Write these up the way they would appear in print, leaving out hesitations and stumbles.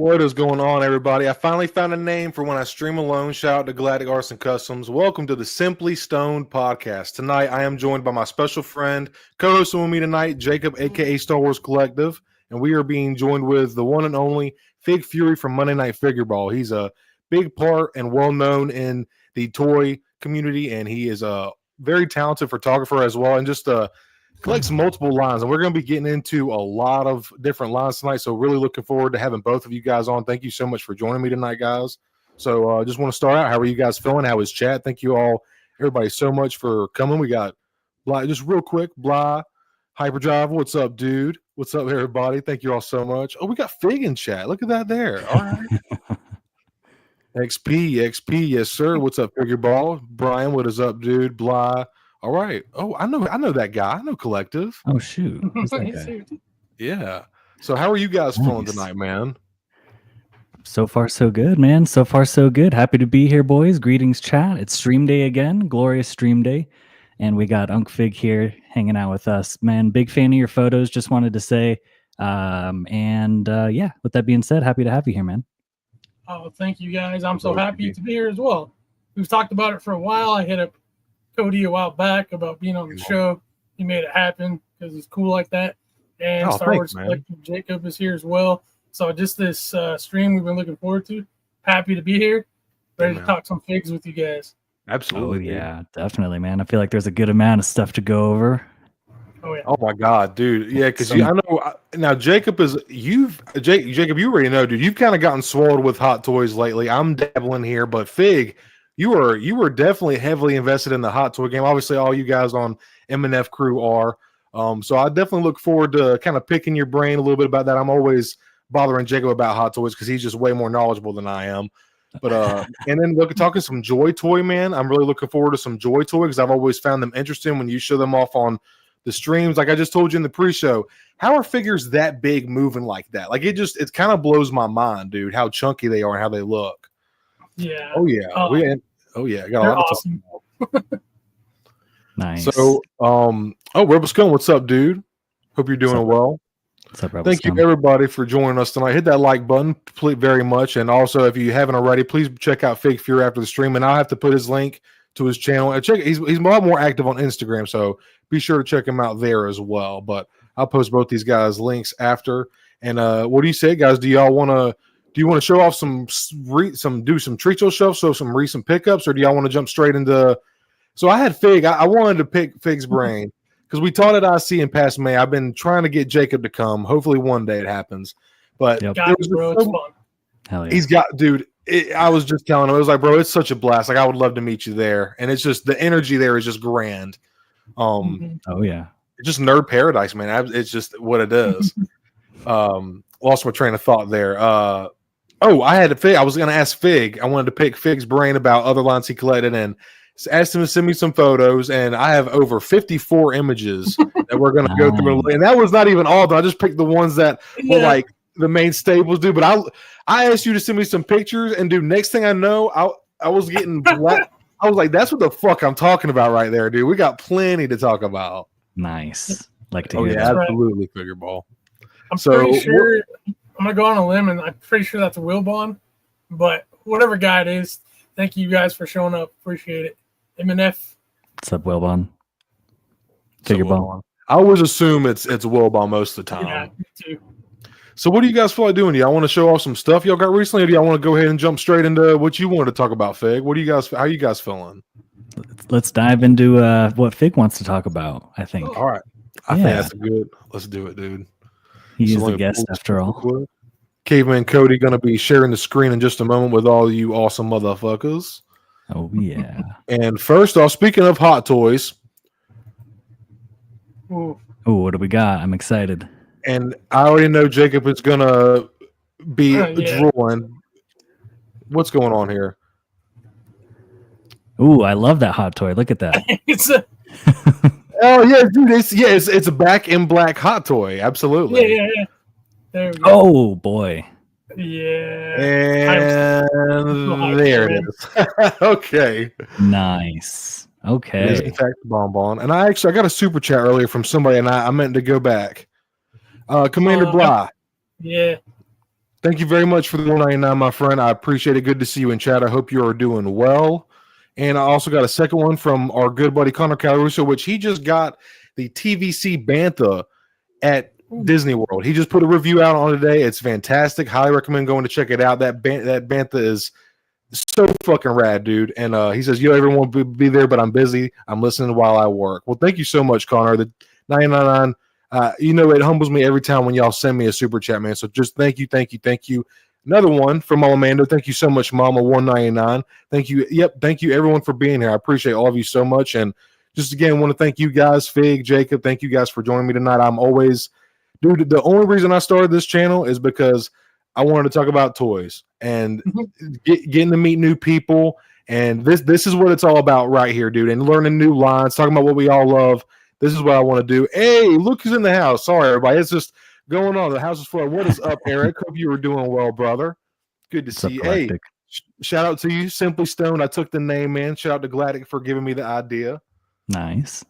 What is going on, everybody? I finally found a name for when I stream alone. Shout out to Galactic Artisan Customs. Welcome to the Simply Stoned podcast. Tonight, I am joined by my special friend, co-hosting with me tonight, Jacob, aka Star Wars Collective, and we are being joined with the one and only Fig Fury from Monday Night Figure Ball. He's a big part and well known in the toy community, and he is a very talented photographer as well, and just collects multiple lines, and we're going to be getting into a lot of different lines tonight. So really looking forward to having both of you guys on. Thank you so much for joining me tonight, guys. So just want to start out. How are you guys feeling? How is chat? Thank you all, everybody, so much for coming. We got Bly, just real quick, Bly, Hyperdrive. What's up, dude? What's up, everybody? Thank you all so much. Oh, we got Fig in chat. Look at that there. All right. XP, yes, sir. What's up, Figure Ball? Brian, what is up, dude? Bly. All right. Oh, I know that guy. I know Collective. Oh shoot. Yeah. So how are you guys feeling tonight, man? So far so good, man. So far so good. Happy to be here, boys. Greetings, chat. It's stream day again. Glorious stream day. And we got Unc Fig here hanging out with us. Man, big fan of your photos. Just wanted to say. Yeah, with that being said, happy to have you here, man. Oh, thank you guys. I'm so happy to be here as well. We've talked about it for a while. I hit up Cody a while back about being on the show. He made it happen because he's cool like that. And Star Wars Collective Jacob is here as well. So just this stream we've been looking forward to. Happy to be here. Ready to talk some figs with you guys. Absolutely. Oh, yeah, definitely, man. I feel like there's a good amount of stuff to go over. Oh, yeah. Oh my God, dude. Yeah, because I know now Jacob is Jacob, you already know, dude. You've kind of gotten swallowed with hot toys lately. I'm dabbling here, but Fig, you were definitely heavily invested in the hot toy game. Obviously, all you guys on M&F crew are. So I definitely look forward to kind of picking your brain a little bit about that. I'm always bothering Jacob about hot toys because he's just way more knowledgeable than I am. But and then talking some Joy Toy, man. I'm really looking forward to some Joy Toy because I've always found them interesting when you show them off on the streams. Like I just told you in the pre-show, how are figures that big moving like that? Like it kind of blows my mind, dude, how chunky they are and how they look. Yeah. Oh yeah. I got a lot awesome. to talk about. Nice. So RebelScum, what's up, dude? Hope you're doing well. What's up, Thank you everybody for joining us tonight. Hit that like button very much, and also if you haven't already, please check out Fig Fury after the stream, and I'll have to put his link to his channel. And he's a lot more active on Instagram, so be sure to check him out there as well. But I'll post both these guys' links after. And what do you say, guys? Do you want to show off some treat yourself, show some recent pickups, or do y'all want to jump straight into? So I had Fig. I wanted to pick Fig's brain because we taught at IC in past May. I've been trying to get Jacob to come. Hopefully one day it happens. But it's fun. Hell yeah. He's got, dude. I was just telling him, I was like, bro, it's such a blast. Like I would love to meet you there, and it's just the energy there is just grand. Oh yeah, just nerd paradise, man. It's just what it is. Lost my train of thought there. I had a Fig. I was going to ask Fig. I wanted to pick Fig's brain about other lines he collected and asked him to send me some photos. And I have over 54 images that we're going to go through. And that was not even all of them. I just picked the ones that were like the main staples, dude. But I asked you to send me some pictures. And, dude, next thing I know, I was getting black. I was like, that's what the fuck I'm talking about right there, dude. We got plenty to talk about. Nice. Like to hear that. Absolutely, right. Figure ball. I'm pretty sure I'm gonna go on a limb, and I'm pretty sure that's a Wilbon. But whatever guy it is, thank you guys for showing up. Appreciate it. M&F. What's up, Wilbon? Figure ball. I always assume it's Wilbon most of the time. Yeah, me too. So what do you guys feel like doing? Do y'all want to show off some stuff y'all got recently, or do y'all want to go ahead and jump straight into what you wanted to talk about, Fig? How you guys feeling? Let's dive into what Fig wants to talk about, I think. All right. I think that's good. Let's do it, dude. He is the guest after all. Caveman Cody going to be sharing the screen in just a moment with all you awesome motherfuckers. Oh, yeah. And first off, speaking of hot toys. Ooh, what do we got? I'm excited. And I already know Jacob is going to be drooling. What's going on here? Ooh, I love that hot toy. Look at that. Oh yeah, dude! It's a back in black hot toy. Absolutely. Yeah. There we go. Oh boy. Yeah. And there it is. Okay. Nice. Okay. It is in fact the bonbon. And I got a super chat earlier from somebody, and I meant to go back. Commander Bly. Yeah. Thank you very much for the 199, my friend. I appreciate it. Good to see you in chat. I hope you are doing well. And I also got a second one from our good buddy Connor Calaruso, which he just got the TVC Bantha at Disney World. He just put a review out on it today. It's fantastic. Highly recommend going to check it out. That Bantha is so fucking rad, dude. And he says, yo, everyone will be there, but I'm busy. I'm listening while I work. Well, thank you so much, Connor. The 999. It humbles me every time when y'all send me a super chat, man. So just thank you. Another one from Mama Mando. Thank you so much, Mama 199. Thank you. Yep. Thank you, everyone, for being here. I appreciate all of you so much. And just again, want to thank you guys, Fig, Jacob. Thank you guys for joining me tonight. I'm always, dude. The only reason I started this channel is because I wanted to talk about toys and getting to meet new people. And this is what it's all about right here, dude. And learning new lines, talking about what we all love. This is what I want to do. Hey, look who's in the house. Sorry, everybody. It's just going on. The house is full. What is up, Eric? Hope you were doing well, brother. Good to see you. Hey, shout out to you, Simply Stone. I took the name, man. Shout out to Galactic for giving me the idea. Nice.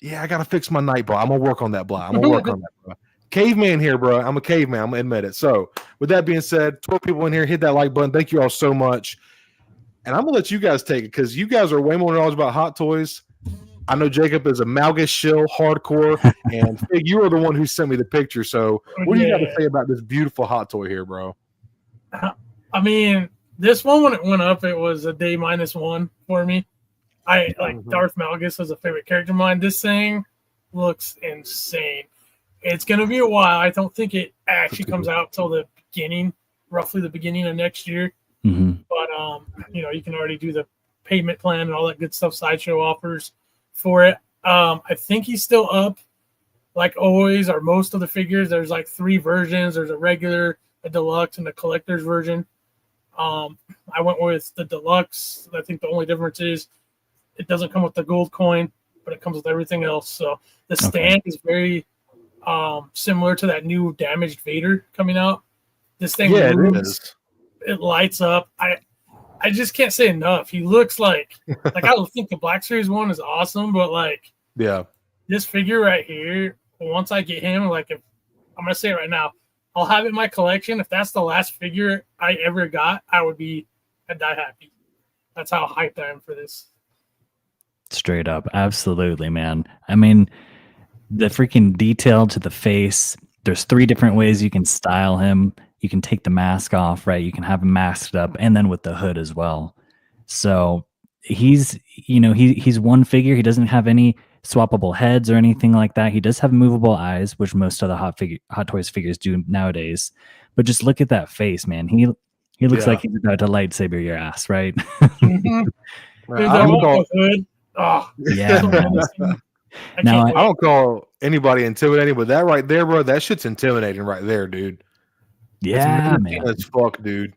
Yeah, I got to fix my night, bro. I'm going to work on that, bro. Bro. Caveman here, bro. I'm a caveman. I'm going to admit it. So, with that being said, 12 people in here, hit that like button. Thank you all so much. And I'm going to let you guys take it because you guys are way more knowledgeable about Hot Toys. I know Jacob is a Malgus shill, hardcore, and Fig, you are the one who sent me the picture. So, what do you got to say about this beautiful hot toy here, bro? I mean, this one when it went up, it was a day -1 for me. I like Darth Malgus as a favorite character of mine. This thing looks insane. It's gonna be a while. I don't think it actually comes out till roughly the beginning of next year. But you can already do the payment plan and all that good stuff Sideshow offers for it. I think he's still up, like always, or most of the figures. There's like 3 versions. There's a regular, a deluxe, and a collector's version. I went with the deluxe. I think the only difference is it doesn't come with the gold coin, but it comes with everything else. So the stand is very similar to that new damaged Vader coming out. This thing moves. It lights up. I just can't say enough. He looks like I think the Black Series one is awesome, but this figure right here, once I get him, I'm gonna say it right now, I'll have it in my collection. If that's the last figure I ever got, I'd die happy. That's how hyped I am for this. Straight up, absolutely, man. I mean, the freaking detail to the face. There's 3 different ways you can style him. You can take the mask off, right? You can have him masked up, and then with the hood as well. So he's one figure. He doesn't have any swappable heads or anything like that. He does have movable eyes, which most of the Hot Toys figures do nowadays. But just look at that face, man. He looks like he's about to lightsaber your ass, right? Hood. Oh, yeah. Now I don't call anybody intimidating, but that right there, bro, that shit's intimidating right there, dude. Yeah, man. That's fuck, dude.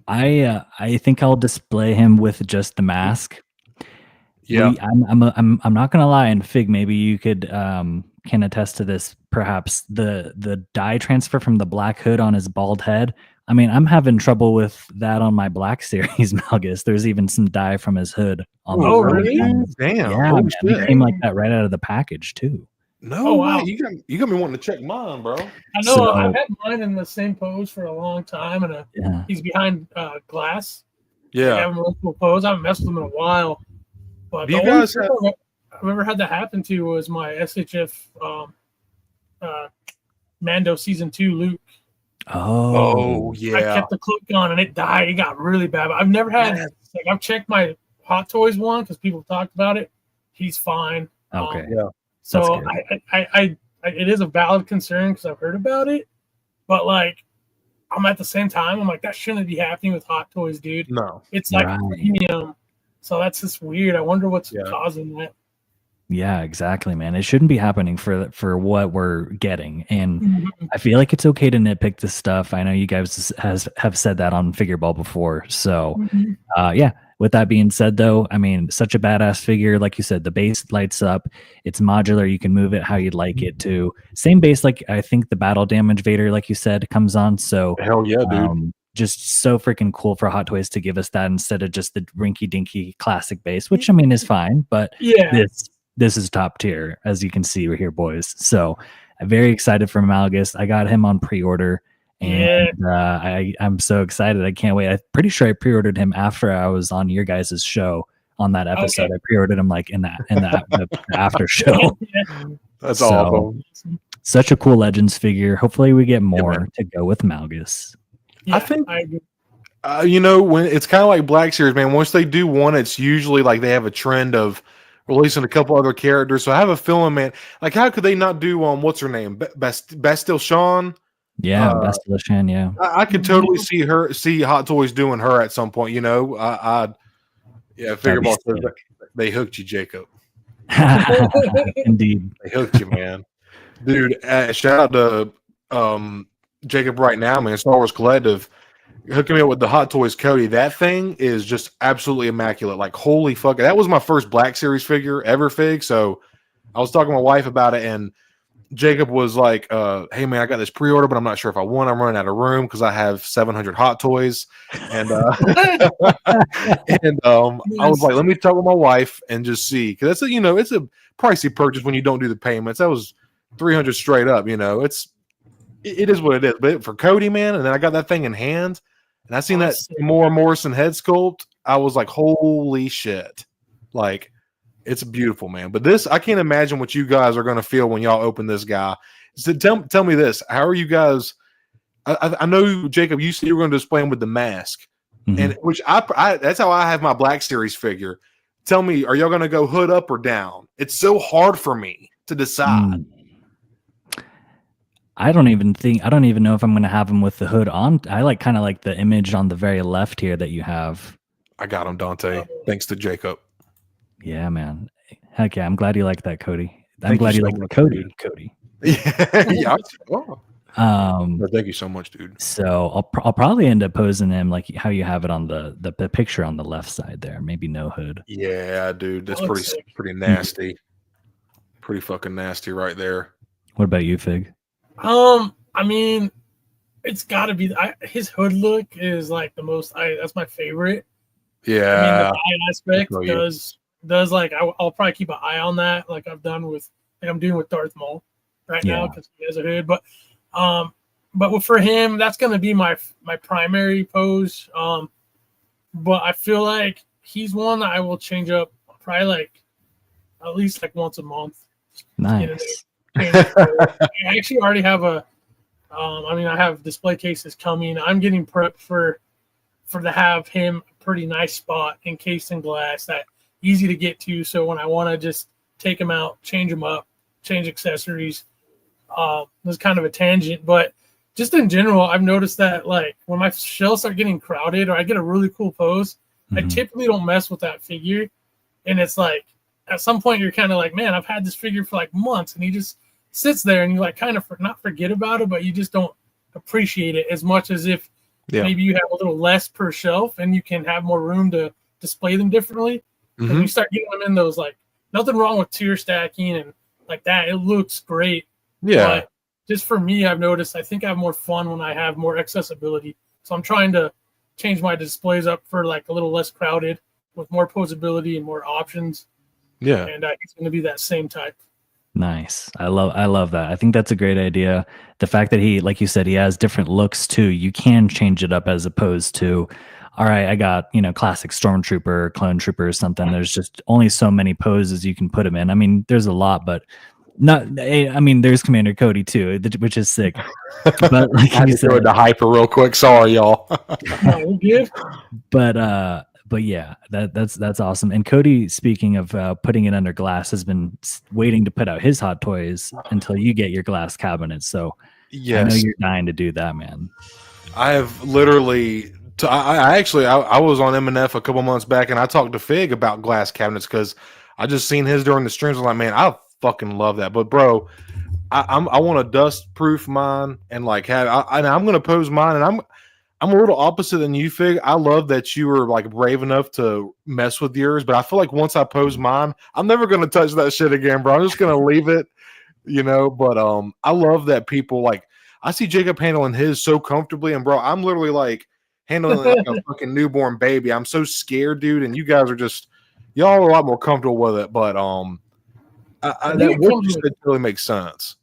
I think I'll display him with just the mask. Yeah, I'm not gonna lie, and Fig, maybe you could can attest to this. Perhaps the dye transfer from the black hood on his bald head. I mean, I'm having trouble with that on my Black Series Malgus. There's even some dye from his hood on the really? Damn. Yeah, man, it came like that right out of the package too. No, wow. You got me wanting to check mine, bro. I know. So, I've had mine in the same pose for a long time, and he's behind glass. Yeah, I have him multiple pose. I haven't messed with him in a while. But the only thing I've ever had that happen to was my SHF Mando Season 2 Luke. Oh yeah. I kept the clip on and it died. It got really bad. But I've never had I've checked my Hot Toys one because people talked about it. He's fine. Okay. Yeah. So I it is a valid concern because I've heard about it, but I'm at the same time I'm like that shouldn't be happening with Hot Toys, dude. No, it's premium, so that's just weird. I wonder what's causing that. Yeah, exactly, man. It shouldn't be happening for what we're getting, and I feel like it's okay to nitpick this stuff. I know you guys have said that on Figure Ball before, so yeah. With that being said, though, I mean, such a badass figure. Like you said, the base lights up. It's modular. You can move it how you'd like it to. Same base, like I think the battle damage Vader, like you said, comes on. So hell yeah, dude. Just so freaking cool for Hot Toys to give us that instead of just the rinky dinky classic base, which I mean is fine, but this is top tier, as you can see. We're here, boys. So I'm very excited for Malgus. I got him on pre-order, And I'm so excited. I can't wait. I'm pretty sure I pre-ordered him after I was on your guys' show on that episode. I pre-ordered him like in the after show. That's awesome. Such a cool Legends figure. Hopefully we get more to go with Malgus. I think when it's kind of like Black Series, man, once they do one, it's usually like they have a trend of releasing a couple other characters. So I have a feeling, man, like how could they not do what's her name? Bastille Shawn? Yeah, Bastille Shawn, yeah. I could totally see Hot Toys doing her at some point, I figure they hooked you, Jacob. Indeed. They hooked you, man. Dude, shout out to Jacob right now, man. Star Wars Collective hooking me up with the Hot Toys Cody. That thing is just absolutely immaculate. Like, holy fuck. That was my first Black Series figure ever fig. So I was talking to my wife about it, and Jacob was like, hey, man, I got this pre-order, but I'm not sure if I want. I'm running out of room because I have 700 Hot Toys. And I was like, let me talk with my wife and just see. Because that's it's a pricey purchase when you don't do the payments. That was $300 straight up. It is what it is. But for Cody, man, and then I got that thing in hand, and I seen that Morrison head sculpt. I was like, holy shit. Like, it's beautiful, man. But this, I can't imagine what you guys are going to feel when y'all open this guy. So tell me this. How are you guys? I know, Jacob, you said you were going to display him with the mask, and which I that's how I have my Black Series figure. Tell me, are y'all going to go hood up or down? It's so hard for me to decide. I don't even know if I'm going to have him with the hood on. I kind of like the image on the very left here that you have. I got him, Dante. Thanks to Jacob. Yeah, man. Heck yeah. I'm glad you like that, Cody. I'm glad you like the Cody. Yeah. Thank you so much, dude. So I'll probably end up posing him like how you have it on the picture on the left side there. Maybe no hood. Yeah, dude. That's pretty nasty. Pretty fucking nasty right there. What about you, Fig? I mean, it's got to be his hood look is like the most. That's my favorite. Yeah, I mean, the eye aspect does like I'll probably keep an eye on that, like I'm doing with Darth Maul right now because he has a hood. But for him, that's gonna be my primary pose. But I feel like he's one that I will change up probably like at least like once a month. Nice. I actually already have I have display cases coming. I'm getting prepped for to have him a pretty nice spot encased in glass that easy to get to. So when I want to just take him out, change him up, change accessories, there's kind of a tangent, but just in general, I've noticed that like when my shells start getting crowded or I get a really cool pose, I typically don't mess with that figure. And it's like, at some point you're kind of like, man, I've had this figure for like months, and he just sits there and you like kind of not forget about it, but you just don't appreciate it as much as if maybe you have a little less per shelf and you can have more room to display them differently. When you start getting them in those, like, nothing wrong with tier stacking and like that. It looks great. Yeah. But just for me, I've noticed I think I have more fun when I have more accessibility. So I'm trying to change my displays up for like a little less crowded with more posability and more options. Yeah. And it's going to be that same type. Nice. I love that. I think that's a great idea. The fact that he, like you said, he has different looks too. You can change it up as opposed to, all right, I got, classic Stormtrooper, Clone Trooper or something. There's just only so many poses you can put him in. I mean, there's a lot, but there's Commander Cody too, which is sick. But like I just threw the hyper real quick. Sorry, y'all. No, good. But yeah, that's awesome. And Cody, speaking of putting it under glass, has been waiting to put out his Hot Toys until you get your glass cabinet. So yes. I know you're dying to do that, man. I have literally. I was on M&F a couple months back, and I talked to Fig about glass cabinets because I just seen his during the streams. I'm like, man, I fucking love that. But bro, I want to dust proof mine and like I'm gonna pose mine, and I'm a little opposite than you, Fig. I love that you were like brave enough to mess with yours, but I feel like once I pose mine, I'm never gonna touch that shit again, bro. I'm just gonna leave it, But I love that people like. I see Jacob handling his so comfortably, and bro, I'm literally like handling it like a fucking newborn baby. I'm so scared, dude, and you guys are y'all are a lot more comfortable with it. But that really makes sense.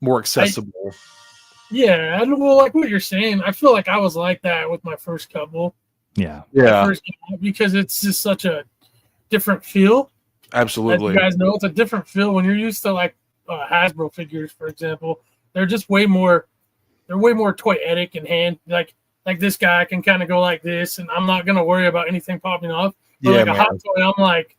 More accessible. Yeah, and well, like what you're saying, I feel like I was like that with my first couple. Yeah. Yeah, Because it's just such a different feel. As absolutely. you guys know, it's a different feel when you're used to like Hasbro figures, for example. They're just way more. They're way more toyetic in hand. Like this guy can kind of go like this, and I'm not gonna worry about anything popping off. But Yeah, like a man. hot toy, I'm like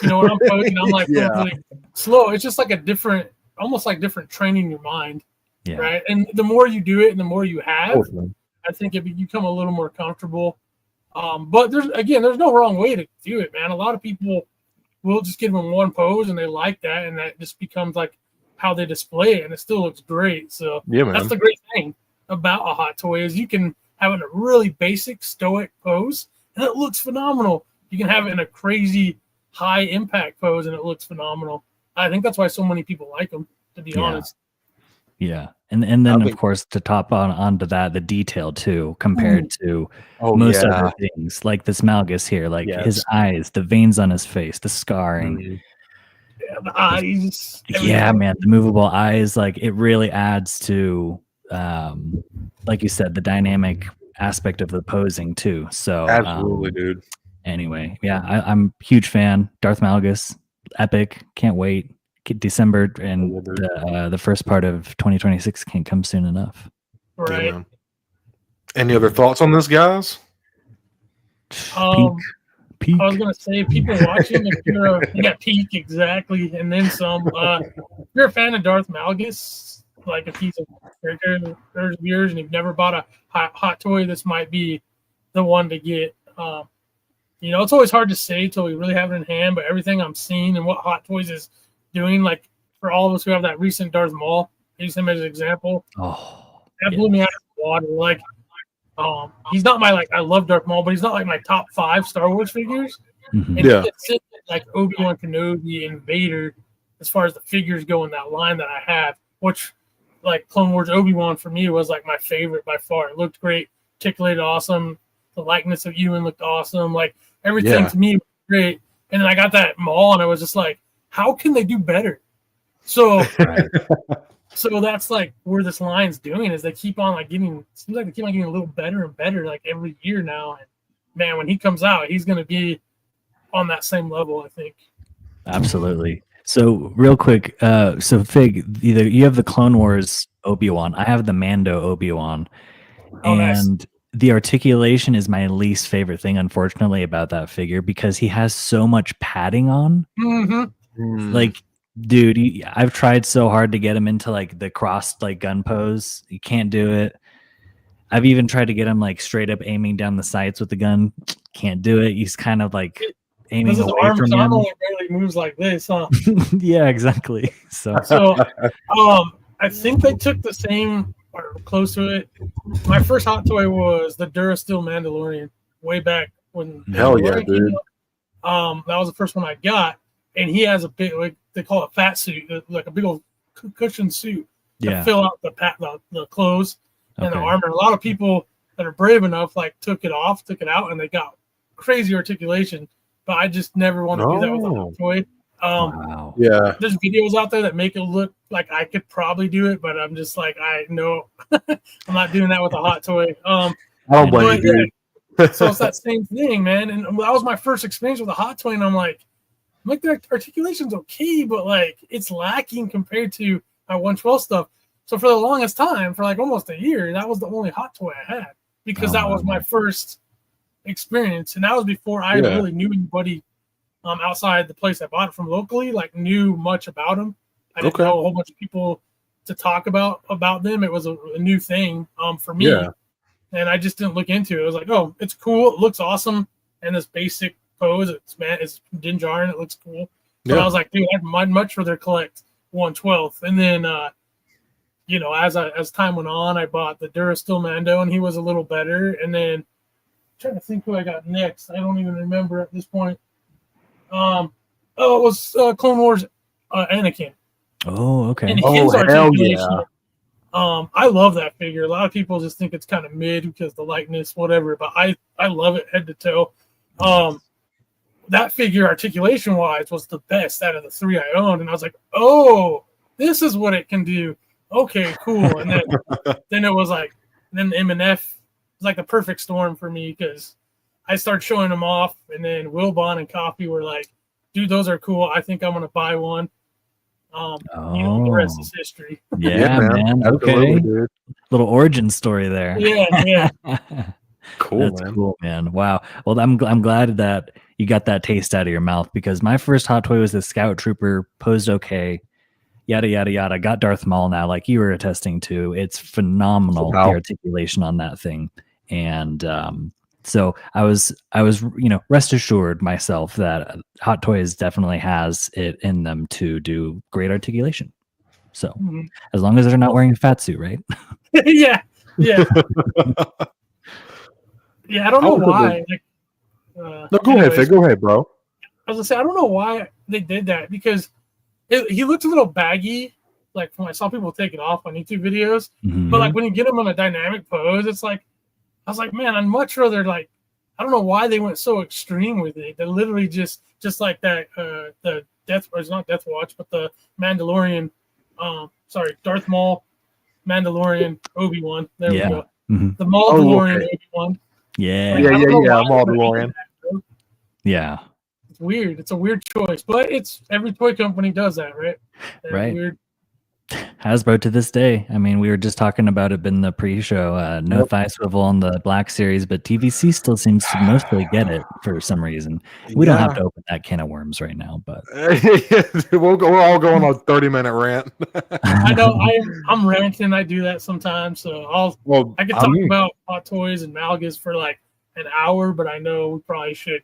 you know when I'm posing, I'm like Yeah. really slow. It's just like a different, almost like different training your mind, Yeah. right? And the more you do it, and the more you have, Totally. I think you become a little more comfortable. But there's no wrong way to do it, man. A lot of people will just give them one pose and they like that, and that just becomes like how they display it, and it still looks great. So Yeah, man. that's the great thing about a hot toy is you can have it in a really basic stoic pose and it looks phenomenal. You can have it in a crazy high impact pose and it looks phenomenal. I think that's why so many people like them, to be honest. Yeah. And then I of think- course to top onto that, the detail too, compared to Oh, most yeah. other things, like this Malgus here, like Yes. his eyes, the veins on his face, the scarring. Mhm. Yeah, the eyes. Yeah, everything. man, the movable eyes, like it really adds to like you said, the dynamic aspect of the posing too. So Absolutely, dude. anyway, yeah, I'm a huge fan. Darth Malgus, epic, can't wait. December and the first part of 2026 can't come soon enough. Right. Yeah, man. Any other thoughts on this, guys? Peak. I was gonna say, people watching, if you're peak exactly, and then some. If you're a fan of Darth Malgus, like if he's a character of yours, and you've never bought a hot toy, this might be the one to get. You know, it's always hard to say until we really have it in hand, but everything I'm seeing and what Hot Toys is doing, like for all of us who have that recent Darth Maul, use him as an example. Oh, That blew me out of the water. Like, he's not my I love Darth Maul, but he's not like my top 5 Star Wars figures. mhm. And Yeah. he gets in like Obi-Wan Kenobi and Vader as far as the figures go in that line that I have, which like Clone Wars Obi-Wan for me was like my favorite by far. It looked great, articulated awesome. The likeness of Ewan looked awesome. Like everything Yeah. to me was great. And then I got that Maul and I was just like, how can they do better? So so that's like where this line's doing is they keep on like getting, seems like they keep on getting a little better and better like every year now. And man, when he comes out, he's going to be on that same level, I think. Absolutely. So real quick, so Fig, either you have the Clone Wars Obi-Wan, I have the Mando Obi-Wan, Oh, nice. and the articulation is my least favorite thing, unfortunately, about that figure because he has so much padding on. Mm-hmm. Like, dude, I've tried so hard to get him into like the crossed like gun pose. You can't do it. I've even tried to get him like straight up aiming down the sights with the gun. Can't do it. He's kind of like aiming His away from him. only barely moves like this, huh? Yeah, exactly. So I think they took the same or close to it. My first hot toy was the Durasteel Mandalorian way back when. Hell yeah, Mandalorian came dude. out. That was the first one I got, and he has a big, like they call it fat suit, like a big old cushion suit to yeah. fill out the clothes and the Okay. armor. A lot of people that are brave enough took it out, and they got crazy articulation. But I just never want to do that with a hot toy. Wow. Yeah. There's videos out there that make it look like I could probably do it, but I'm just like, I know I'm not doing that with a hot toy. I don't blame you, dude. So it's that same thing, man. And that was my first experience with a hot toy, and I'm like the articulation's okay, but like it's lacking compared to my 112 stuff. So for the longest time, for like almost a year, that was the only hot toy I had because that was my first experience, and that was before I really knew anybody outside the place I bought it from locally, like knew much about them. I didn't know a whole bunch of people to talk about them. It was a new thing for me, and I just didn't look into it. It was like, oh, it's cool, it looks awesome, and this basic pose, it's Din Djarin, it looks cool. But I was like, dude, I'd much rather collect 1/12. And then, you know, as time went on, I bought the Durasteel Mando, and he was a little better. And then, I'm trying to think who I got next. I don't even remember at this point. It was Clone Wars Anakin. Oh, okay. And his articulation, I love that figure. A lot of people just think it's kind of mid because the likeness, whatever, but I love it head to toe. That figure articulation wise was the best out of the 3 I owned, and I was like, oh, this is what it can do. okay, cool. And then it was like, then the M&F was like the perfect storm for me because I started showing them off, and then Wilbon and Coffee were like, dude, those are cool. I think I'm going to buy one. The rest is history. Yeah, man. Okay. Dude. Little origin story there. Yeah. Cool, That's cool, man. Wow. Well, I'm glad that you got that taste out of your mouth, because my first hot toy was the Scout Trooper, posed okay, yada yada yada. Got Darth Maul now, like you were attesting to. It's phenomenal, the articulation on that thing. And so I was rest assured myself that Hot Toys definitely has it in them to do great articulation. So as long as they're not wearing a fat suit, right? Yeah. Yeah, I don't know why. No, go ahead, Fig. Go ahead, bro. I was gonna say, I don't know why they did that, because he looks a little baggy. Like when I saw people take it off on YouTube videos, but like when you get him on a dynamic pose, it's like, I was like, man, I'd much rather, like, I don't know why they went so extreme with it. They're literally just like that. The it's not Death Watch, but the Mandalorian. Darth Maul, Mandalorian, Obi-Wan. There we go. The Mandalorian, Obi-Wan. Yeah. Mandalorian. Yeah. It's weird. It's a weird choice, but every toy company does that, right? Right. Weird. Hasbro to this day. I mean, we were just talking about it in the pre-show. No thigh swivel on the Black Series, but TVC still seems to mostly get it for some reason. We don't have to open that can of worms right now, but we're all going on a 30-minute rant. I know I'm ranting. I do that sometimes, so I could talk about Hot Toys and Malgas for like an hour, but I know we probably should.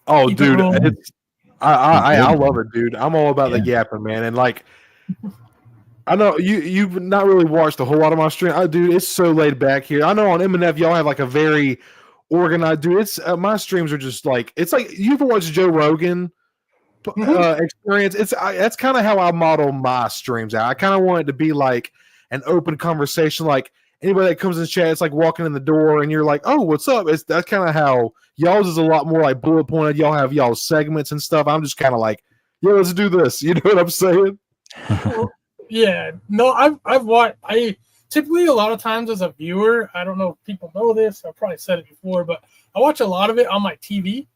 Oh, dude, I love it, dude. I'm all about the yapping, man, and like. I know you've not really watched a whole lot of my stream. Dude, it's so laid back here. I know on M&F y'all have like a very organized. Dude, it's my streams are just like, it's like you ever watch Joe Rogan experience. That's kind of how I model my streams out. I kind of want it to be like an open conversation. Like anybody that comes in the chat, it's like walking in the door and you're like, oh, what's up? That's kind of how y'all's is a lot more like bullet pointed. Y'all have y'all's segments and stuff. I'm just kind of like, yeah, let's do this. You know what I'm saying? Yeah, no, I've watched. I typically, a lot of times as a viewer, I don't know if people know this. I've probably said it before, but I watch a lot of it on my TV.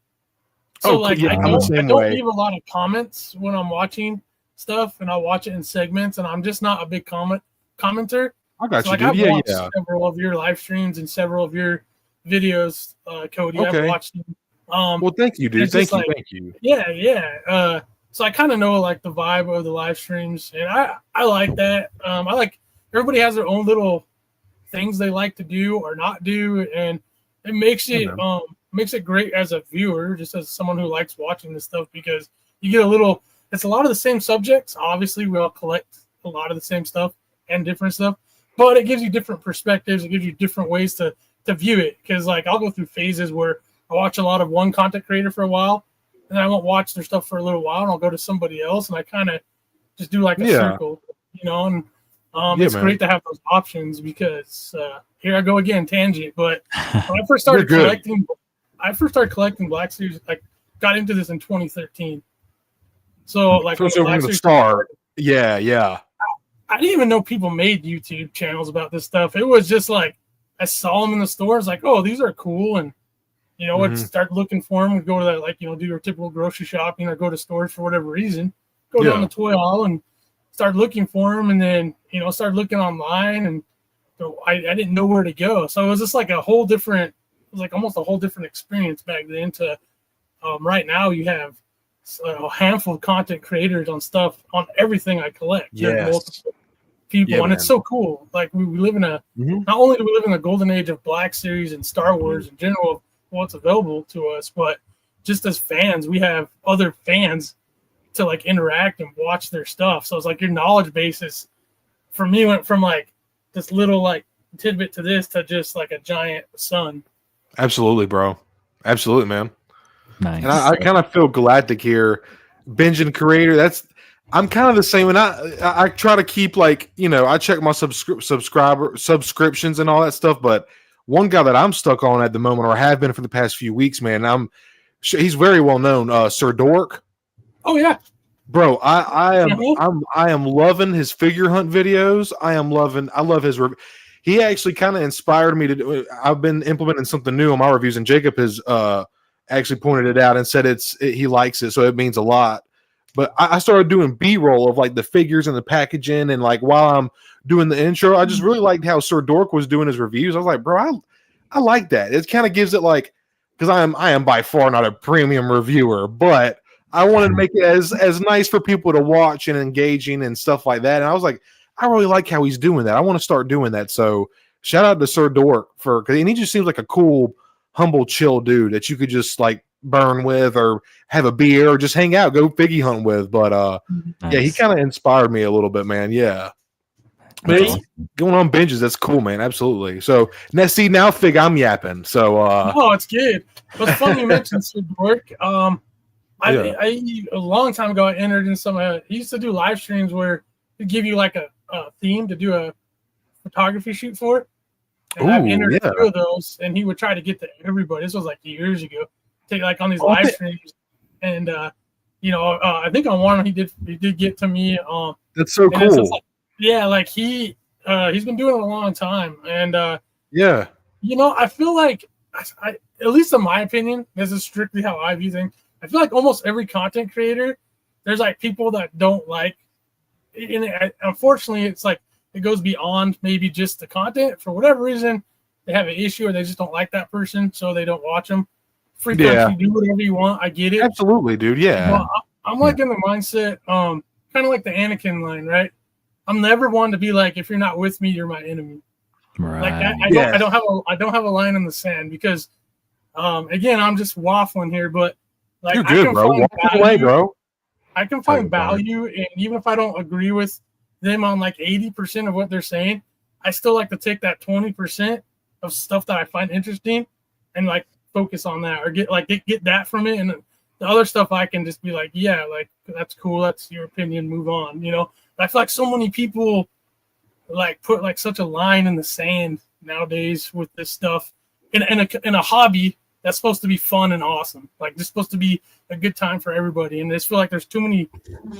So I don't leave a lot of comments when I'm watching stuff, and I watch it in segments. And I'm just not a big commenter. I got you. I've watched several of your live streams and several of your videos, Cody. Okay. I've watched them. Well, thank you, dude. Thank you. Yeah. So I kind of know like the vibe of the live streams, and I like that. I like everybody has their own little things they like to do or not do, and it makes it great as a viewer, just as someone who likes watching this stuff, because you get it's a lot of the same subjects. Obviously, we all collect a lot of the same stuff and different stuff, but it gives you different perspectives. It gives you different ways to view it, because like I'll go through phases where I watch a lot of one content creator for a while, and I won't watch their stuff for a little while, and I'll go to somebody else, and I kind of just do like a circle, and it's great to have those options, because here I go again, tangent. But when I first started collecting Black Series, I got into this in 2013. So like when Black Series started, I didn't even know people made YouTube channels about this stuff. It was just like I saw them in the stores, like, oh, these are cool, and I'd start looking for them. We'd go to that, do your typical grocery shopping or go to stores for whatever reason. Go down the toy hall and start looking for them, and then start looking online, and I didn't know where to go. So it was just like almost a whole different experience back then. To right now, you have a handful of content creators on everything I collect. Yes. Multiple people, and it's so cool. Like we live in not only do we live in the golden age of Black Series and Star Wars in general, what's available to us, but just as fans, we have other fans to like interact and watch their stuff. So it's like your knowledge base for me went from like this little like tidbit to this to just like a giant sun. Absolutely, bro. Absolutely, man. Nice. And I kind of feel Galactic here, binging creator. I'm kind of the same, and I try to keep like I check my subscriptions and all that stuff, but one guy that I'm stuck on at the moment, or have been for the past few weeks, man, he's very well known, Sir Dork. Oh yeah. Bro, I Mhm. am loving his figure hunt videos. I love his he actually kind of inspired me to do. I've been implementing something new on my reviews, and Jacob has actually pointed it out and said he likes it, so it means a lot. But I started doing B-roll of like the figures and the packaging, and like while I'm doing the intro, I just really liked how Sir Dork was doing his reviews. I was like, bro, I like that. It kind of gives it like, because I am by far not a premium reviewer, but I wanted to make it as nice for people to watch and engaging and stuff like that. And I was like, I really like how he's doing that. I want to start doing that. So shout out to Sir Dork and he just seems like a cool, humble, chill dude that you could just like burn with or have a beer or just hang out, go piggy hunt with. But Nice. yeah, he kind of inspired me a little bit, man. Yeah. But Hey. going on binges, that's cool, man. Absolutely. So now Fig, I'm yapping. So Oh, it's good. But it's funny you mentioned Sir Dork. Yeah. I a long time ago I entered in some. He used to do live streams where he'd give you like a theme to do a photography shoot for. And I've Ooh, entered yeah. a few of those, and he would try to get to everybody. This was like years ago. Take like on these live streams, and I think on one he did get to me. That's so and it's just cool. like, yeah, like he's been doing it a long time, and Yeah. I feel like at least in my opinion, this is strictly how I view things. I feel like almost every content creator, there's like people that don't like, and unfortunately, it's like it goes beyond maybe just the content. For whatever reason, they have an issue or they just don't like that person, so they don't watch them. Free country, do whatever you want. I get it. Absolutely, dude. Yeah. Well, I'm like in the mindset, kind of like the Anakin line, right? I'm never one to be like, if you're not with me, you're my enemy. Right. Like I don't have a line in the sand because, again, I'm just waffling here, but like You're good, bro. Walk away, bro. I can find value, and even if I don't agree with them on like 80% of what they're saying, I still like to take that 20% of stuff that I find interesting and like focus on that or get that from it, and the other stuff I can just be like, yeah, like that's cool, that's your opinion, move on. I feel like so many people like put like such a line in the sand nowadays with this stuff in a hobby that's supposed to be fun and awesome. Like it's supposed to be a good time for everybody. And I just feel like there's too many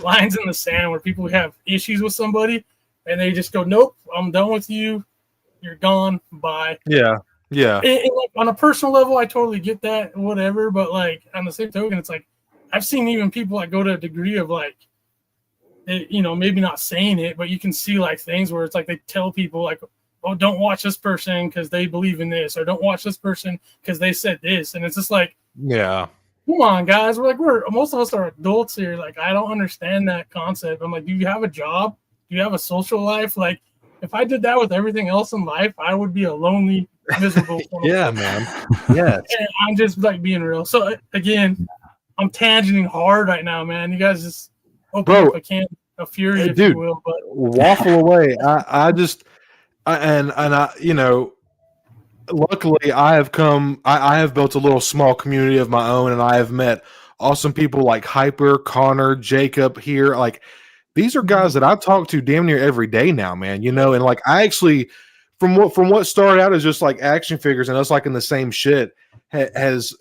lines in the sand where people have issues with somebody and they just go, nope, I'm done with you. You're gone. Bye. Yeah. Yeah. And like, on a personal level, I totally get that, whatever. But like on the same token, it's like I've seen even people like go to a degree of like, maybe not saying it, but you can see like things where it's like they tell people like, oh, don't watch this person because they believe in this, or don't watch this person because they said this. And it's just like, yeah, come on, guys. Most of us are adults here. Like, I don't understand that concept. I'm like, do you have a job? Do you have a social life? Like, if I did that with everything else in life, I would be a lonely, miserable. Yeah, man. Yeah. And I'm just like being real. So again, I'm tangenting hard right now, man. You guys just open up a can of fury, if you will. But waffle away. Luckily I have built a little small community of my own, and I have met awesome people like Hyper, Connor, Jacob here. Like these are guys that I talk to damn near every day now, man. And like I actually from what started out as just like action figures and us like in the same shit has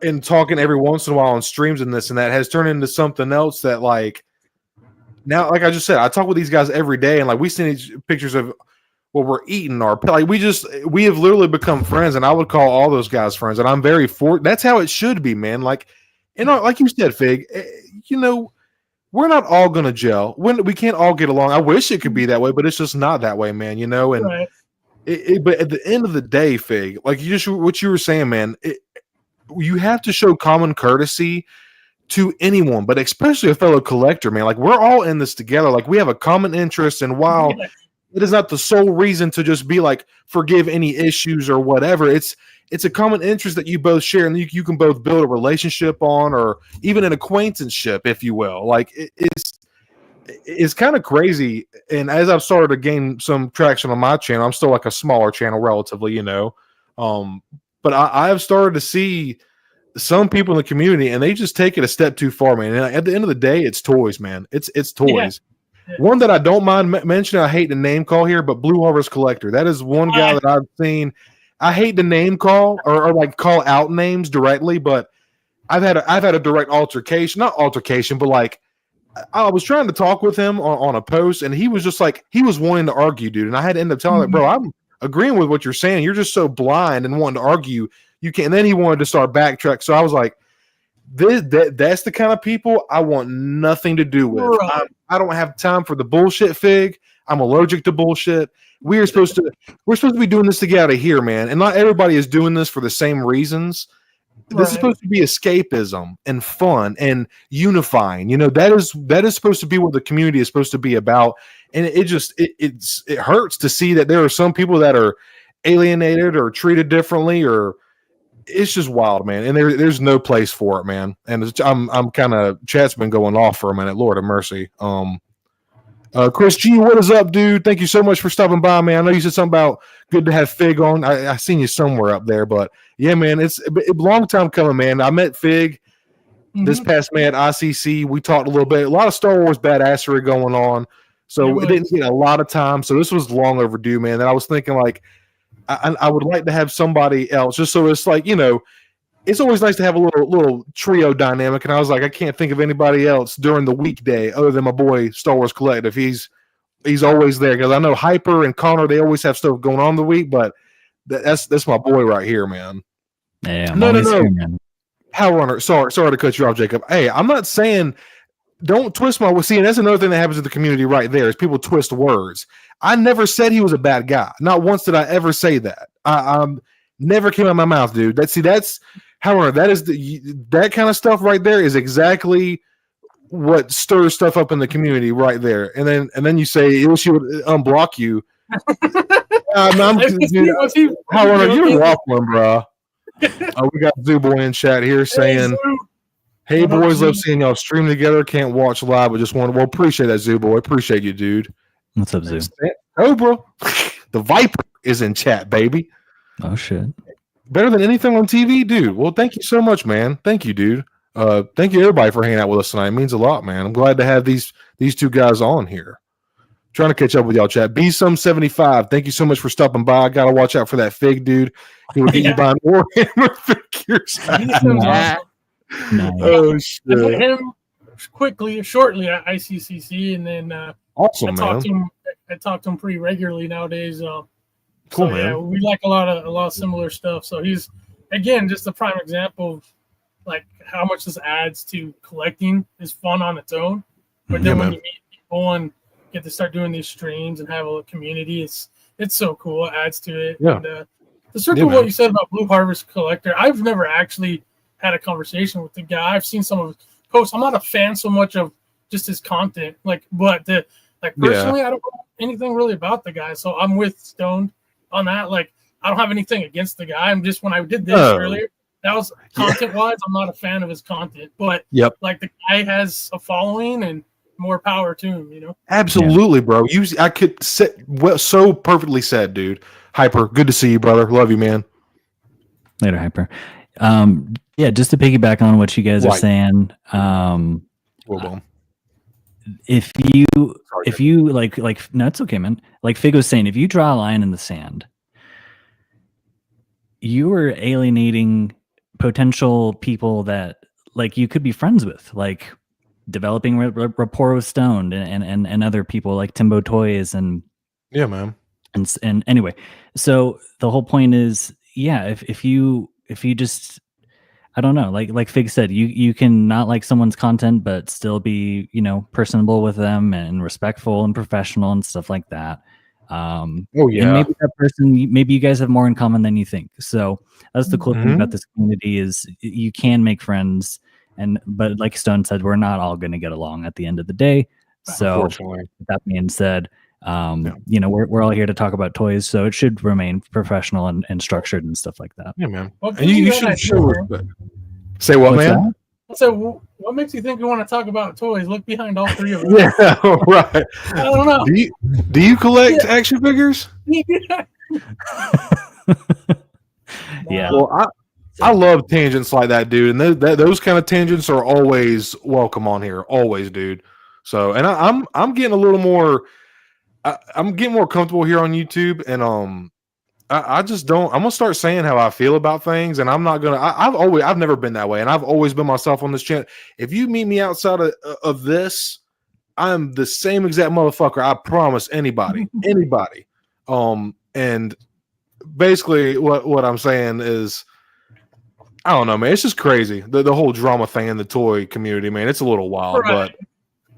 in talking every once in a while on streams and this and that has turned into something else that like now, like I just said, I talk with these guys every day, and like we send these pictures of what we're eating, or like we have literally become friends, and I would call all those guys friends, and I'm very that's how it should be, man. Like, like you said, Fig, we're not all gonna gel. We can't all get along. I wish it could be that way, but it's just not that way, man. And right. But at the end of the day, Fig, like what you were saying, man, you have to show common courtesy to anyone, but especially a fellow collector, man. Like we're all in this together. Like we have a common interest, and while it is not the sole reason to just be like forgive any issues or whatever, it's a common interest that you both share, and you can both build a relationship on, or even an acquaintanceship, if you will. Like it's kind of crazy. And as I've started to gain some traction on my channel, I'm still like a smaller channel relatively, but I have started to see some people in the community, and they just take it a step too far, man. And at the end of the day, it's toys, man. It's toys. Yeah. One that I don't mind mentioning, I hate the name call here, but Harvest-Collector. That is one guy that I've seen. I hate the name call or like call out names directly, but I've had a direct altercation, not altercation, but like I was trying to talk with him on a post, and he was just like, he was wanting to argue, dude. And I had to end up telling him, bro, I'm agreeing with what you're saying. You're just so blind and wanting to argue. You can't. And then he wanted to start backtrack. So I was like, that's the kind of people I want nothing to do with. Right. I don't have time for the bullshit, Fig. I'm allergic to bullshit. We're supposed to be doing this to get out of here, man. And not everybody is doing this for the same reasons. This is supposed to be escapism and fun and unifying. You know, that is supposed to be what the community is supposed to be about. And it hurts to see that there are some people that are alienated or treated differently, or it's just wild, man. And there's no place for it, man. And I'm kind of, chat's been going off for a minute. Lord have mercy. Chris G, what is up, dude? Thank you so much for stopping by, man. I know you said something about good to have Fig on. I seen you somewhere up there, but yeah, man, it's a long time coming, man. I met Fig this past May at ICC. We talked a little bit, a lot of Star Wars badassery going on, so it didn't get a lot of time. So this was long overdue, man. And I was thinking, like, I would like to have somebody else, just so it's like, you know, it's always nice to have a little trio dynamic. And I was like, I can't think of anybody else during the weekday other than my boy Star Wars Collective. He's always there, because I know Hyper and Connor, they always have stuff going on the week, but that's my boy right here, man. Yeah, no. HowlrunnerR, sorry to cut you off, Jacob. Hey, I'm not saying don't twist my. See, and that's another thing that happens in the community right there is people twist words. I never said he was a bad guy. Not once did I ever say that. I never came out of my mouth, dude. That's HowlrunnerR. That is that kind of stuff right there is exactly what stirs stuff up in the community right there. And then you say, I wish he would unblock you. HowlrunnerR, you're waffling, bro. We got Zooboy in chat here saying, hey boys, love seeing y'all stream together. Can't watch live, but just want to, well, appreciate that, Zooboy. Appreciate you, dude. What's up, Zoo? Cobra, the Viper is in chat, baby. Oh shit. Better than anything on TV, dude. Well, thank you so much, man. Thank you, dude. Thank you everybody for hanging out with us tonight. It means a lot, man. I'm glad to have these two guys on here. Trying to catch up with y'all, chat. Be-Some75, thank you so much for stopping by. I gotta watch out for that Fig, dude. He will get you buying Warhammer figures. Nice. Oh shit! I met him shortly at ICCC, and then awesome, I talk to him pretty regularly nowadays. Cool, so, man. Yeah, we like a lot of similar stuff. So he's, again, just a prime example of like how much this adds to collecting is fun on its own. But then when you meet people and get to start doing these streams and have a community, it's so cool. It adds to it. Yeah. And to circle what you said about Blue Harvest Collector, I've never actually had a conversation with the guy. I've seen some of his posts. I'm not a fan so much of just his content, but personally, I don't know anything really about the guy. So I'm with Stoned on that. Like, I don't have anything against the guy. I'm just, when I did this earlier, that was content wise. I'm not a fan of his content, but like, the guy has a following and more power to him, you know? Absolutely, bro. I could say, so perfectly said, dude. Hyper, good to see you, brother. Love you, man. Later, Hyper. Yeah, just to piggyback on what you guys are saying, if you like no, it's okay, man. Like Fig was saying, if you draw a line in the sand, you are alienating potential people that like you could be friends with, like developing rapport with Stoned and other people like Timbo Toys and man. And anyway, so the whole point is, if you just, I don't know, like Fig said, you can not like someone's content but still be, you know, personable with them and respectful and professional and stuff like that. And maybe that person, maybe you guys have more in common than you think. So that's the cool thing about this community is you can make friends, but like Stone said, we're not all going to get along at the end of the day. So with that being said, you know, we're all here to talk about toys, so it should remain professional and structured and stuff like that. Yeah, man. Well, and you should show respect. Say what, What's man? That? So what makes you think we want to talk about toys? Look behind all three of us. Yeah, right. I don't know. Do you collect action figures? Yeah. Well, I love tangents like that, dude, and those kind of tangents are always welcome on here, always, dude. So, and I'm getting a little more. I'm getting more comfortable here on YouTube, and I just don't. I'm gonna start saying how I feel about things, and I'm not gonna. I've never been that way, and I've always been myself on this channel. If you meet me outside of this, I'm the same exact motherfucker. I promise anybody. And basically what I'm saying is, I don't know, man. It's just crazy. The whole drama thing in the toy community, man. It's a little wild. Right. But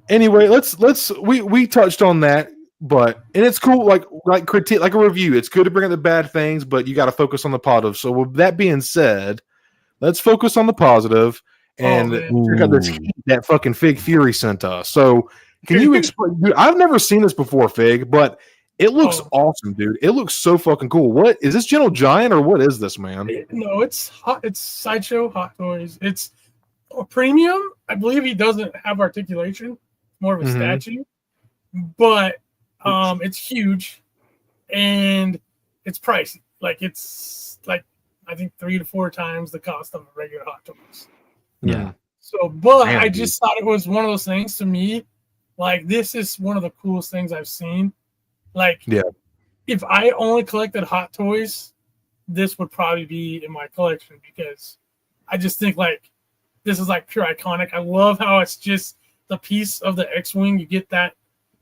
anyway, we touched on that. But and it's cool, like critique, like a review. It's good to bring up the bad things, but you got to focus on the positive. So with that being said, let's focus on the positive and check out this heat that fucking Fig Fury sent us. So can you explain? Dude, I've never seen this before, Fig, but it looks awesome, dude. It looks so fucking cool. What is this, Gentle Giant, or what is this, man? No, it's Sideshow Hot Toys. It's a premium. I believe he doesn't have articulation, more of a statue, but it's huge and it's pricey. Like it's like I think 3 to 4 times the cost of a regular Hot Toys. Yeah. So, but I just thought it was one of those things to me. Like this is one of the coolest things I've seen. Like, if I only collected Hot Toys, this would probably be in my collection because I just think like this is like pure iconic. I love how it's just the piece of the X-Wing. You get that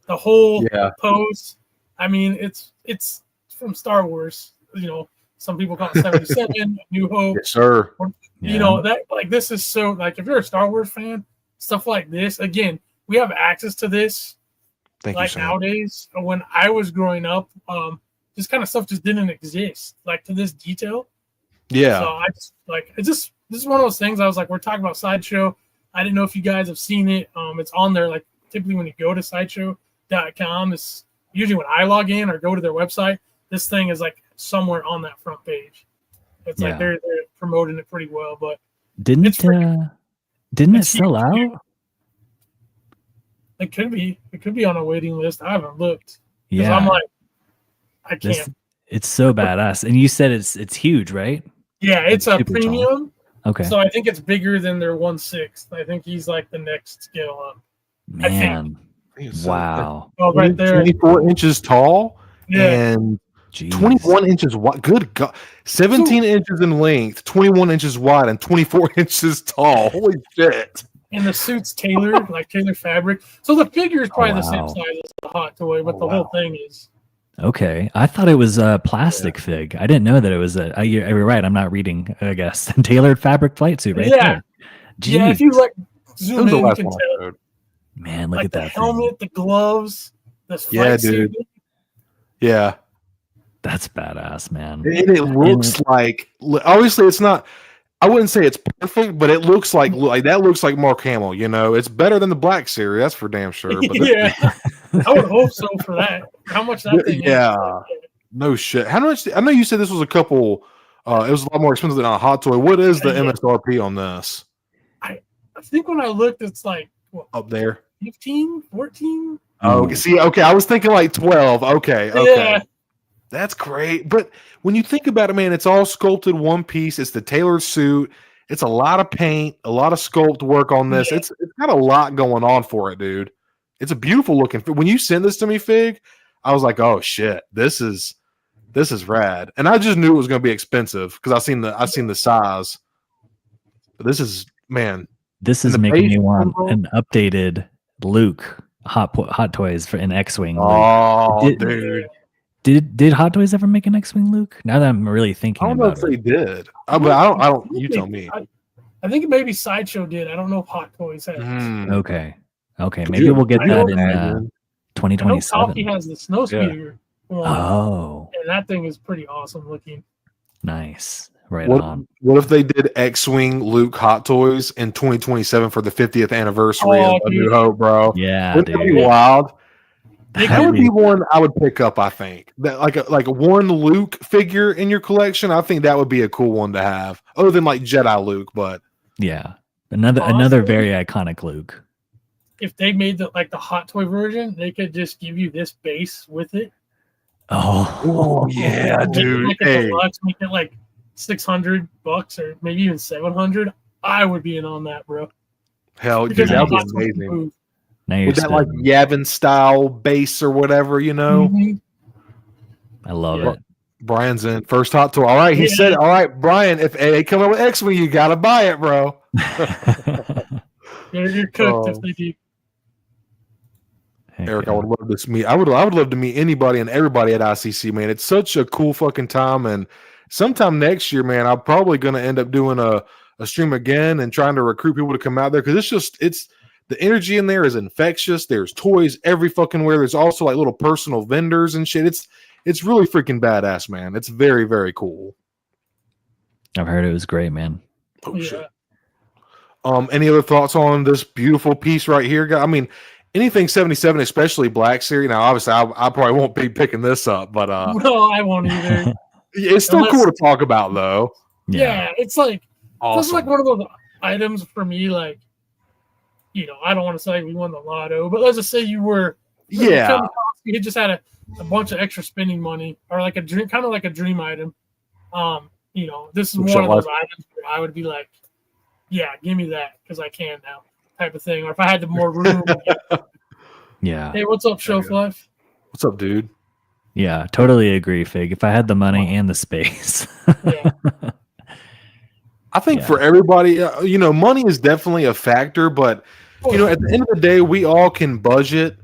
the whole pose. I mean, it's from Star Wars. You know, some people call it 77, New Hope. Yes, sir. You know, that like this is so like if you're a Star Wars fan, stuff like this, again, we have access to this. Like nowadays, when I was growing up, this kind of stuff just didn't exist, like to this detail. Yeah. So I just like this is one of those things. I was like, we're talking about Sideshow. I didn't know if you guys have seen it. It's on there. Like typically when you go to sideshow.com, it's usually when I log in or go to their website. This thing is like somewhere on that front page. It's like they're promoting it pretty well, but didn't it sell out? It could be. It could be on a waiting list. I haven't looked. Yeah, I'm like, I can't. It's so badass. And you said it's huge, right? Yeah, it's a premium. Tall. Okay. So I think it's bigger than their 1/6. I think he's like the next scale up. Man, wow. Oh, right there. 24 inches tall and 21 inches wide. Good God. 17 inches in length, 21 inches wide, and 24 inches tall. Holy shit. And the suit's tailored, like tailored fabric. So the figure is probably the same size as the Hot Toy, but the whole thing is. Okay. I thought it was a plastic fig. I didn't know that it was you're right. I'm not reading, I guess. Tailored fabric flight suit, right? Yeah. Yeah, if you like zoom in, you can tell. Man, look like at that. The helmet, the gloves, the flight suit. Dude. Yeah. That's badass, man. And it looks like, obviously it's not, I wouldn't say it's perfect, but it looks like that looks like Mark Hamill, you know. It's better than the Black Series, that's for damn sure. But yeah, I would hope so for that. How much that thing is. No shit. How much? I know you said this was a couple, it was a lot more expensive than a Hot Toy. What is the MSRP on this? I think when I looked, it's like, what, up there? 15, 14? Oh, see, okay. I was thinking like 12. Okay. Yeah. That's great. But when you think about it, man, it's all sculpted one piece. It's the tailored suit. It's a lot of paint, a lot of sculpt work on this. It's got a lot going on for it, dude. It's a beautiful looking. When you sent this to me, Fig, I was like, oh shit, this is rad. And I just knew it was going to be expensive because I seen the size. But this is, man. This is making me want an updated Luke Hot Toys for an X-Wing. Oh, dude. Did Hot Toys ever make an X-Wing Luke? Now that I'm really thinking about it. I don't know if they did. But I don't. You tell me. I think maybe Sideshow did. I don't know if Hot Toys has. Okay. Maybe we'll get that in 2027. Coffee has the Snowspeeder one. Oh. And that thing is pretty awesome looking. Nice. On. What if they did X-Wing Luke Hot Toys in 2027 for the 50th anniversary of A New Hope, bro? Yeah, wouldn't that be wild? That would be one I would pick up. I think that like one Luke figure in your collection. I think that would be a cool one to have, other than like Jedi Luke. But yeah, another very iconic Luke. If they made the Hot Toy version, they could just give you this base with it. Oh yeah, dude. Make it like $600 or maybe even $700. I would be in on that, bro. Hell, dude, that would be amazing. With that like Yavin style base or whatever, you know. Mm-hmm. I love it. Brian's in first Hot Toy. All right, he said, "All right, Brian, if they come up with X-Wing, you gotta buy it, bro." You're cooked if they do. Eric, yeah. I would love to meet. I would love to meet anybody and everybody at ICC, man. It's such a cool fucking time, and sometime next year, man, I'm probably going to end up doing a stream again and trying to recruit people to come out there because it's the energy in there is infectious. There's toys every fucking where. There's also like little personal vendors and shit. It's really freaking badass, man. It's very, very cool. I've heard it was great, man. Oh Yeah. shit. Any other thoughts on this beautiful piece right here, guy? I mean, anything 77, especially Black Series. Now, obviously, I probably won't be picking this up, but No, I won't either. it's still cool to talk about, though. Yeah, it's like Awesome. this is like one of those items for me. Like, I don't want to say we won the lotto, but let's just say you were. Yeah. You just had a bunch of extra spending money, or like a dream, kind of like a dream item. This is one of those items where I would be like, yeah, give me that because I can now, type of thing. Or if I had the more room. Yeah. Hey, what's up, Shelf Life? What's up, dude? Yeah, totally agree, Fig. If I had the money and the space. Yeah. I think for everybody, money is definitely a factor, but at the end of the day, we all can budget.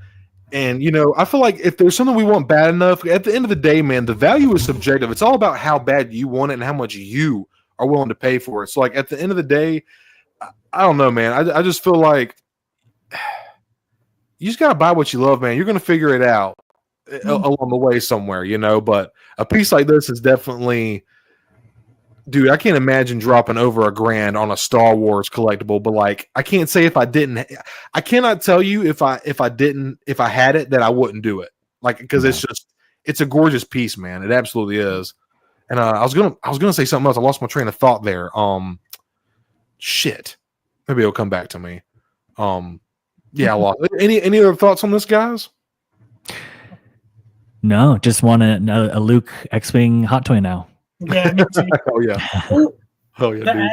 And, I feel like if there's something we want bad enough, at the end of the day, man, the value is subjective. It's all about how bad you want it and how much you are willing to pay for it. So, like, at the end of the day, I don't know, man. I just feel like you just got to buy what you love, man. You're going to figure it out along the way somewhere, But a piece like this is definitely... Dude, I can't imagine dropping over $1,000 on a Star Wars collectible, but like I can't say if I didn't. I cannot tell you if I had it that I wouldn't do it. Like because it's a gorgeous piece, man. It absolutely is. And I was gonna say something else. I lost my train of thought there. Shit. Maybe it'll come back to me. Yeah, I lost. Any other thoughts on this, guys? No, just want a Luke X-Wing hot toy now. Yeah, me too. Oh yeah. Oh yeah,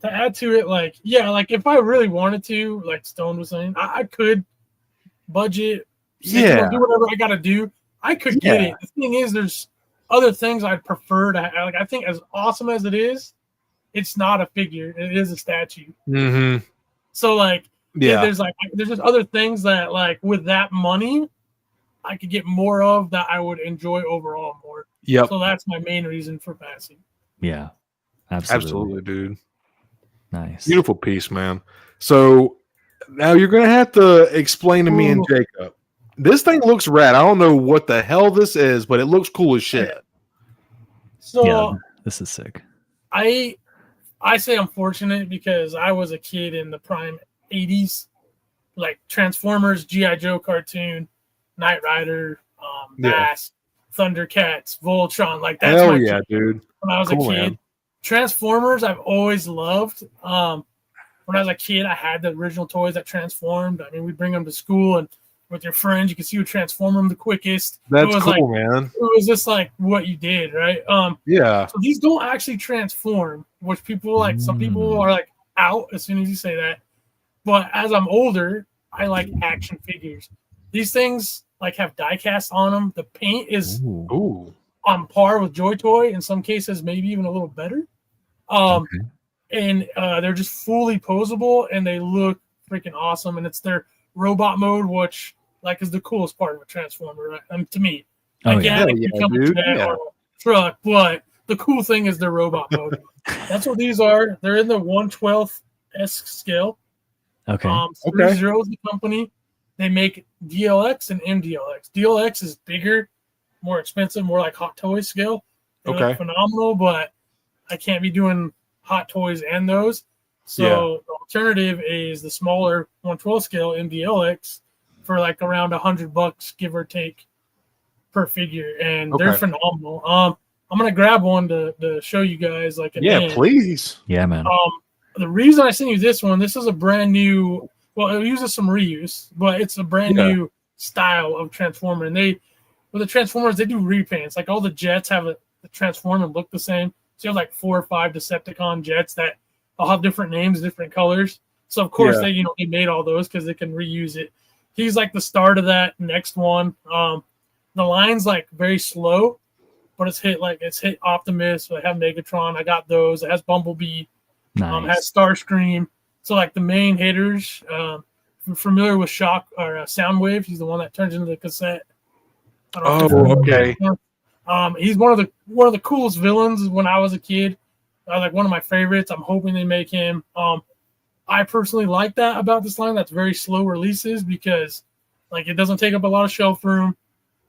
to add to it, like if I really wanted to, like Stone was saying, I could budget, do whatever I gotta do. I could get it. The thing is, there's other things I'd prefer to have. Like I think as awesome as it is, it's not a figure. It is a statue. Mm-hmm. So there's just other things that like with that money, I could get more of that I would enjoy overall more. Yep. So that's my main reason for passing. Yeah. Absolutely, dude. Nice. Beautiful piece, man. So now you're going to have to explain to me and Jacob. This thing looks rad. I don't know what the hell this is, but it looks cool as shit. So this is sick. I say I'm fortunate because I was a kid in the prime 80s, like Transformers, G.I. Joe cartoon, Knight Rider, Mask, Thundercats, Voltron, like that's hell yeah, dude. When I was a kid. Man. Transformers, I've always loved. When I was a kid, I had the original toys that transformed. I mean, we'd bring them to school, and with your friends, you could see who transform them the quickest. That's cool, man. It was just like what you did, right? Yeah. So these don't actually transform, which people like. Some people are like out as soon as you say that. But as I'm older, I like action figures. These things like have die cast on them. The paint is on par with Joy Toy. In some cases, maybe even a little better. And they're just fully posable, and they look freaking awesome. And it's their robot mode, which like is the coolest part of a Transformer, right? To me. You come to that truck, but the cool thing is their robot mode. That's what these are. They're in the 1/12 scale. Okay. Zero is the company. They make DLX and MDLX. DLX is bigger, more expensive, more like Hot Toys scale. They look phenomenal, but I can't be doing Hot Toys and those. So the alternative is the smaller 1/12 scale MDLX for like around $100, give or take, per figure, and they're phenomenal. I'm gonna grab one to show you guys. Please. Yeah, man. The reason I sent you this one, this is a brand new. Well, it uses some reuse, but it's a brand new style of Transformer. And with the Transformers, they do repaints. Like all the jets have a transform and look the same. So you have like 4 or 5 Decepticon jets that all have different names, different colors. So of course they made all those because they can reuse it. He's like the start of that next one. The line's like very slow, but it's hit Optimus. I have Megatron. I got those. It has Bumblebee. Nice. Has Starscream. So like the main hitters, familiar with Shock or Soundwave, he's the one that turns into the cassette. Okay. He's one of the coolest villains when I was a kid. Like one of my favorites. I'm hoping they make him. I personally like that about this line. That's very slow releases because like it doesn't take up a lot of shelf room.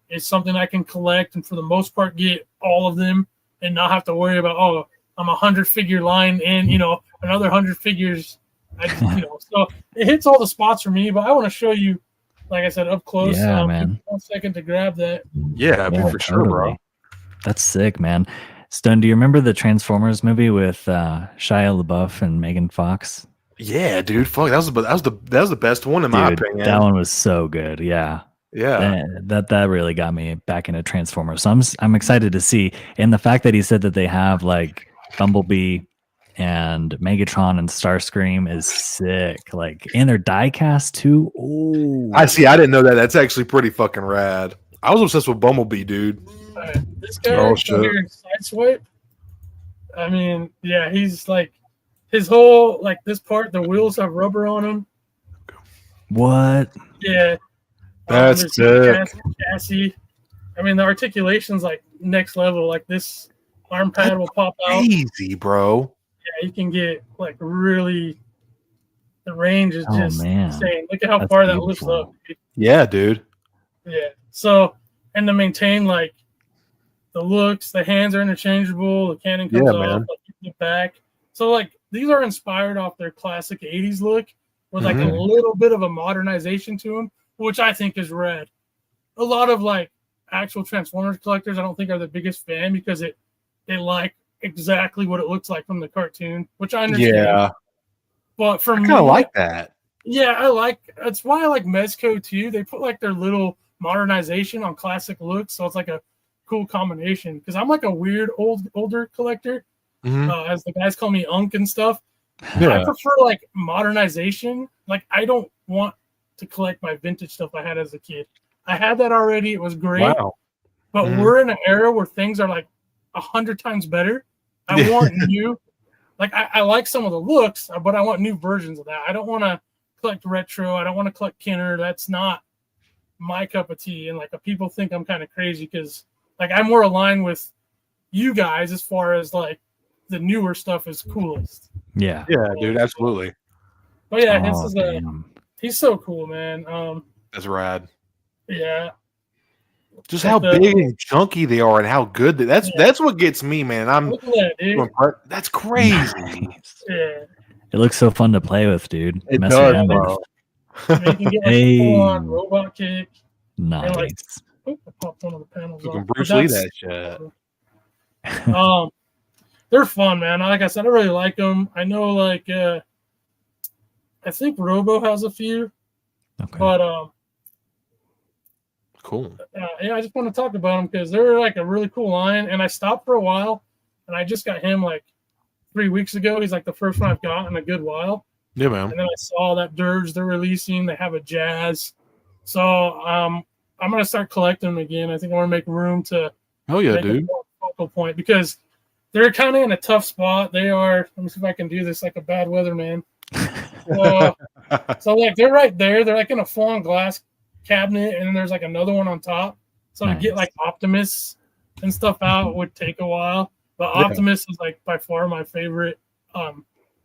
It's something I can collect and for the most part get all of them and not have to worry about, I'm 100-figure line and, another 100 figures. So it hits all the spots for me, but I want to show you, like I said, up close. Yeah, man. 1 second to grab that. Yeah, for sure, bro. That's sick, man. Stone, do you remember the Transformers movie with Shia LaBeouf and Megan Fox? Yeah, dude. Fuck, that was the best one in my opinion. That one was so good. Yeah. That really got me back into Transformers. So I'm excited to see. And the fact that he said that they have like Bumblebee and Megatron and Starscream is sick. Like, and they're die cast too. Ooh. I see. I didn't know that. That's actually pretty fucking rad. I was obsessed with Bumblebee, dude. This guy here in Sideswipe. I mean, yeah, he's like his whole like this part. The wheels have rubber on them. What? Yeah. That's sick. Chassis. I mean, the articulation's like next level. Like this arm pad will pop out. Easy, bro. Yeah, you can get like really. The range is just man. insane. Look at how far that lifts up. Yeah, dude. Yeah. So, and to maintain like the looks, the hands are interchangeable. The cannon comes off, like, the back. So, like these are inspired off their classic '80s look with like a little bit of a modernization to them, which I think is rad. A lot of like actual Transformers collectors, I don't think are the biggest fan because they like exactly what it looks like from the cartoon, which I understand. Yeah, but for me, I kind of like that. Yeah, that's why I like Mezco too. They put like their little modernization on classic looks, so it's like a cool combination. Because I'm like a weird older collector, as the guys call me Unk and stuff. Yeah. I prefer like modernization. Like I don't want to collect my vintage stuff I had as a kid. I had that already. It was great. Wow. But we're in an era where things are like 100 times better. I want new. Like I like some of the looks, but I want new versions of that. I don't want to collect retro. I don't want to collect Kenner. That's not my cup of tea. And like people think I'm kind of crazy because like I'm more aligned with you guys as far as like the newer stuff is coolest. Yeah. Yeah, dude, absolutely. But yeah, he's so cool, man. That's rad. Yeah. Just how big and chunky they are and how good that's what gets me, man. That's crazy. Nice. Yeah. It looks so fun to play with, dude. It does, bro. You can get like a full-on robot kick. Nice. Like, I popped one of the panels you can Bruce Lee that shit. They're fun, man. Like I said, I really like them. I know, like, I think Robo has a few, but cool. Yeah, I just want to talk about them because they're like a really cool line. And I stopped for a while, and I just got him like 3 weeks ago. He's like the first one I've got in a good while. Yeah, man. And then I saw that Dirge they're releasing. They have a Jazz, so I'm gonna start collecting them again. I think I want to make room to. Oh yeah, dude. Focal point because they're kind of in a tough spot. They are. Let me see if I can do this like a bad weatherman. So like they're right there. They're like in a full-on glass cabinet, and then there's like another one on top. So to get like Optimus and stuff out would take a while. But Optimus is like by far my favorite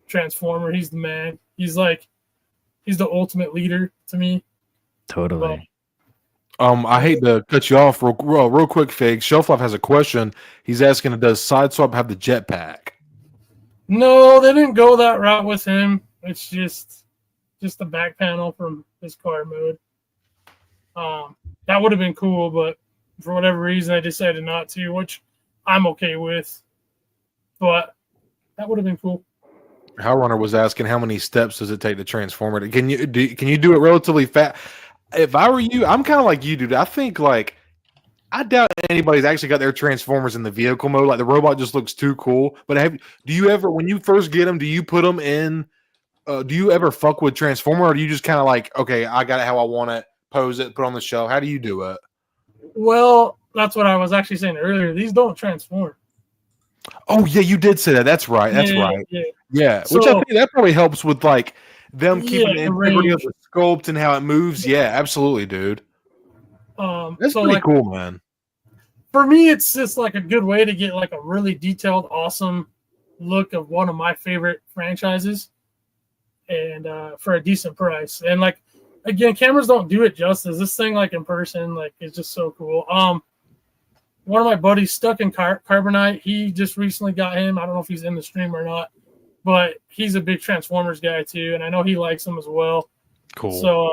Transformer. He's the man. He's the ultimate leader to me. Totally. I hate to cut you off real quick, Fig. Shelf Life has a question. He's asking, does Sideswipe have the jetpack? No, they didn't go that route with him. It's just the back panel from his car mode. That would have been cool, but for whatever reason, I decided not to, which I'm okay with. But that would have been cool. HowlrunnerBase was asking, how many steps does it take to transform it? Can you do it relatively fast? If I were you, I'm kind of like you, dude. I think like I doubt anybody's actually got their Transformers in the vehicle mode. Like the robot just looks too cool. But do you ever, when you first get them, do you put them in? Do you ever fuck with Transformer, or do you just kind of like, okay, I got it how I want it, pose it, put it on the shelf? How do you do it? Well, that's what I was actually saying earlier. These don't transform. Oh yeah, you did say that. That's right. That's right. Yeah. So, which I think that probably helps with like them keeping the integrity of the sculpt and how it moves. Yeah, absolutely, dude. That's so pretty like cool, man. for me, it's just like a good way to get like a really detailed, awesome look of one of my favorite franchises, and for a decent price. And like again, cameras don't do it justice. This thing, like in person, like is just so cool. One of my buddies stuck in Carbonite. He just recently got him. I don't know if he's in the stream or not, but he's a big Transformers guy too, and I know he likes them as well. Cool. So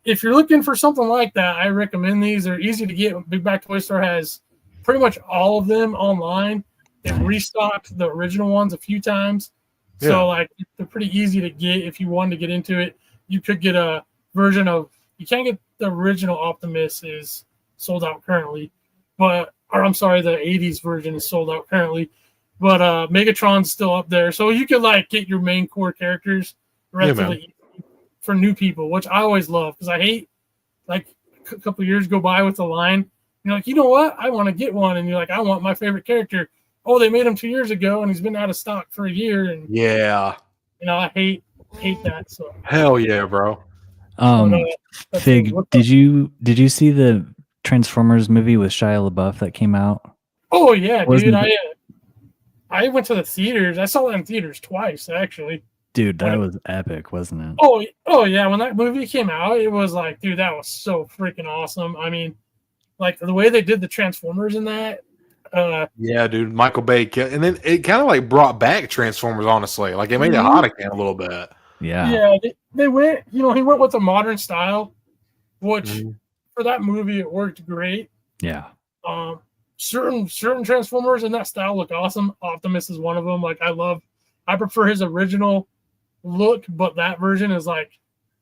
if you're looking for something like that, I recommend these. They're easy to get. Big Back Toy Store has pretty much all of them online. They've restocked the original ones a few times. Yeah. So like they're pretty easy to get if you wanted to get into it. You could get a version of, you can't get the original Optimus, is sold out currently, but or I'm sorry, the 80s version is sold out currently, but Megatron's still up there. So you could like get your main core characters relatively easy for new people, which I always love, because I hate like a couple of years go by with the line. You're like, you know what? I want to get one. And you're like, I want my favorite character. Oh, they made him 2 years ago and he's been out of stock for a year. And yeah, you know, I hate that. So hell yeah, bro. Fig, did you see the Transformers movie with Shia LaBeouf that came out? Oh yeah, dude. I went to the theaters. I saw it in theaters twice, actually. Dude, that was epic, wasn't it? Oh yeah. When that movie came out, it was like, dude, that was so freaking awesome. I mean, like the way they did the Transformers in that. Yeah, dude, Michael Bay, and then it kind of like brought back Transformers. Honestly, like it made it hot again a little bit. Yeah, they went. You know, he went with a modern style, which for that movie it worked great. Yeah. Certain Transformers in that style look awesome. Optimus is one of them. Like I prefer his original look, but that version is like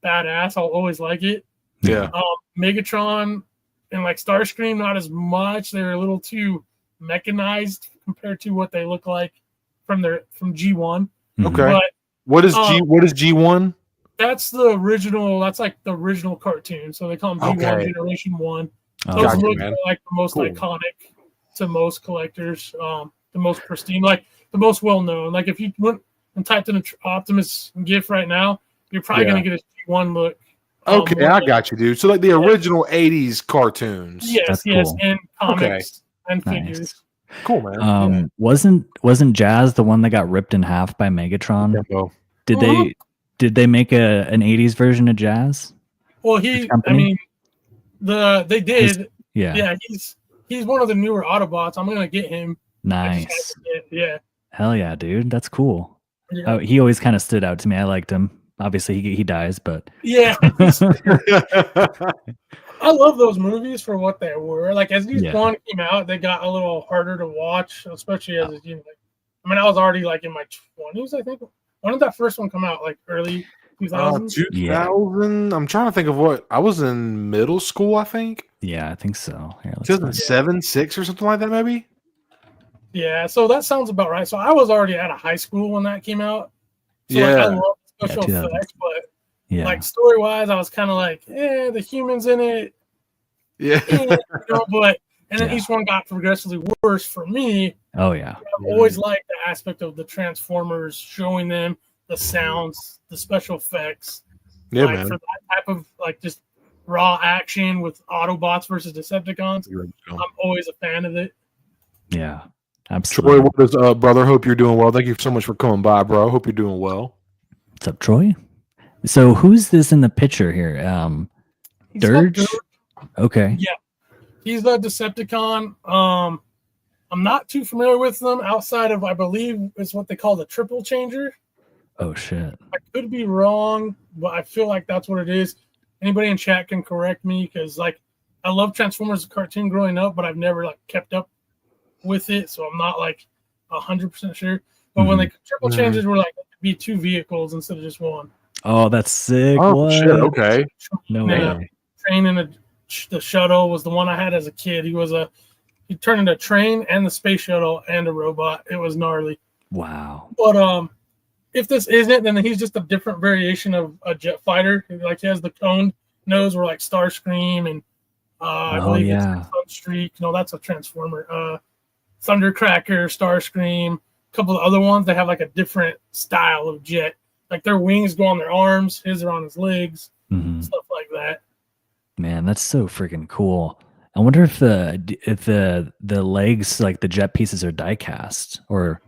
badass. I'll always like it. Yeah. Megatron and like Starscream, not as much. They're a little too mechanized compared to what they look like from G1. Okay. But what is G1? That's the original. That's like the original cartoon. So they call them G1 Generation 1. Those look like the most iconic to most collectors. The most pristine, like the most well known. Like if you went and typed in an Optimus GIF right now, you're probably gonna get a G1 look. Okay, I got you, dude. So like the original 80s cartoons. Yes, cool. and comics and figures. Cool, man. Wasn't Jazz the one that got ripped in half by Megatron? Yeah, Did they make an 80s version of Jazz? Well, they did. Yeah, he's one of the newer Autobots. I'm gonna get him. Nice. Yeah. Hell yeah, dude. That's cool. Yeah. He always kind of stood out to me. I liked him. Obviously, he dies, but yeah. I love those movies for what they were. Like as these one came out, they got a little harder to watch, especially as I mean, I was already like in my 20s, I think. When did that first one come out? Like early 2000s? 2000. I'm trying to think of what I was in middle school. I think. Yeah, I think so. 2007, 6, or something like that, maybe. Yeah, so that sounds about right. So I was already out of high school when that came out. So like, I love special effects, but like story wise, I was kind of like, the humans in it. Yeah. But then each one got progressively worse for me. Oh yeah. I've always liked the aspect of the Transformers, showing them the sounds, the special effects. Yeah, like, man. For that type of like just raw action with Autobots versus Decepticons, I'm always a fan of it. Yeah. Absolutely. Troy, what is brother? Hope you're doing well. Thank you so much for coming by, bro. Hope you're doing well. What's up, Troy? So who's this in the picture here? Dirge? Okay. Yeah. He's the Decepticon. I'm not too familiar with them outside of, I believe it's what they call the triple changer. Oh shit. I could be wrong, but I feel like that's what it is. Anybody in chat can correct me, because like I love Transformers cartoon growing up, but I've never like kept up with it, so I'm not like 100% sure. But when like triple changes were like be 2 vehicles instead of just one. Oh, that's sick. Oh shit. Okay. No way. Train and the shuttle was the one I had as a kid. He turned into a train and the space shuttle and a robot. It was gnarly. Wow. But if this isn't, then he's just a different variation of a jet fighter. Like he has the coned nose, where like Starscream and I believe it's Sunstreak. No, that's a Transformer. Thundercracker, Starscream, a couple of other ones. They have like a different style of jet. Like their wings go on their arms, his are on his legs. stuff like that. Man, that's so freaking cool. I wonder if the legs, like the jet pieces, are die cast or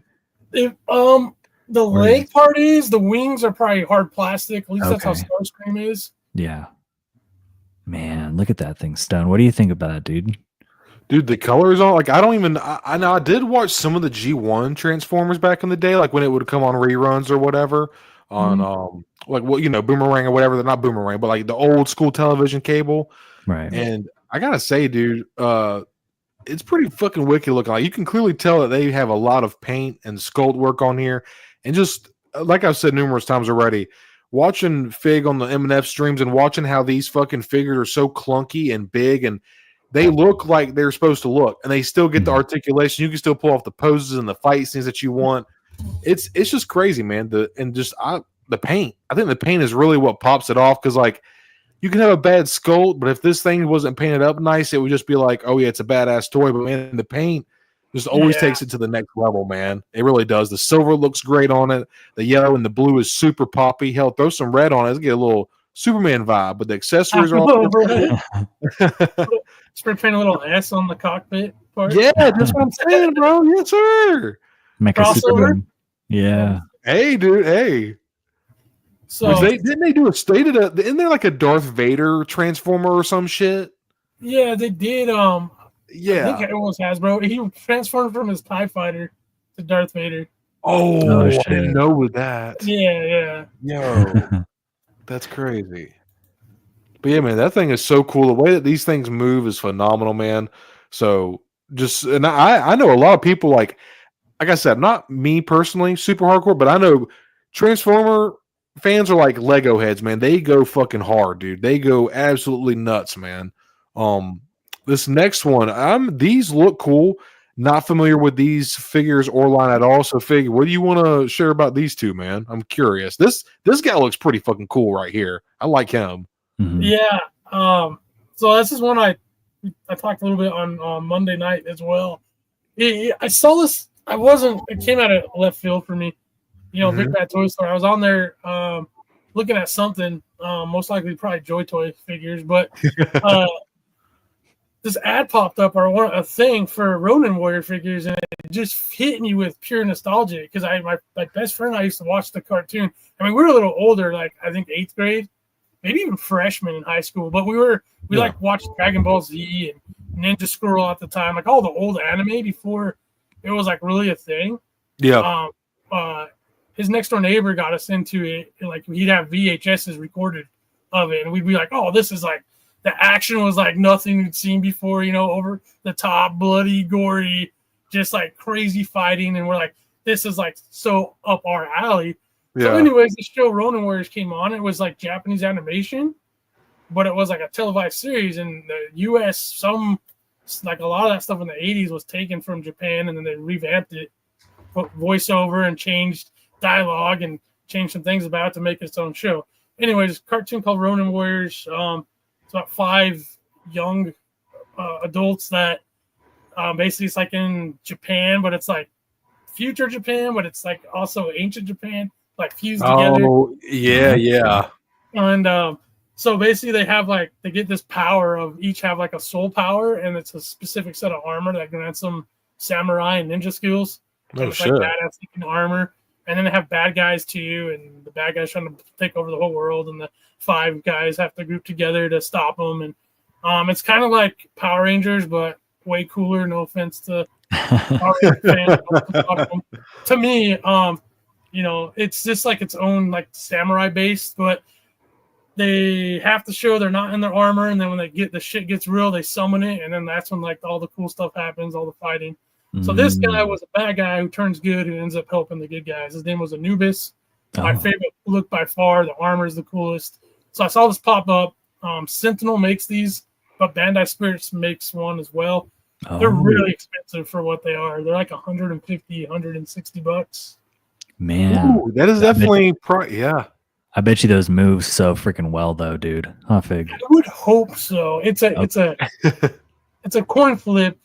The leg part is, the wings are probably hard plastic. At least that's how Okay. Starscream is. Yeah. Man, look at that thing, Stone. What do you think about that, dude? Dude, the colors on, like, I don't even, I know I did watch some of the G1 Transformers back in the day, like when it would come on reruns or whatever on, like, what, you know, Boomerang or whatever. They're not Boomerang, but like the old school television cable. Right. And I gotta say, dude, it's pretty fucking wicked looking. Like, you can clearly tell that they have a lot of paint and sculpt work on here. And just like I've said numerous times already, watching Fig on the M&F streams and watching how these fucking figures are so clunky and big, and they look like they're supposed to look, and they still get the articulation. You can still pull off the poses and the fight scenes that you want. It's just crazy, man. The paint. I think the paint is really what pops it off, because like you can have a bad sculpt, but if this thing wasn't painted up nice, it would just be like, oh yeah, it's a badass toy. But man, the paint just always takes it to the next level, man. It really does. The silver looks great on it. The yellow and the blue is super poppy. Hell, throw some red on it. Let's get a little Superman vibe. But the accessories are all spray paint a little S on the cockpit part. Yeah, that's what I'm saying, bro. Yes, sir. Make a Superman. Yeah. Hey, dude. Hey. So didn't they do isn't there like a Darth Vader transformer or some shit? Yeah, they did. Yeah, I think it was Hasbro. He transformed from his TIE Fighter to Darth Vader. Oh shit. I didn't know that. Yeah. Yo, that's crazy. But yeah, man, that thing is so cool. The way that these things move is phenomenal, man. So and I know a lot of people, like I said, not me personally, super hardcore, but I know Transformer fans are like Lego heads, man. They go fucking hard, dude. They go absolutely nuts, man. This next one, these look cool. Not familiar with these figures or line at all. So, Fig, what do you want to share about these two, man? I'm curious. This guy looks pretty fucking cool right here. I like him. Yeah. So this is one I talked a little bit on Monday night as well. I saw this. It came out of left field for me. You know, Big Bad Toy Store. I was on there looking at something, most likely probably Joy Toy figures, but this ad popped up or a thing for Ronin Warrior figures, and it just hit me with pure nostalgia because my best friend, I used to watch the cartoon. I mean, we were a little older, like I think 8th grade, maybe even freshman in high school, but we like watched Dragon Ball Z and Ninja Scroll at the time, like all the old anime before it was like really a thing. Yeah. His next door neighbor got us into it. Like he'd have VHSs recorded of it, and we'd be like, "Oh, this is like the action was like nothing we'd seen before, you know, over the top, bloody, gory, just like crazy fighting." And we're like, "This is like so up our alley." Yeah. So, anyways, the show Ronin Warriors came on. It was like Japanese animation, but it was like a televised series. In the U.S., like a lot of that stuff in the 80s was taken from Japan, and then they revamped it, put voiceover and changed dialogue and changed some things about it to make its own show. Anyways, cartoon called Ronin Warriors. It's about 5 young adults that basically it's like in Japan, but it's like future Japan, but it's like also ancient Japan, like fused together. Oh, yeah. And so basically they get this power of each have like a soul power, and it's a specific set of armor that grants them samurai and ninja skills. Oh, it's shit. like badass looking armor. And then they have bad guys too, and the bad guys trying to take over the whole world, and the 5 guys have to group together to stop them. And it's kind of like Power Rangers, but way cooler. No offense to Power Rangers fans. To me, you know, it's just like its own like samurai based, but they have to show they're not in their armor, and then when the shit gets real, they summon it, and then that's when like all the cool stuff happens, all the fighting. So this guy was a bad guy who turns good, who ends up helping the good guys. His name was Anubis. My favorite look by far. The armor is the coolest. So I saw this pop up. Sentinel makes these, but Bandai Spirits makes one as well. They're really expensive for what they are. They're like $150, $160. Man, ooh, that is definitely yeah. I bet you those move so freaking well though, dude. Huh, Fig? I would hope so. It's a coin flip.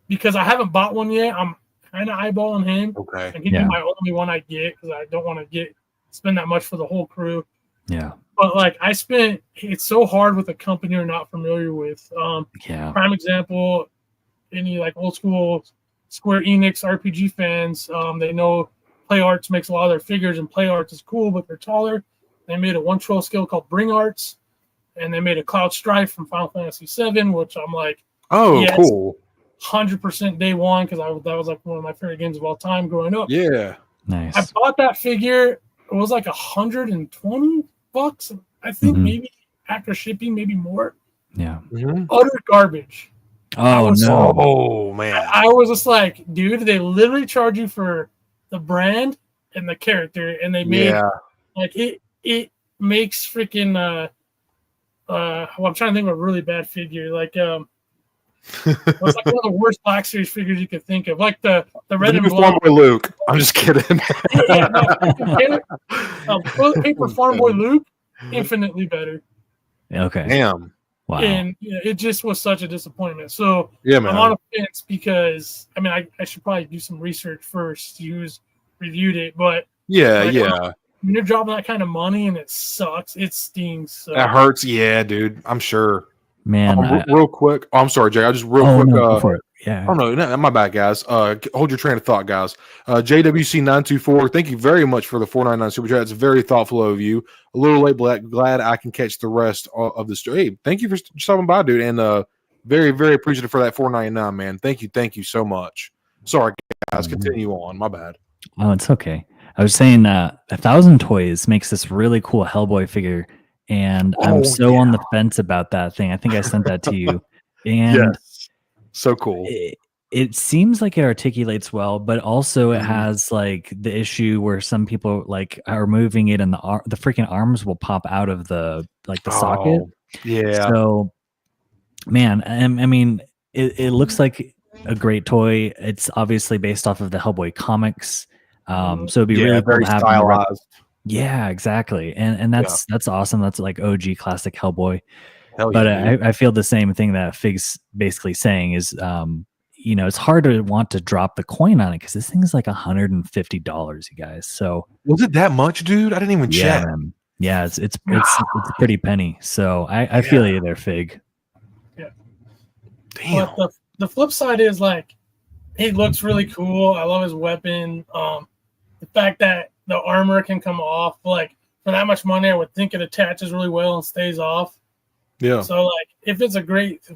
Because I haven't bought one yet. I'm kind of eyeballing him. Okay. And he'd be my only one I get because I don't want to spend that much for the whole crew. Yeah. But like it's so hard with a company you're not familiar with. Prime example, any like old school Square Enix RPG fans, they know Play Arts makes a lot of their figures, and Play Arts is cool, but they're taller. They made a 1/12 scale called Bring Arts, and they made a Cloud Strife from Final Fantasy VII, which I'm like, yes, cool, 100% day one, because that was like one of my favorite games of all time growing up. Yeah, nice. I bought that figure. It was like $120, I think, maybe after shipping, maybe more. Yeah. Utter garbage. Oh no! Oh man! I was just like, dude, they literally charge you for the brand and the character, and they made like it makes freaking well, I'm trying to think of a really bad figure. Like it was like one of the worst Black Series figures you could think of, like the red and Farm Boy Luke. I'm just kidding. Toilet paper Farm Boy Luke, infinitely better. Okay. Damn. Wow. And it just was such a disappointment. So yeah, man. I'm on a fence because I mean I should probably do some research first, see who's reviewed it. But when you're dropping that kind of money and it sucks, it stings. So. That hurts. Yeah, dude. I'm sure. Man, real quick. Oh, I'm sorry, Jay. I just quick. No, go for it. Yeah. Oh no, my bad, guys. Hold your train of thought, guys. JWC924, thank you very much for the $4.99 super chat. It's very thoughtful of you. A little late, but glad I can catch the rest of the story. Hey, thank you for stopping by, dude, and very, very appreciative for that $4.99, man. Thank you so much. Sorry, guys. Continue on. My bad. Oh, it's okay. I was saying 1,000 Toys makes this really cool Hellboy figure, and I'm so on the fence about that thing. I think I sent that to you. And so cool. It seems like it articulates well, but also it has like the issue where some people like are moving it and the freaking arms will pop out of the socket. Yeah. So, man, I mean, it looks like a great toy. It's obviously based off of the Hellboy comics. So it'd be really cool to have stylized. Yeah, exactly. And that's awesome. That's like OG classic Hellboy. But I feel the same thing that Fig's basically saying is, it's hard to want to drop the coin on it because this thing is like $150, you guys. So was it that much, dude? I didn't even check. Man. Yeah, it's pretty penny. So I feel you there, Fig. Yeah. Damn. But the flip side is like, he looks really cool. I love his weapon. The fact that the armor can come off, like for that much money, I would think it attaches really well and stays off. Yeah. So like, if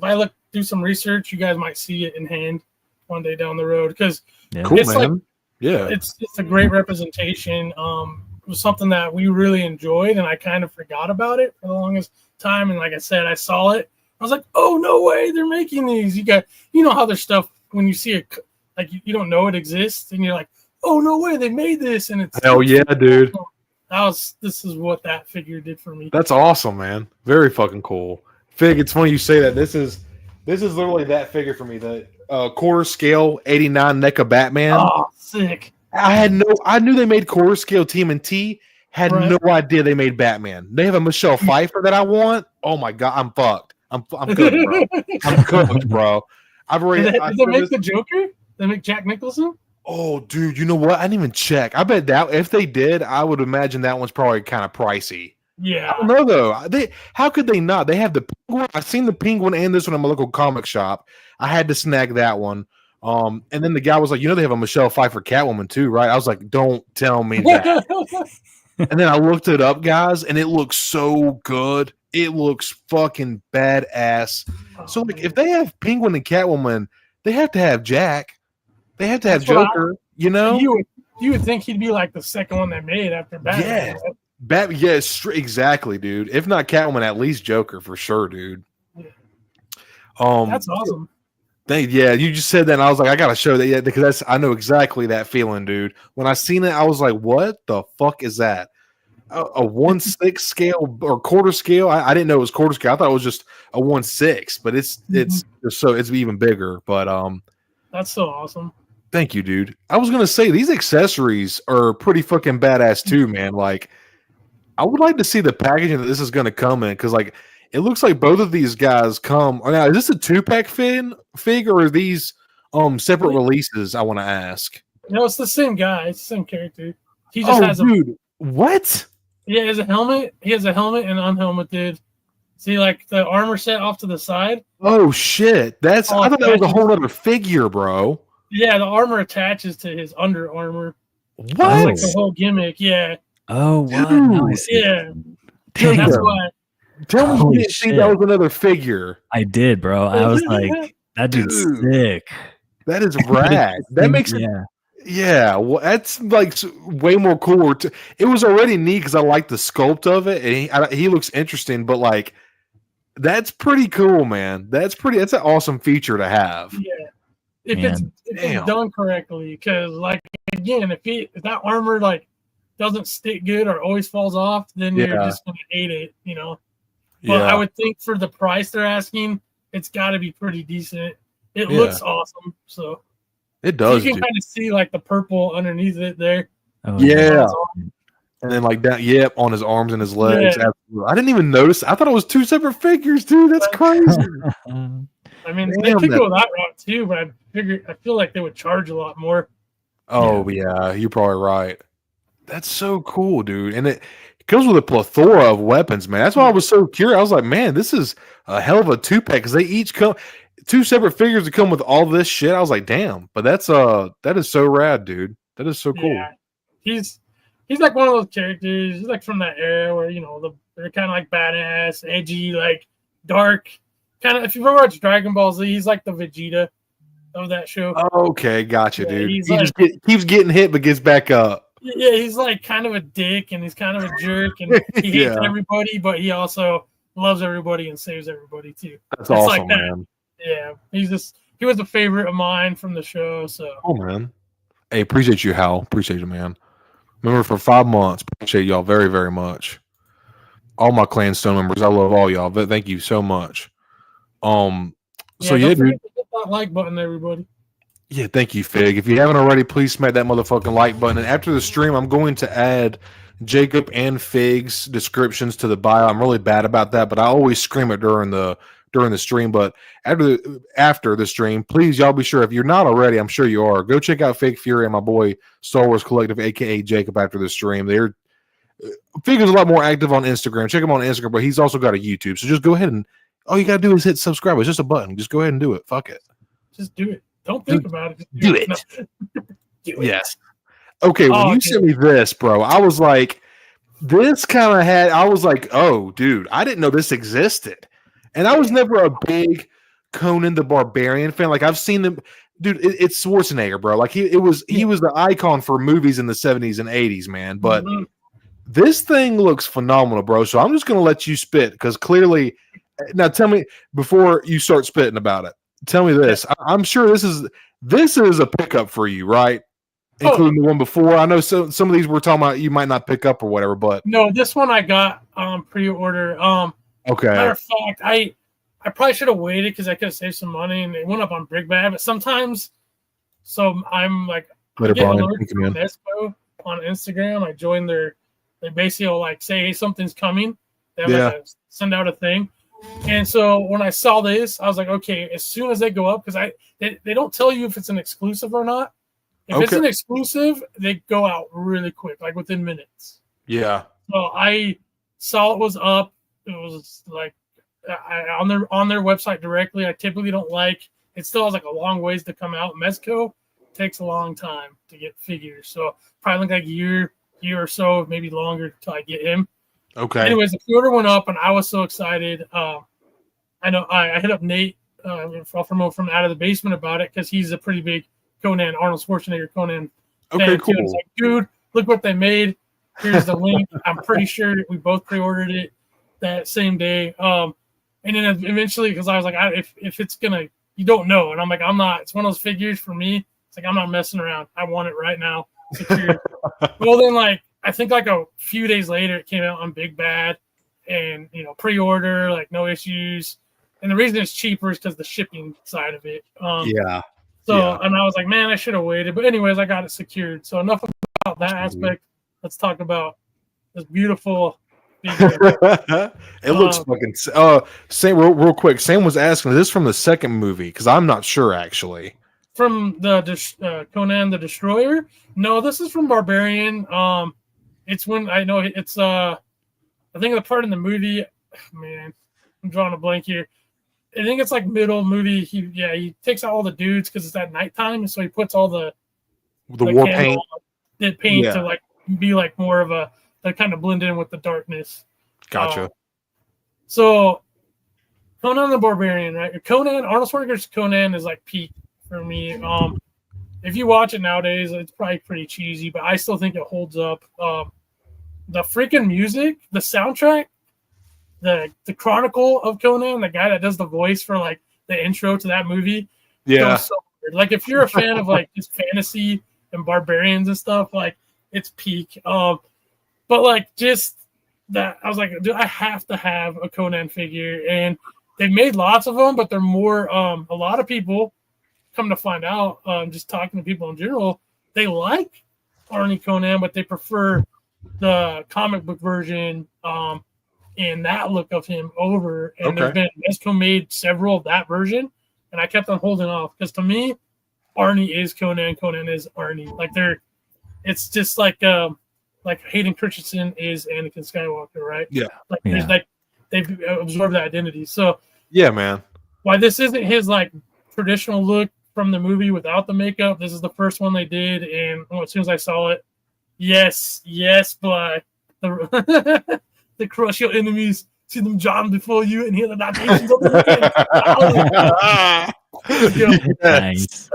I do some research, you guys might see it in hand one day down the road because cool, it's man. Like, yeah, it's a great representation. It was something that we really enjoyed, and I kind of forgot about it for the longest time. And like I said, I saw it. I was like, oh no way, they're making these. You know how there's stuff when you see it, like you don't know it exists, and you're like, oh no way, they made this, and it's hell yeah, dude. This is what that figure did for me. That's awesome, man. Very fucking cool. Fig, it's funny you say that. This is literally that figure for me. The quarter scale 89 NECA Batman. Oh, sick. I knew they made quarter scale TMNT. Had no idea they made Batman. They have a Michelle Pfeiffer that I want. Oh my god, I'm fucked. I'm cooked, bro. I'm cooked, bro. I've already. Did they make the Joker? They make Jack Nicholson? Oh, dude, you know what? I didn't even check. I bet that if they did, I would imagine that one's probably kind of pricey. Yeah. I don't know though. How could they not? They have the Penguin. I've seen the Penguin and this one in my local comic shop. I had to snag that one. And then the guy was like, they have a Michelle Pfeiffer Catwoman too, right? I was like, don't tell me that. And then I looked it up, guys, and it looks so good. It looks fucking badass. So like, if they have Penguin and Catwoman, they have to have Jack. They have to have Joker. You would think he'd be like the second one they made after Batman. Yeah. Yes, exactly, dude. If not Catwoman, at least Joker for sure, dude. Yeah. That's awesome. You just said that, and I was like, I gotta show that, because I know exactly that feeling, dude. When I seen it, I was like, what the fuck is that? A 1/6 scale or quarter scale? I didn't know it was quarter scale. I thought it was just a 1/6, but it's even bigger. But that's so awesome. Thank you, dude. I was gonna say these accessories are pretty fucking badass too, man. Like, I would like to see the packaging that this is gonna come in, because like it looks like both of these guys come. Now, is this a 2-pack fig, or are these separate releases? I want to ask. No, it's the same guy. It's the same character. He just has dude. What? Yeah, he has a helmet. He has a helmet and unhelmeted. See, like the armor set off to the side. Oh shit! I thought that was a whole other figure, bro. Yeah, the armor attaches to his under armor. What? That's like the whole gimmick. Yeah. Oh, what? No, I see. Yeah. Damn. That's why. Tell me you didn't shit. think that was another figure. I did, bro. I was like, that dude's sick. That is rad. That makes it. Yeah, well, that's like way more cooler. It was already neat because I like the sculpt of it, and he looks interesting. But like, that's pretty cool, man. That's an awesome feature to have. Yeah, if it's done correctly, because like again, if that armor like doesn't stick good or always falls off, then you're just gonna hate it, you know. But I would think for the price they're asking, it's got to be pretty decent. It looks awesome, so. It does. You can kind of see like the purple underneath it there. Oh, yeah. And then like that, on his arms and his legs. Yeah. I didn't even notice. I thought it was two separate figures, dude. That's crazy. I mean, they could go that route too, but I feel like they would charge a lot more. Oh yeah, you're probably right. That's so cool, dude. And it comes with a plethora of weapons, man. That's why I was so curious. I was like, man, this is a hell of a 2-pack because they each come. 2 separate figures that come with all this shit. I was like, damn, but that is so rad, dude. That is so cool. Yeah. He's like one of those characters. He's like from that era where, you know, they're kind of like badass, edgy, like dark. Kind of, if you've ever watched Dragon Ball Z, he's like the Vegeta of that show. Okay, gotcha, dude. He like, just keeps getting hit but gets back up. Yeah, he's like kind of a dick and he's kind of a jerk and he hates everybody, but he also loves everybody and saves everybody too. That's awesome, like that. Man. Yeah, he was a favorite of mine from the show. So, man, hey, appreciate you, Hal. Appreciate you, man. Remember for 5 months. Appreciate y'all very, very much. All my Clan Stone members, I love all y'all. But thank you so much. So yeah, dude. Hit that like button, everybody. Yeah, thank you, Fig. If you haven't already, please smack that motherfucking like button. And after the stream, I'm going to add Jacob and Fig's descriptions to the bio. I'm really bad about that, but I always scream it during the stream. But after the stream, please, y'all be sure, if you're not already, I'm sure you are, go check out Fake Fury and my boy Star Wars Collective, aka Jacob, after the stream. Figure's a lot more active on Instagram. Check him on Instagram, but he's also got a YouTube. So just go ahead and all you gotta do is hit subscribe. It's just a button. Just go ahead and do it. Fuck it. Just do it. Don't think about it. Just do it. No. Do it. Yes. Okay, when you sent me this, bro, I was like, this kind of I was like, oh, dude, I didn't know this existed. And I was never a big Conan the Barbarian fan. Like I've seen them, dude. It's Schwarzenegger, bro. Like he was the icon for movies in the 70s and 80s, man. But this thing looks phenomenal, bro. So I'm just gonna let you spit because clearly, now tell me before you start spitting about it. Tell me this. I'm sure this is a pickup for you, right? Including the one before. I know some of these we're talking about you might not pick up or whatever, but no, this one I got pre-order. Okay. Matter of fact, I probably should have waited because I could have saved some money and it went up on Big Bad. But sometimes, so I'm like, I get alerts from Mezco on Instagram. I join they basically will like say, hey, something's coming. They have like send out a thing. And so when I saw this, I was like, okay, as soon as they go up, because they don't tell you if it's an exclusive or not. If it's an exclusive, they go out really quick, like within minutes. Yeah. So I saw it was up. It was like on their website directly. I typically don't like. It still has like a long ways to come out. Mezco takes a long time to get figures, so probably like a year or so, maybe longer until I get him. Okay. Anyways, the pre-order went up, and I was so excited. I know I hit up Nate from Out of the Basement about it because he's a pretty big Conan, Arnold Schwarzenegger Conan. Okay, cool. I was like, dude, look what they made. Here's the link. I'm pretty sure we both pre-ordered it that same day. And then eventually, because I was like, if it's gonna, you don't know, and I'm like, I'm not. It's one of those figures for me. It's like I'm not messing around. I want it right now. Secured. Well, then I think like a few days later, it came out on Big Bad, and pre-order, like no issues. And the reason it's cheaper is because the shipping side of it. And I was like, man, I should have waited. But anyways, I got it secured. So enough about that aspect. Let's talk about this beautiful figure. It looks fucking. Sam, real quick. Sam was asking, is this from the second movie? Because I'm not sure actually. From the Conan the Destroyer? No, this is from Barbarian. It's when I know it's I think the part in the movie, man, I'm drawing a blank here. I think it's like middle movie. He takes out all the dudes because it's at nighttime, so he puts all the war paint, to like be like more of a kind of blend in with the darkness. Gotcha. So Conan the Barbarian, right? Arnold Schwarzenegger's Conan is like peak for me. If you watch it nowadays, it's probably pretty cheesy, but I still think it holds up. The freaking music, the soundtrack, the Chronicle of Conan, the guy that does the voice for like the intro to that movie. Yeah. So like if you're a fan of like just fantasy and barbarians and stuff, like it's peak. But like just that, I was like, dude, I have to have a Conan figure, and they've made lots of them, but they're more. A lot of people come to find out, just talking to people in general, they like Arnie Conan, but they prefer the comic book version and that look of him over. And there's been Mezco made several of that version, and I kept on holding off because to me, Arnie is Conan, Conan is Arnie. Like it's just like Hayden Christensen is Anakin Skywalker, right? Yeah. There's like they've absorbed that identity. So yeah, man. Why this isn't his like traditional look from the movie without the makeup. This is the first one they did, and as soon as I saw it, yes, but the the crush your enemies, see them jump before you, and hear the notations of the Nice.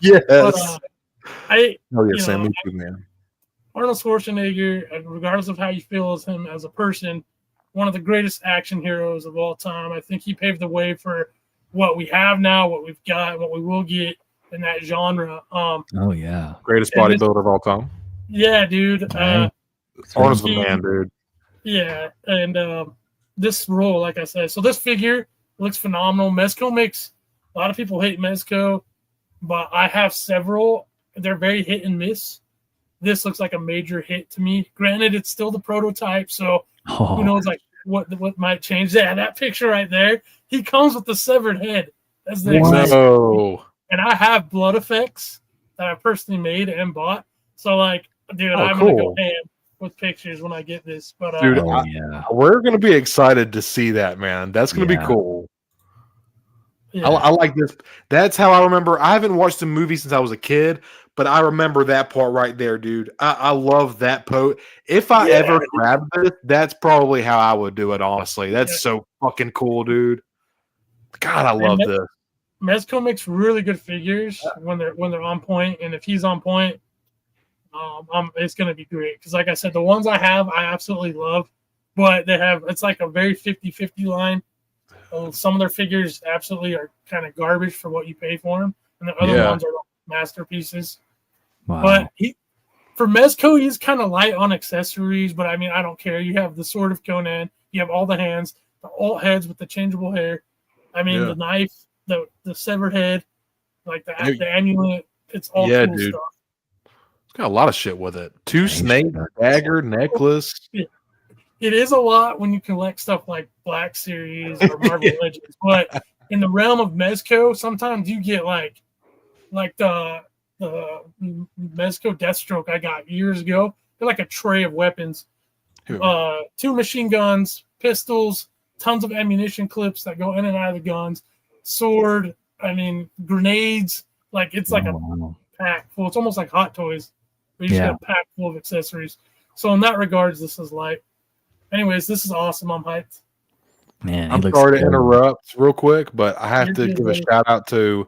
Yes. Me too, man. Arnold Schwarzenegger, regardless of how you feel as him as a person, one of the greatest action heroes of all time. I think he paved the way for what we have now, what we've got, what we will get in that genre. Greatest bodybuilder of all time. Yeah, dude. Arnold's the man, dude. Yeah, and this role, like I said, so this figure looks phenomenal. Mezco makes a lot of people hate Mezco, but I have several. They're very hit and miss. This looks like a major hit to me. Granted, it's still the prototype, so who knows like what might change. Yeah, that picture right there. He comes with the severed head. That's the and I have blood effects that I personally made and bought. So like, dude, I'm gonna go ham with pictures when I get this. But dude, we're gonna be excited to see that, man. That's gonna be cool. Yeah. I like this. That's how I remember. I haven't watched the movie since I was a kid, but I remember that part right there, dude. I love that pose. If I ever grabbed this, that's probably how I would do it, honestly. That's so fucking cool, dude. God, I love this. Mezco makes really good figures when they're on point, and if he's on point, it's gonna be great. Because like I said, the ones I have, I absolutely love, but it's like a very 50-50 line. Some of their figures absolutely are kind of garbage for what you pay for them, and the other ones are masterpieces. Wow. But for Mezco, he's kind of light on accessories, but I mean, I don't care. You have the sword of Conan, you have all the hands, the alt heads with the changeable hair. I mean, the knife, the severed head, like the amulet. It's all cool dude. stuff. It's got a lot of shit with it. Two snakes, dagger, necklace. It is a lot when you collect stuff like Black Series or Marvel Legends, but in the realm of Mezco, sometimes you get like the Mezco Deathstroke I got years ago. They're like a tray of weapons, 2 machine guns, pistols, tons of ammunition clips that go in and out of the guns, sword. I mean, grenades. Like it's like a pack full. It's almost like Hot Toys. But you just got a pack full of accessories. So in that regards, this is light. Anyways, this is awesome. I'm hyped. Man, I'm sorry to interrupt real quick, but I have to give a shout out to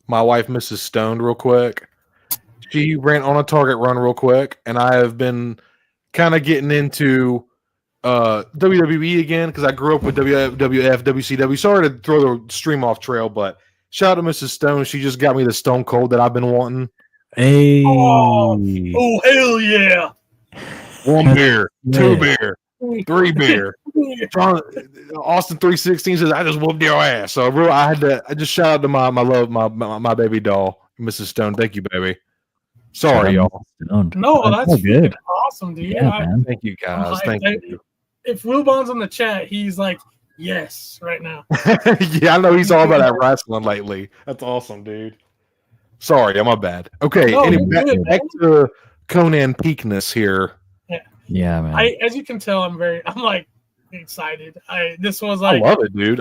my wife, Mrs. Stone, real quick. She ran on a Target run real quick, and I have been kind of getting into WWE again because I grew up with WWF, WCW. Sorry to throw the stream off trail, but shout out to Mrs. Stone. She just got me the Stone Cold that I've been wanting. Hey. Oh hell yeah. 1 beer, 2 beer. 3 beer. Austin 316 says, "I just whooped your ass." So I just shout out to my love, my baby doll, Mrs. Stone. Thank you, baby. Sorry, y'all. No, that's good. Awesome, dude. Yeah, thank you, guys. Thank you. If Wilbon's in the chat, he's like, yes, right now. Yeah, I know he's all about that wrestling lately. That's awesome, dude. Sorry, my bad. Okay, anyway, back to Conan peakness here. Yeah, man. As you can tell, I'm like excited. This was I like, love it, dude.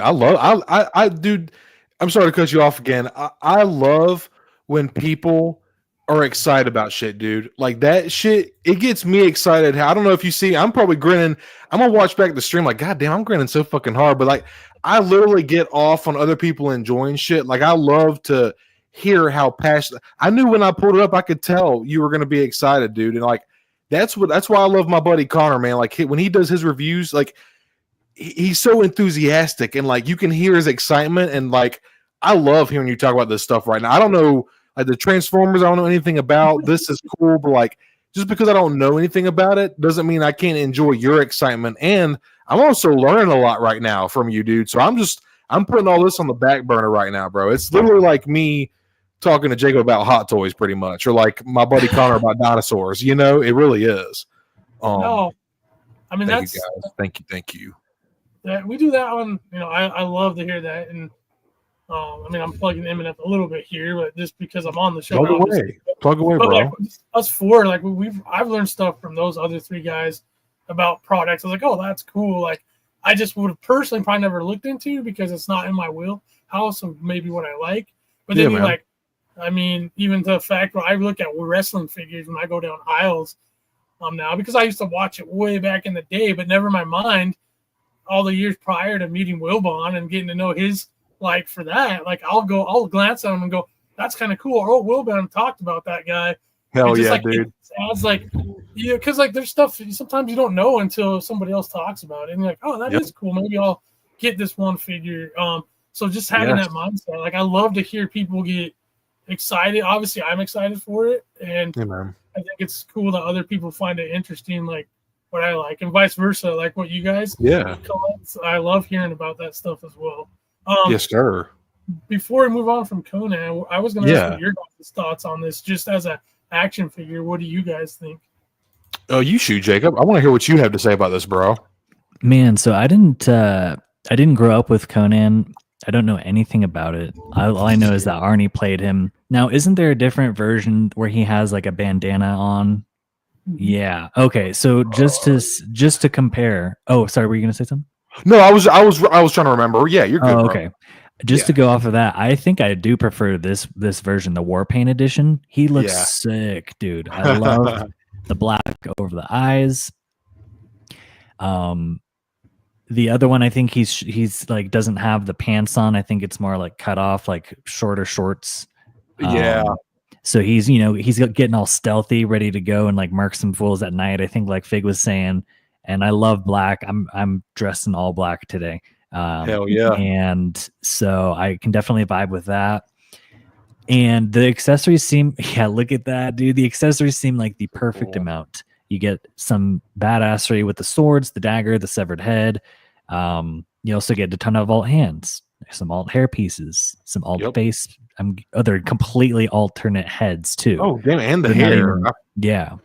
Dude. I'm sorry to cut you off again. I love when people are excited about shit, dude. Like that shit, it gets me excited. I don't know if you see, I'm probably grinning. I'm gonna watch back the stream like, God damn, I'm grinning so fucking hard. But like, I literally get off on other people enjoying shit. Like, I love to hear how passionate. I knew when I pulled it up, I could tell you were gonna be excited, dude. And like, that's why I love my buddy Connor, man. Like, when he does his reviews, like, he's so enthusiastic and like you can hear his excitement. And like, I love hearing you talk about this stuff right now. I don't know, like the Transformers, I don't know anything about. This is cool, but like, just because I don't know anything about it doesn't mean I can't enjoy your excitement. And I'm also learning a lot right now from you, dude. So I'm putting all this on the back burner right now, bro. It's literally like me talking to Jacob about hot toys pretty much, or like my buddy Connor about dinosaurs. You know, it really is. no, I mean, Thank you guys. Thank you. that we do that on, I love to hear that. And I mean, I'm plugging M&F a little bit here, but just because I'm on the show. Plug away, but bro. like, us four, like I've learned stuff from those other three guys about products. I was like, oh, that's cool. Like, I just would have personally probably never looked into because it's not in my wheelhouse of maybe what I like. But then like, I mean, even the fact where I look at wrestling figures when I go down aisles now, because I used to watch it way back in the day, but never my mind all the years prior to meeting Wilbon and getting to know his like for that. Like, I'll glance at him and go, that's kind of cool. Or, oh, Wilbon talked about that guy. Hell yeah, like, dude. I was like, yeah, because like there's stuff sometimes you don't know until somebody else talks about it. And you're like, oh, that is cool. Maybe I'll get this one figure. So just having that mindset, like, I love to hear people get excited. Obviously, I'm excited for it. And I think it's cool that other people find it interesting, like what I like, and vice versa, like what you guys collect. I love hearing about that stuff as well. Yes, sir. Before we move on from Conan, I was going to ask what your guys' thoughts on this, just as a action figure. What do you guys think? Oh, you shoot, Jacob. I want to hear what you have to say about this, bro. Man, so I didn't grow up with Conan. I don't know anything about it. All I know is that Arnie played him. Now, isn't there a different version where he has like a bandana on? Yeah. Okay. So just to compare. Oh, sorry. Were you gonna say something? No, I was trying to remember. Yeah, you're good. Okay. Bro. Just to go off of that, I think I do prefer this version, the Warpaint edition. He looks sick, dude. I love the black over the eyes. The other one, I think he's like doesn't have the pants on. I think it's more like cut off, like shorter shorts. So he's getting all stealthy, ready to go and like mark some fools at night. I think like Fig was saying, and I love black. I'm dressed in all black today. Hell yeah. And so I can definitely vibe with that. And the accessories seem, look at that, dude. The accessories seem like the perfect amount. You get some badassery with the swords, the dagger, the severed head. You also get a ton of alt hands, some alt hair pieces, some alt face. They're completely alternate heads too. Oh, damn, and the hair. Yeah.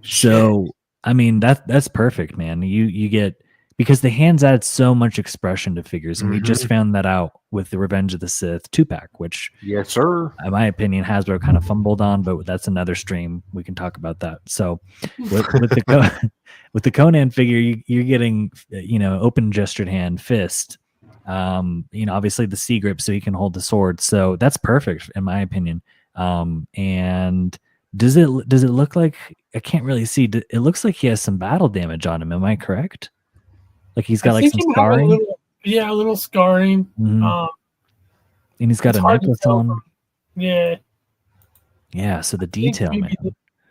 So I mean that's perfect, man. You get, because the hands add so much expression to figures, and we just found that out with the Revenge of the Sith 2-pack, which yes, sir. In my opinion, Hasbro kind of fumbled on, but that's another stream. We can talk about that. So with the Conan figure, you're getting open gestured hand, fist. Obviously the C grip, so he can hold the sword. So that's perfect in my opinion. And does it look like, I can't really see. It looks like he has some battle damage on him. Am I correct? Like he's got like some scarring. A little scarring. And he's got a necklace on. Yeah. Yeah. So the detail, man.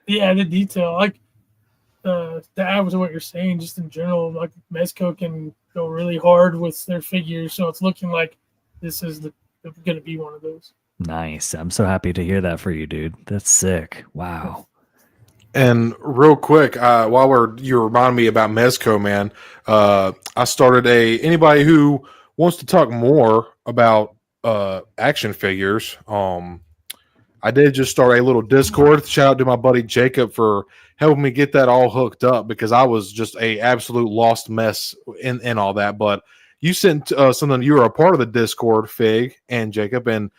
The detail, like to add to what you're saying, just in general, like Mezco can go really hard with their figures, so it's looking like this is going to be one of those. Nice. I'm so happy to hear that for you, dude. That's sick. Wow. And real quick, while you remind me about Mezco, man, I started anybody who wants to talk more about action figures. I did just start a little Discord. Shout out to my buddy Jacob for helping me get that all hooked up, because I was just a absolute lost mess in all that. But you sent something. You were a part of the Discord, Fig and Jacob, and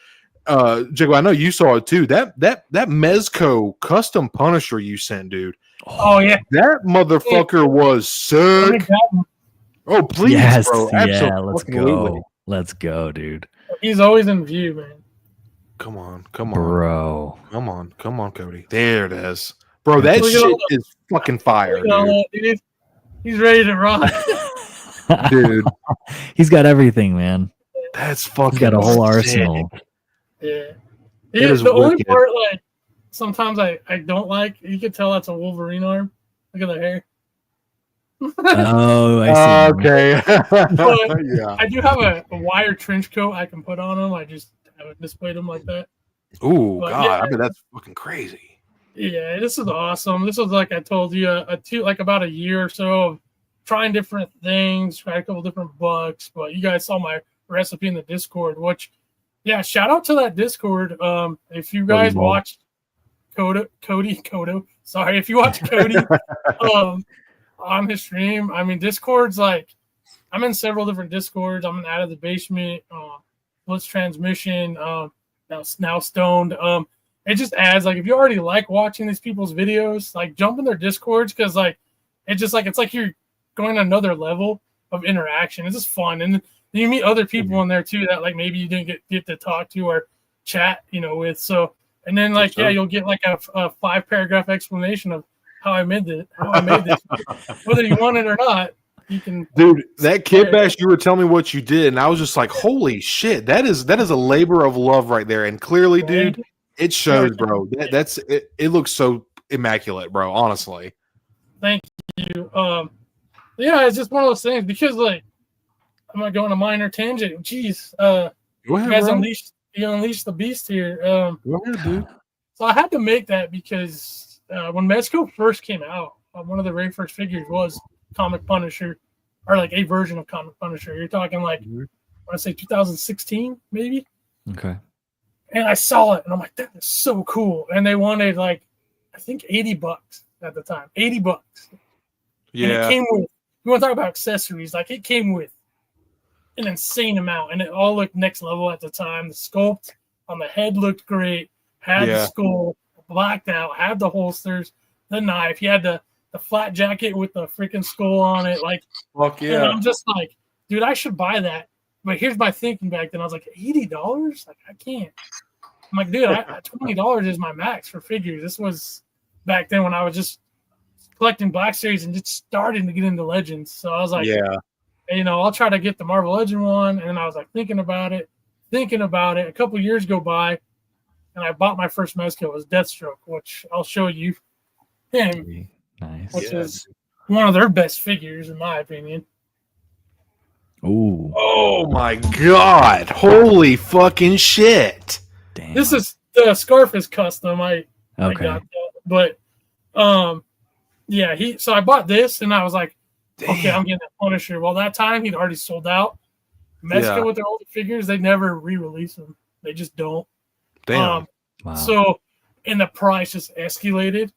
Jacob, I know you saw it too. That Mezco custom Punisher you sent, dude. Oh yeah, That motherfucker was sick. Oh please, Yes, bro. yeah, Absolutely. let's go, dude. He's always in view, man. Come on, Bro. come on, Cody. There it is, bro. That shit is fucking fire, dude. He's ready to rock. Dude, He's got everything, man. that's fucking. He's got a whole sick. arsenal. Yeah. is The only wicked. part, like, sometimes I don't like, you can tell that's a Wolverine arm. Look at the hair. Oh, I see. Okay. But Yeah. I do have a wire trench coat I can put on him. I just haven't displayed him like that. Ooh, But, God, yeah. I bet that's fucking crazy. Yeah, this is awesome. This was, like I told you, about a year or so of trying different things, tried a couple different bucks. But you guys saw my recipe in the Discord, which, yeah, shout out to that Discord. If you guys watched Cody, sorry, if you watch Cody on his stream, I mean, Discord's like, I'm in several different Discords. I'm in Out of the Basement, Blitz Transmission, now Stoned. It just adds, like, if you already like watching these people's videos, like, jump in their Discords, because, like, it's like you're going to another level of interaction. It's just fun, and you meet other people in there too that, like, maybe you didn't get to talk to or chat, with. So, and then, like, yeah, you'll get like a 5-paragraph explanation of how I made this, whether you want it or not. You can, dude. That Kid Bash, you were telling me what you did, and I was just like, "Holy shit, that is a labor of love right there." And clearly, dude, it shows, bro. That's it. It looks so immaculate, bro. Honestly, thank you. Yeah, it's just one of those things, because, like, I'm not going a minor tangent. Jeez, go ahead, you guys bro. unleashed the beast here. Go ahead, dude. So I had to make that because when Mezco first came out, one of the very first figures was Comic Punisher, or like a version of Comic Punisher. You're talking like, I want to say 2016, maybe. Okay. And I saw it, and I'm like, that is so cool. And they wanted, like, I think $80 at the time. $80. Yeah. And it came with, you want to talk about accessories, like, it came with an insane amount, and it all looked next level at the time. The sculpt on the head looked great, had the skull blacked out, had the holsters, the knife. He had the flat jacket with the freaking skull on it. Like, fuck yeah. And I'm just like, dude, I should buy that. But here's my thinking back then. I was like, $80? Like, I can't. I'm like, dude, $20 is my max for figures. This was back then when I was just collecting Black Series and just starting to get into Legends. So I was like, yeah, I'll try to get the Marvel Legend one. And then I was like, thinking about it. A couple years go by, and I bought my first Mezco. It was Deathstroke, which I'll show you him. Nice. Which is one of their best figures, in my opinion. Ooh. Oh my God. Holy fucking shit. Damn. This is the scarf is custom. I got that. But so I bought this, and I was like, okay, I'm getting that Punisher. Well, that time he'd already sold out. Mezco with their older figures, they never re-release them. They just don't. Damn. Wow. So, and the price just escalated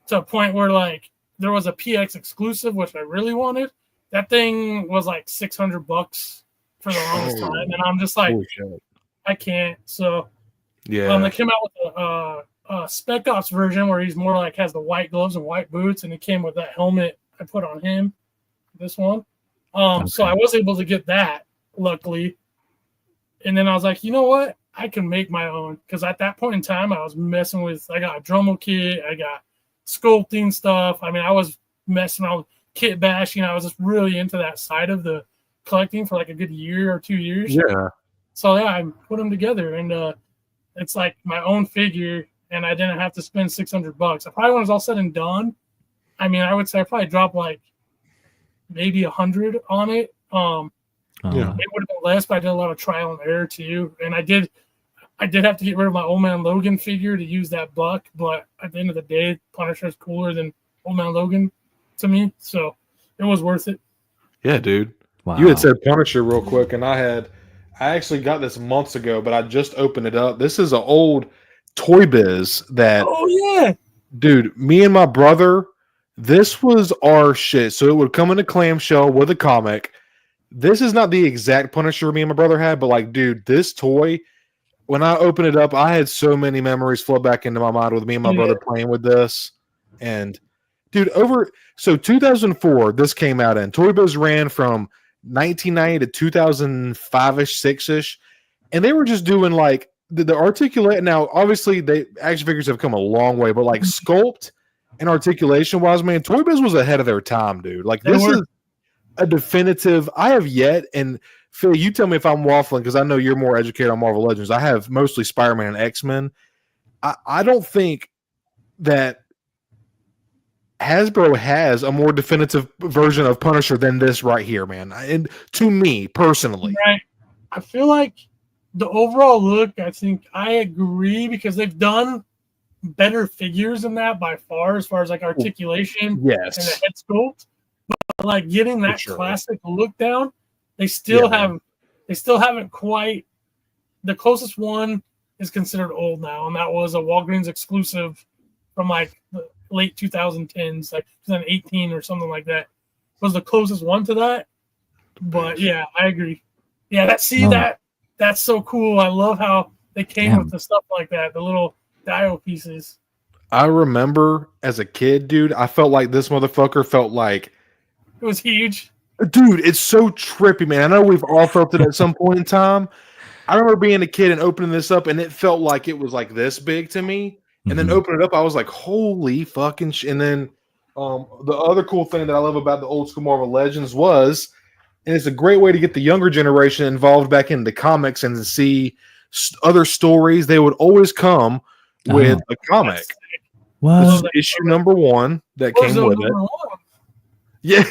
to a point where, like, there was a PX exclusive, which I really wanted. That thing was like $600 for the longest time, and I'm just like, I can't. So, they came out with a Spec Ops version where he's more like has the white gloves and white boots, and it came with that helmet I put on him. This one, so I was able to get that, luckily. And then I was like, you know what? I can make my own, because at that point in time, I was messing with. I got a Dremel kit, I got sculpting stuff. I mean, I was messing around with kit bashing. I was just really into that side of the collecting for like a good year or 2 years. Yeah. So I put them together, and it's like my own figure, and I didn't have to spend $600. I probably, when it was all said and done, I mean, I would say I probably dropped like maybe 100 on it. It would have been less, but I did a lot of trial and error too. And I did have to get rid of my Old Man Logan figure to use that buck, but at the end of the day, Punisher is cooler than Old Man Logan to me, so it was worth it. Yeah, dude. Wow. You had said Punisher real quick, and I actually got this months ago, but I just opened it up. This is an old Toy Biz that. Oh yeah, dude. Me and my brother. This was our shit. So it would come in a clamshell with a comic. This is not the exact Punisher me and my brother had, but like, dude, this toy, when I opened it up, I had so many memories flood back into my mind with me and my brother playing with this. And dude, so 2004, this came out in. Toy Biz ran from 1990 to 2005-ish, 6-ish, and they were just doing like the articulate. Now, obviously, action figures have come a long way, but like sculpt and articulation wise, man, Toy Biz was ahead of their time, dude. Like this is a definitive. I have yet, and Phil, you tell me if I'm waffling because I know you're more educated on Marvel Legends. I have mostly Spider-Man and X-Men. I don't think that Hasbro has a more definitive version of Punisher than this right here, man. And to me personally, right? I feel like the overall look. I think I agree because they've done better figures than that by far, as far as like articulation and the head sculpt. But like getting that classic look down, they still haven't quite. The closest one is considered old now, and that was a Walgreens exclusive from like the late 2010s, like 2018 or something like that. Was the closest one to that. But yeah, I agree. Yeah, that's so cool. I love how they came with the stuff like that, the little dial pieces. I remember as a kid, dude, I felt like this motherfucker felt like it was huge. Dude, it's so trippy, man. I know we've all felt it at some point in time. I remember being a kid and opening this up, and it felt like it was like this big to me. And then opening it up, I was like, holy fucking shit. And then the other cool thing that I love about the old school Marvel Legends was, and it's a great way to get the younger generation involved back in the comics and to see other stories. They would always come with a comic. This is issue number 1 that came with it. Yeah.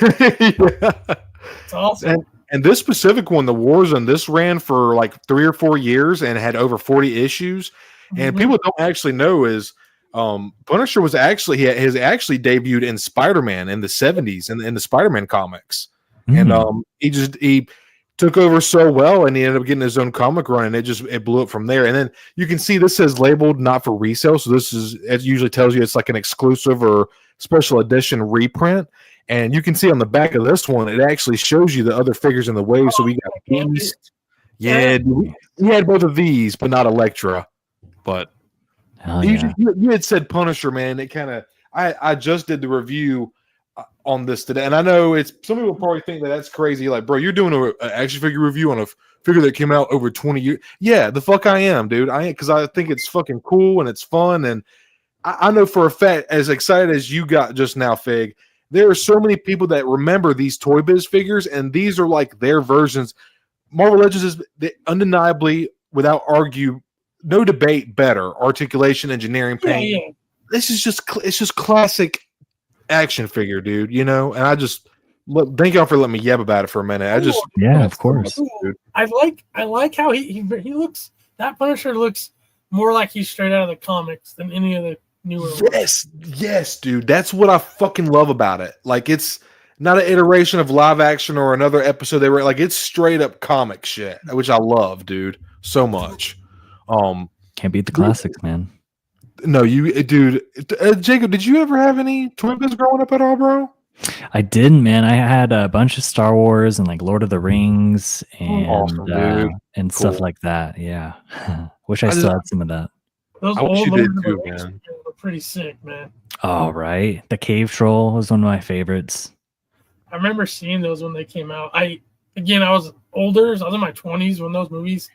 It's awesome. And this specific one, the Warzone, this ran for like 3 or 4 years and had over 40 issues. And people don't actually know is Punisher was actually has actually debuted in Spider-Man in the 70s in the Spider-Man comics. And he took over so well, and he ended up getting his own comic run, and it blew up from there. And then you can see this says labeled not for resale, so this is, it usually tells you it's like an exclusive or special edition reprint. And you can see on the back of this one, it actually shows you the other figures in the wave. So we got Beast. Yeah, we had both of these, but not Elektra. But you had said Punisher, man. It kind of I just did the review on this today, and I know it's some people probably think that that's crazy. Like, bro, you're doing an action figure review on a figure that came out over 20 years. Yeah, the fuck I am, dude. Because I think it's fucking cool and it's fun, and I know for a fact, as excited as you got just now, Fig, there are so many people that remember these Toy Biz figures, and these are like their versions. Marvel Legends is undeniably, without argue, no debate, better articulation, engineering, paint. Yeah. This is just classic action figure, dude. You know, and I just thank y'all for letting me yab about it for a minute. Of course. Dude. I like how he looks. That Punisher looks more like he's straight out of the comics than any of the newer ones. Yes, dude. That's what I fucking love about it. Like, it's not an iteration of live action or another episode they were like. It's straight up comic shit, which I love, dude, so much. Can't beat the classics, man. No, dude. Jacob, did you ever have any Toy Biz growing up at all, bro? I didn't, man. I had a bunch of Star Wars and like Lord of the Rings and stuff like that. Yeah, wish I still had some of that. Those old Lord of the Rings were pretty sick, man. Oh, right. The Cave Troll was one of my favorites. I remember seeing those when they came out. I was older, so I was in my 20s when those movies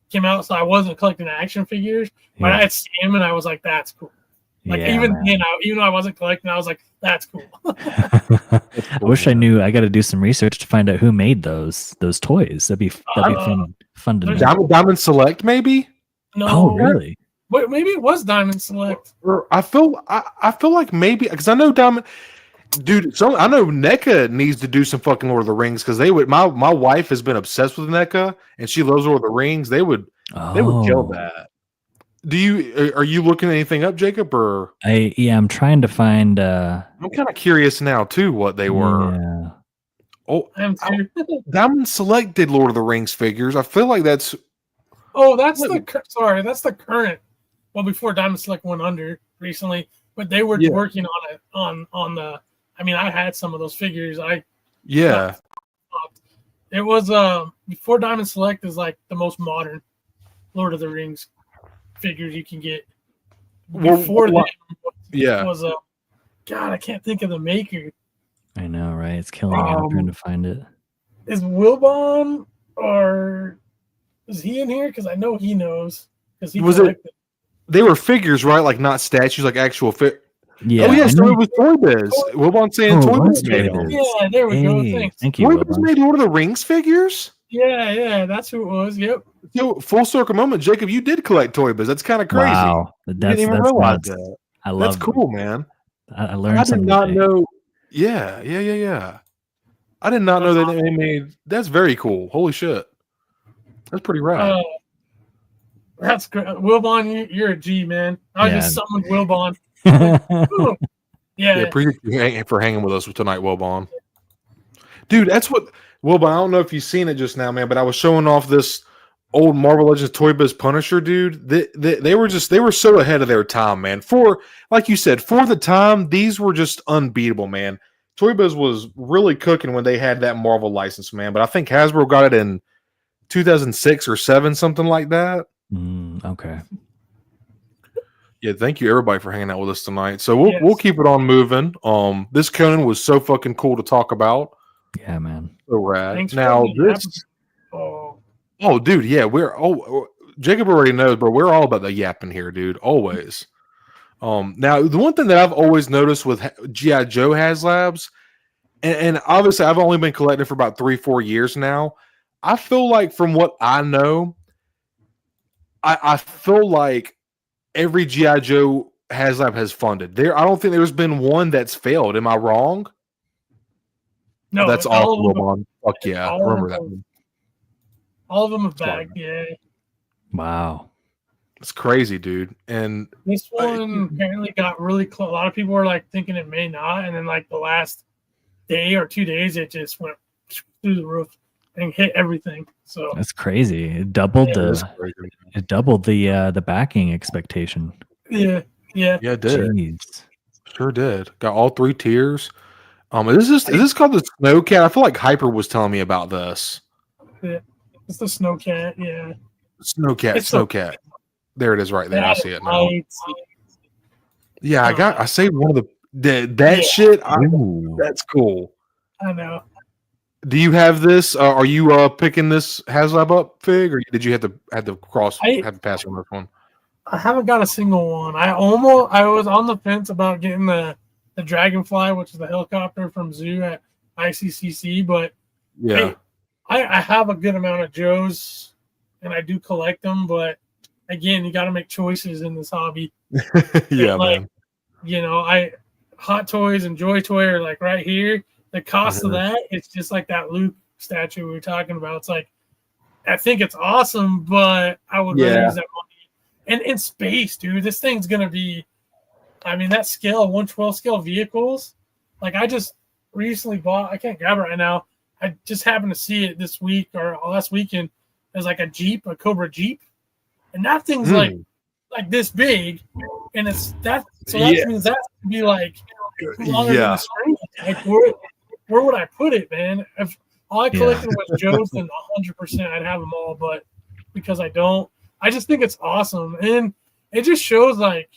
came out, so I wasn't collecting action figures, but I had seen them and I was like, that's cool. Like, even though I wasn't collecting, I was like, that's cool. I wish I knew. I got to do some research to find out who made those toys. That'd be fun to know. Diamond Select, maybe? No. Oh, really? But maybe it was Diamond Select. I feel like maybe, because I know Diamond. Dude, I know NECA needs to do some fucking Lord of the Rings, because they would. My wife has been obsessed with NECA, and she loves Lord of the Rings. They would kill that. Are you looking anything up, Jacob? Or I'm trying to find. I'm kind of curious now too what they were. Yeah. Oh, Diamond Select did Lord of the Rings figures. I feel like that's. Oh, that's the current. Well, before Diamond Select went under recently, but they were working on it on the. I mean, I had some of those figures. It was before Diamond Select is like the most modern Lord of the Rings figures you can get. Well, Before well, that was a God, I can't think of the maker. I know, right? It's killing me. I'm trying to find it. Is Wilbon or is he in here? Because I know he knows. Because he collected. They were figures, right? Like not statues, like actual fit. Yeah. Oh yeah, so it was TroyWars. Wilbon saying TroyWars made them. Yeah, there we go. Thanks. Thank you. TroyWars made Lord of the Rings figures. Yeah, that's who it was. Yep. So full circle moment, Jacob. You did collect TroyWars. That's kind of crazy. Wow, I didn't even realize that. I love. That's cool, man. I learned. I did not know. Yeah. I did not know that they made. That's very cool. Holy shit. That's pretty rad. That's great. Wilbon, you're a G, man. I just summoned Wilbon. Yeah. Appreciate you for hanging with us tonight, Wilbon. Dude, that's what Wilbon. I don't know if you've seen it just now, man, but I was showing off this old Marvel Legends Toy Biz Punisher, dude. They were so ahead of their time, man. For like you said, for the time, these were just unbeatable, man. Toy Biz was really cooking when they had that Marvel license, man. But I think Hasbro got it in 2006 or 7, something like that. Okay. Yeah, thank you everybody for hanging out with us tonight. So we'll keep it on moving. This Conan was so fucking cool to talk about. Yeah, man. So rad. Thanks now this. Oh, dude, yeah, Jacob already knows, but we're all about the yapping here, dude. Always. Now the one thing that I've always noticed with G.I. Joe HasLabs, and obviously I've only been collecting for about 3-4 years now. I feel like from what I know, I feel like every G.I. Joe HasLab has funded. I don't think there's been one that's failed. Am I wrong? No, that's awesome. Fuck yeah. I remember that one. All of them have bagged, yeah. Wow. It's crazy, dude. And this one apparently got really close. A lot of people were like thinking it may not, and then like the last day or 2 days, it just went through the roof and hit everything. So that's crazy. It doubled the backing expectation. Yeah, it did. Jeez. Sure did. Got all 3 tiers. Is this called the Snowcat? I feel like Hyper was telling me about this. Yeah, it's the Snowcat. Yeah, Snowcat. There it is, right there. I see it now. Yeah, I saved one of that shit. That's cool. I know. Do you have this? Are you picking this HasLab up fig, or did you have to have to pass on this one? I haven't got a single one. I was on the fence about getting the Dragonfly, which is the helicopter from Zoo at ICCC, but yeah, I have a good amount of Joes, and I do collect them. But again, you got to make choices in this hobby. Yeah, man. You know, Hot Toys and Joy Toy are like right here. The cost of that, it's just like that Luke statue we were talking about. It's like, I think it's awesome, but I would rather use that money. And in space, dude, this thing's going to be, I mean, that scale, 1/12 scale vehicles, like I just recently bought, I can't grab it right now. I just happened to see it this week or last weekend. There's like a Jeep, a Cobra Jeep. And that thing's like this big. And it's that, so that means that could be like longer than the screen. Like, where would I put it, man? If all I collected was Joe's, then 100% I'd have them all. But because I don't, I just think it's awesome. And it just shows like,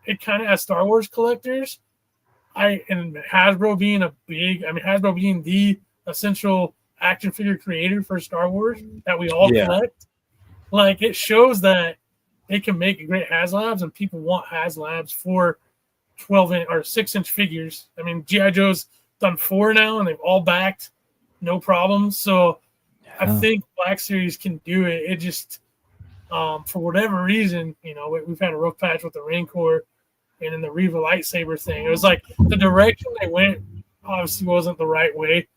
it kind of as Star Wars collectors, and Hasbro being Hasbro being the essential action figure creator for Star Wars that we all collect, like it shows that they can make great HasLabs and people want HasLabs for 12-inch or 6-inch figures. I mean, G.I. Joe's done 4 now and they've all backed, no problems. So I think Black Series can do it. It just, for whatever reason, you know, we've had a rough patch with the Rancor and in the Reva lightsaber thing. It was like the direction they went obviously wasn't the right way.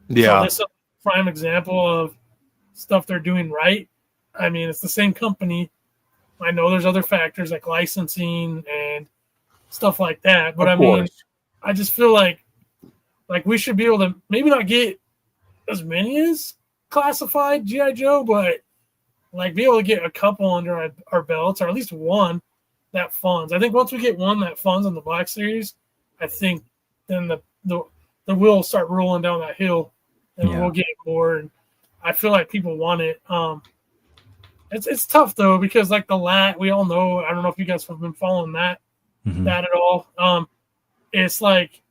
Yeah. So this is a prime example of stuff they're doing right. I mean, it's the same company. I know there's other factors like licensing and stuff like that. But I mean, I just feel like we should be able to maybe not get as many as classified G.I. Joe, but like be able to get a couple under our belts, or at least one that funds. I think once we get one that funds in the Black Series, I think then the wheel start rolling down that hill, and we'll get more. And I feel like people want it. It's tough though, because like the lat, we all know. I don't know if you guys have been following that at all. It's like,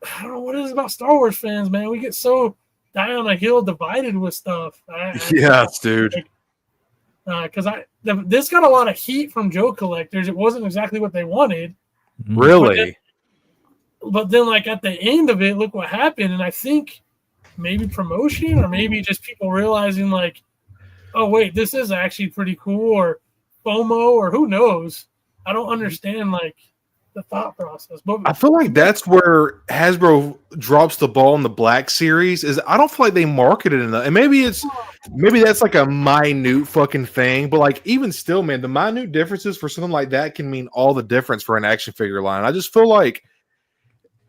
I don't know what it is about Star Wars fans, man. We get so down a hill divided with stuff. Yes, dude. Because this got a lot of heat from Joe collectors. It wasn't exactly what they wanted. Really? But then, like at the end of it, look what happened. And I think maybe promotion, or maybe just people realizing like, oh wait, this is actually pretty cool, or FOMO, or who knows. I don't understand like the thought process. But I feel like that's where Hasbro drops the ball in the Black Series. Is I don't feel like they marketed enough, and maybe that's like a minute fucking thing, but like even still, man, the minute differences for something like that can mean all the difference for an action figure line. I just feel like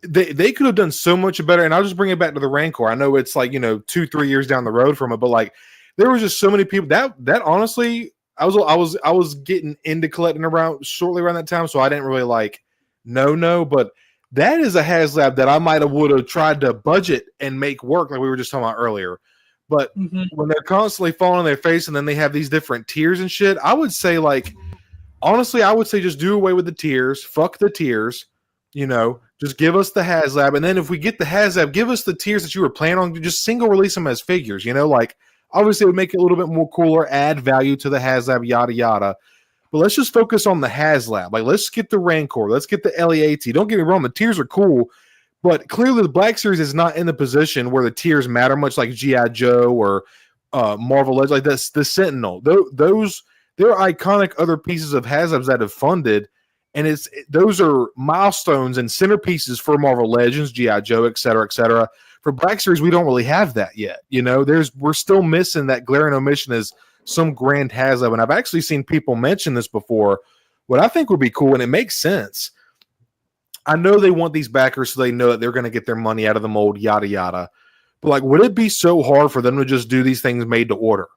they could have done so much better. And I'll just bring it back to the Rancor. I know it's like 2-3 years down the road from it, but like there was just so many people that honestly, I was getting into collecting shortly around that time, so I didn't really like. No, but that is a HasLab that I might have would have tried to budget and make work, like we were just talking about earlier. But when they're constantly falling on their face and then they have these different tiers and shit, I would say just do away with the tiers. Fuck the tiers. Just give us the HasLab, and then if we get the HasLab, give us the tiers that you were planning on. Just single release them as figures. Like obviously it would make it a little bit more cooler, add value to the HasLab, yada yada. But let's just focus on the HasLab. Like, let's get the Rancor. Let's get the LEAT. Don't get me wrong. The tiers are cool. But clearly the Black Series is not in the position where the tiers matter much, like G.I. Joe or Marvel Legends. Like this, the Sentinel. They're iconic other pieces of HasLabs that have funded. And those are milestones and centerpieces for Marvel Legends, G.I. Joe, et cetera, et cetera. For Black Series, we don't really have that yet. We're still missing that glaring omission as some grand HasLab, and I've actually seen people mention this before. What I think would be cool, and it makes sense. I know they want these backers so they know that they're going to get their money out of the mold, yada yada. But like, would it be so hard for them to just do these things made to order?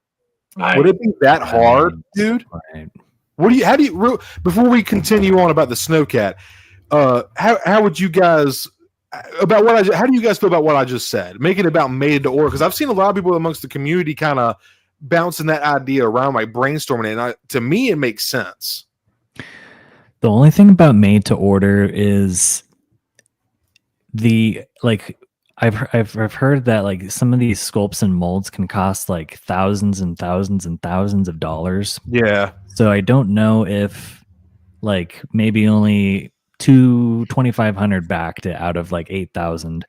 Would it be that hard, dude? Right. Before we continue on about the Snowcat, how would you guys how do you guys feel about what I just said? Make it about made to order, because I've seen a lot of people amongst the community kind of bouncing that idea around, like brainstorming it. And to me, it makes sense. The only thing about made to order is I've heard that like some of these sculpts and molds can cost like thousands and thousands and thousands of dollars. Yeah. So I don't know if like maybe only $2,500 back to out of like 8,000.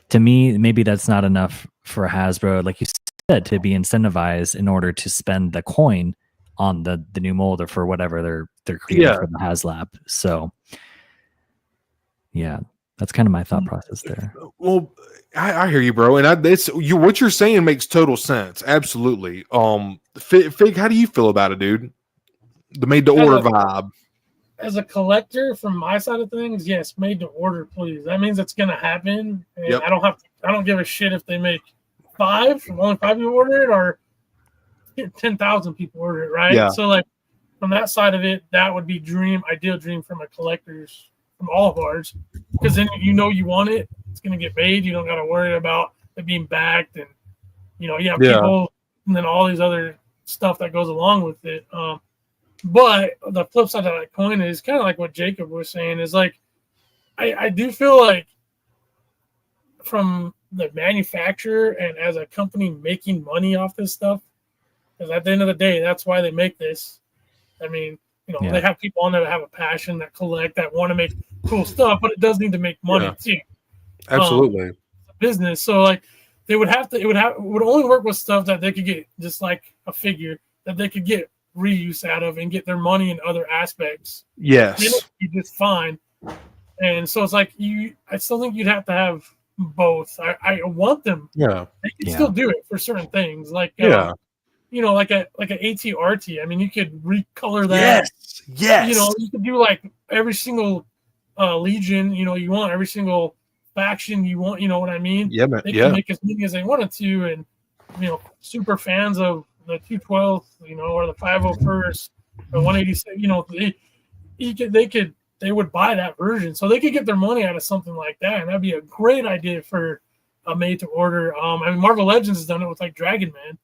To me, maybe that's not enough for Hasbro, like you said, to be incentivized in order to spend the coin on the new mold or for whatever they're creating for the HasLab. So yeah, that's kind of my thought process there. Well, I hear you, bro, and what you're saying makes total sense. Absolutely. Fig, how do you feel about it, dude? The made to order vibe. As a collector, from my side of things, yes, made to order, please. That means it's gonna happen, and I don't give a shit if they make only 5 people order it, or 10,000 people order it, right? Yeah. So like from that side of it, that would be ideal dream from a collector's, from all of ours, because then you want it, it's gonna get made. You don't got to worry about it being backed, and people, and then all these other stuff that goes along with it. But the flip side of that coin is kind of like what Jacob was saying, is like I do feel like from the manufacturer and as a company making money off this stuff, because at the end of the day, that's why they make this. I mean, they have people on there that have a passion, that collect, that want to make cool stuff, but it does need to make money too. Absolutely. It's a business. So like it would only work with stuff that they could get, just like a figure that they could get reuse out of and get their money in other aspects. Yes. Then it'd be just fine. And so it's like I still think you'd have to have both. I want them. Yeah. They can still do it for certain things. Like like an AT-RT. I mean, you could recolor that. Yes. You could do like every single legion, you want every single faction you want, you know what I mean? Yeah, man. They can make as many as they wanted to, and super fans of the 212th, or the 501st, the 186, they would buy that version, so they could get their money out of something like that, and that'd be a great idea for a made to order. I mean, Marvel Legends has done it with like Dragon Man,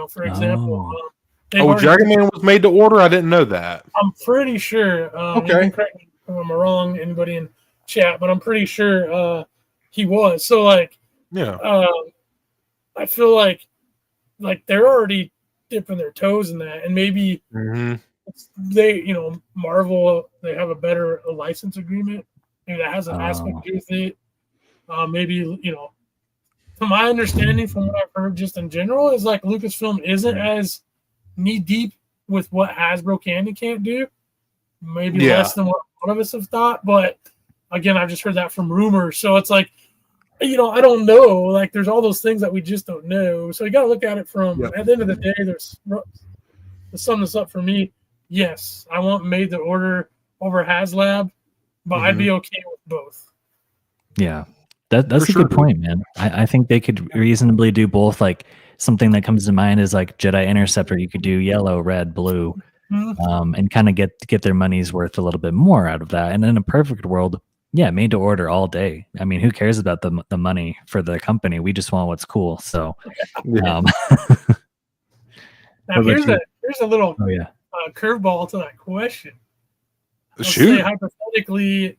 for example. They've Oh, already- Dragon Man was made to order? I didn't know that. I'm pretty sure. You Okay. can correct me if I'm wrong, anybody in chat, but I'm pretty sure he was. So like, Yeah. I feel like they're already dipping their toes in that, and maybe they, Marvel, they have a better license agreement. Maybe that has an aspect to do with it. Maybe, to my understanding from what I've heard just in general is like Lucasfilm isn't as knee deep with what Hasbro can and can't do. Maybe less than what a lot of us have thought. But again, I've just heard that from rumors. So it's like, I don't know. Like there's all those things that we just don't know. So you got to look at it from at the end of the day, to sum this up for me, yes, I want made to order over HasLab, but I'd be okay with both. Yeah. That's a good point, man. I think they could reasonably do both. Like something that comes to mind is like Jedi Interceptor. You could do yellow, red, blue, and kind of get their money's worth a little bit more out of that. And in a perfect world, made to order all day. I mean, who cares about the money for the company? We just want what's cool. So, now here's a little curveball to that question. Let's say hypothetically,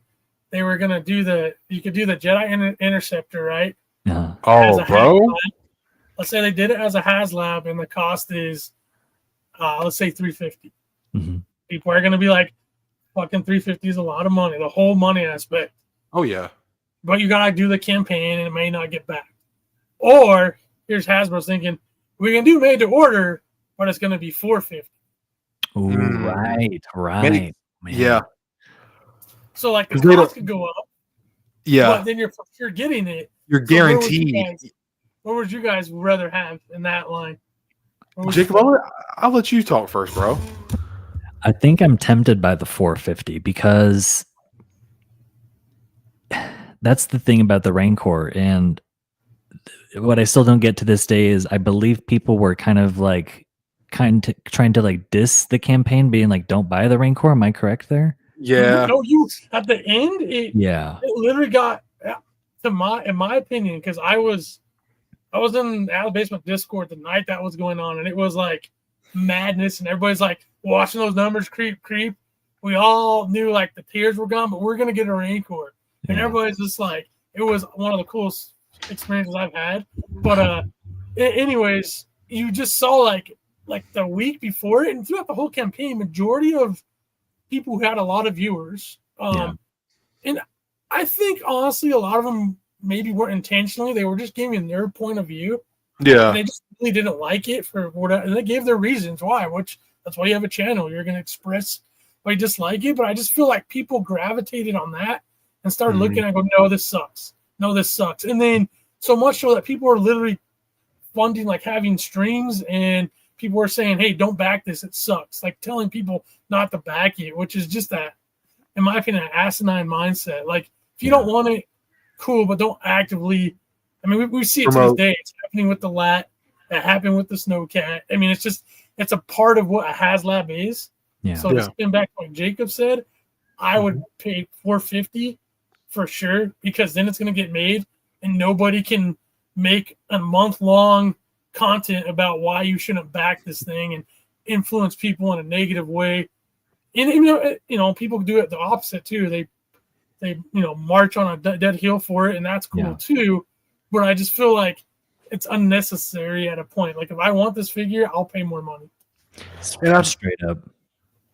they were gonna do you could do the Jedi Interceptor, right? Oh, bro. Let's say they did it as a HasLab, and the cost is, let's say $350. People are gonna be like, "Fucking $350 is a lot of money." The whole money aspect. Oh yeah. But you gotta do the campaign, and it may not get back. Or here's Hasbro's thinking, we can do made to order, but it's gonna be $450. Ooh, right. Man. Yeah. So like the cost could go up. Yeah. But then you're getting it. You're guaranteed. What would you guys rather have in that line? Jacob, I'll let you talk first, bro. I think I'm tempted by the 450 because that's the thing about the Rancor. And what I still don't get to this day is I believe people were kind of trying to like diss the campaign, being like, don't buy the Rancor. Am I correct there? Yeah. No, at the end, it literally got in my opinion, because I was in Out of Basement Discord the night that was going on, and it was like madness, and everybody's like watching those numbers creep. We all knew like the tears were gone, but we're gonna get a Rancor, and everybody's just like, it was one of the coolest experiences I've had. But anyways, you just saw like the week before it, and throughout the whole campaign, majority of people who had a lot of viewers, and I think honestly a lot of them maybe weren't intentionally, they were just giving their point of view. And they just really didn't like it for whatever, and they gave their reasons why, which that's why you have a channel. You're going to express why you dislike it. But I just feel like people gravitated on that and started looking and go, no, this sucks. And then so much so that people are literally funding, like having streams, and people were saying, hey, don't back this, it sucks. Like telling people not to back it, which is just that, in my opinion, an asinine mindset. Like if you don't want it, cool, but don't actively. I mean, we see it to this day. It's happening with the LAT. That happened with the Snowcat. I mean, it's a part of what a HasLab is. So to spin back to what Jacob said, I would pay $450 for sure, because then it's going to get made, and nobody can make a month-long content about why you shouldn't back this thing and influence people in a negative way. And people do it the opposite too. They march on a dead heel for it, and that's cool too. But I just feel like it's unnecessary at a point. Like if I want this figure, I'll pay more money. And I'm straight up.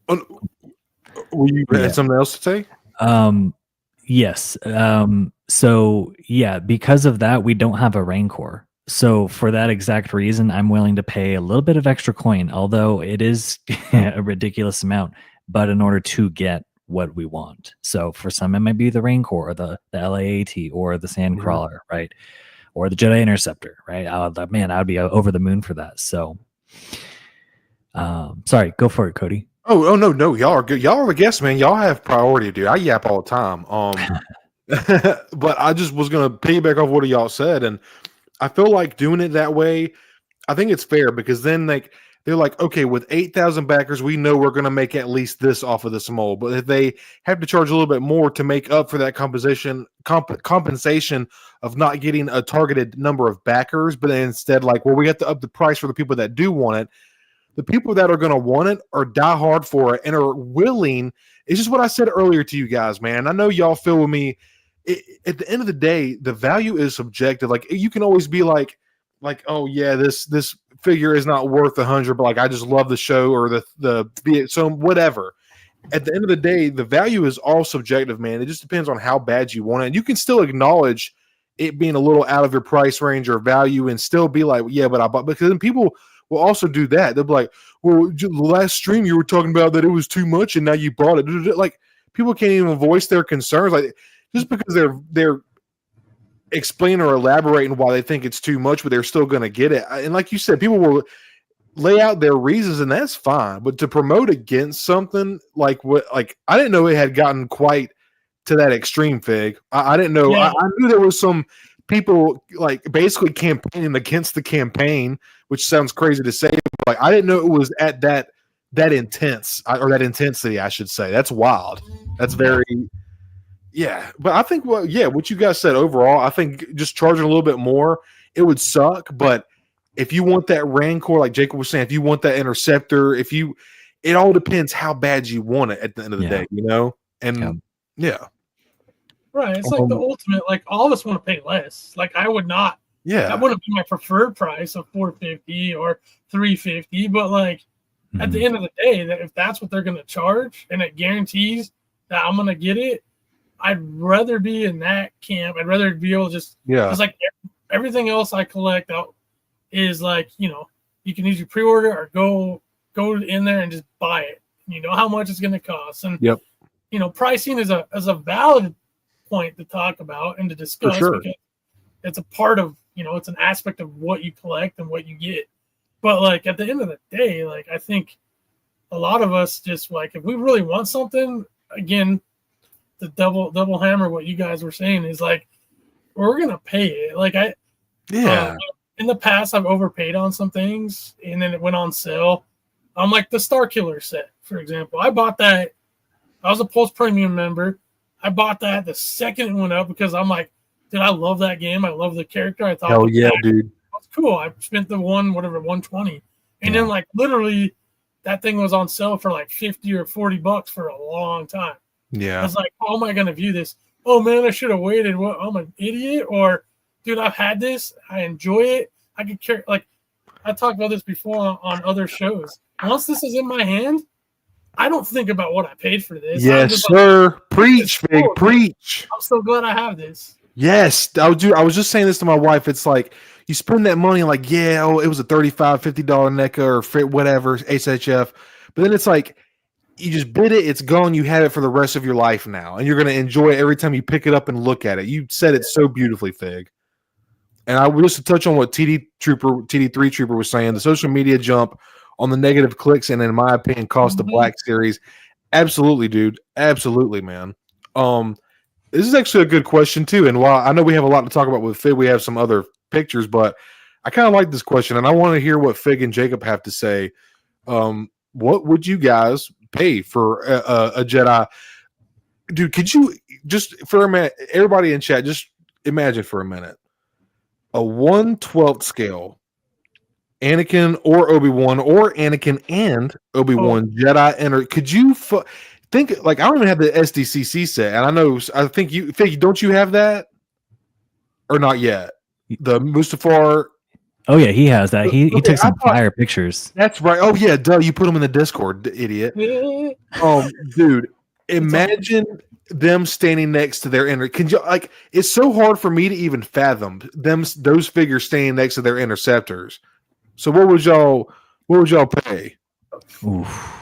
Will you have something else to say? Yes. So because of that, we don't have a Rancor. So for that exact reason, I'm willing to pay a little bit of extra coin, although it is a ridiculous amount, but in order to get what we want. So for some, it might be the Rancor, or the LAAT, or the Sandcrawler, right? Or the Jedi Interceptor, right? I'd be over the moon for that. So, sorry, go for it, Cody. Oh no, y'all are good. Y'all are the guests, man. Y'all have priority, dude. I yap all the time. But I just was gonna piggyback off what y'all said, and I feel like doing it that way, I think it's fair, because then they're like, okay, with 8,000 backers, we know we're going to make at least this off of this mold. But if they have to charge a little bit more to make up for that compensation of not getting a targeted number of backers, but instead we have to up the price for the people that do want it, the people that are going to want it or die hard for it and are willing. It's just what I said earlier to you guys, man. I know y'all feel with me. At the end of the day, the value is subjective. Like, you can always be like, oh yeah, this figure is not worth 100, but like I just love the show or so whatever. At the end of the day, the value is all subjective, man. It just depends on how bad you want it. And you can still acknowledge it being a little out of your price range or value and still be like, yeah, but I bought, because then people will also do that. They'll be like, well, the last stream you were talking about that it was too much and now you bought it. Like, people can't even voice their concerns. Like, just because they're explaining or elaborating why they think it's too much, but they're still going to get it. And like you said, people will lay out their reasons, and that's fine. But to promote against something like I didn't know it had gotten quite to that extreme, Fig. I didn't know. Yeah. I knew there was some people like basically campaigning against the campaign, which sounds crazy to say, but like, I didn't know it was at that intense, or that intensity, I should say. That's wild. That's very. Yeah, but I think what you guys said overall, I think just charging a little bit more, it would suck. But if you want that Rancor, like Jacob was saying, if you want that Interceptor, it all depends how bad you want it at the end of the day, you know? And yeah. Right. It's like the ultimate, like all of us want to pay less. Like I would not, that wouldn't be my preferred price of $450 or $350. But like at the end of the day, that if that's what they're going to charge and it guarantees that I'm going to get it, I'd rather be in that camp. I'd rather be able to just, because like everything else I collect out is like, you know, you can either pre-order or go in there and just buy it. You know how much it's going to cost. And, you know, pricing is a valid point to talk about and to discuss because it's a part of, you know, it's an aspect of what you collect and what you get. But like at the end of the day, like I think a lot of us just like, if we really want something, again, the double hammer what you guys were saying is like we're gonna pay it. Like in the past I've overpaid on some things and then it went on sale. I'm like the Star Killer set, for example. I bought that. I was a Pulse Premium member. I bought that the second it went up because I'm like, dude, I love that game. I love the character. I thought, hell yeah, dude, that's cool. I spent the $120, and then like literally that thing was on sale for like $50 or $40 for a long time. Yeah. I was like, how am I going to view this? Oh, man, I should have waited. What? I'm an idiot? Or, dude, I've had this. I enjoy it. I could care. Like, I talked about this before on other shows. Once this is in my hand, I don't think about what I paid for this. Yes, sir. Like, preach, Fig. Preach. I'm so glad I have this. Yes. I was just saying this to my wife. It's like you spend that money like, it was a $35, $50 NECA or whatever, HHF. But then it's like, you just bid it, it's gone, you have it for the rest of your life now, and you're going to enjoy it every time you pick it up and look at it. You said it so beautifully, Fig. And I just to touch on what TD3 Trooper was saying, the social media jump on the negative clicks, and in my opinion, cost the Black Series. Absolutely, dude. Absolutely, man. This is actually a good question, too, and while I know we have a lot to talk about with Fig, we have some other pictures, but I kind of like this question, and I want to hear what Fig and Jacob have to say. What would you guys pay for a Jedi? Dude, could you just for a minute, everybody in chat, just imagine for a minute a 1/12 scale Anakin or Obi-Wan or Anakin and Obi-Wan Jedi enter. Could you think like I don't even have the SDCC set, and I think you don't you have that or not yet? The Mustafar. Oh yeah, he has that. He took some fire pictures. That's right. Oh yeah, duh. You put them in the Discord, idiot. Dude, imagine them standing next to their inner. Can you like? It's so hard for me to even fathom those figures standing next to their interceptors. So what would y'all pay? Oof.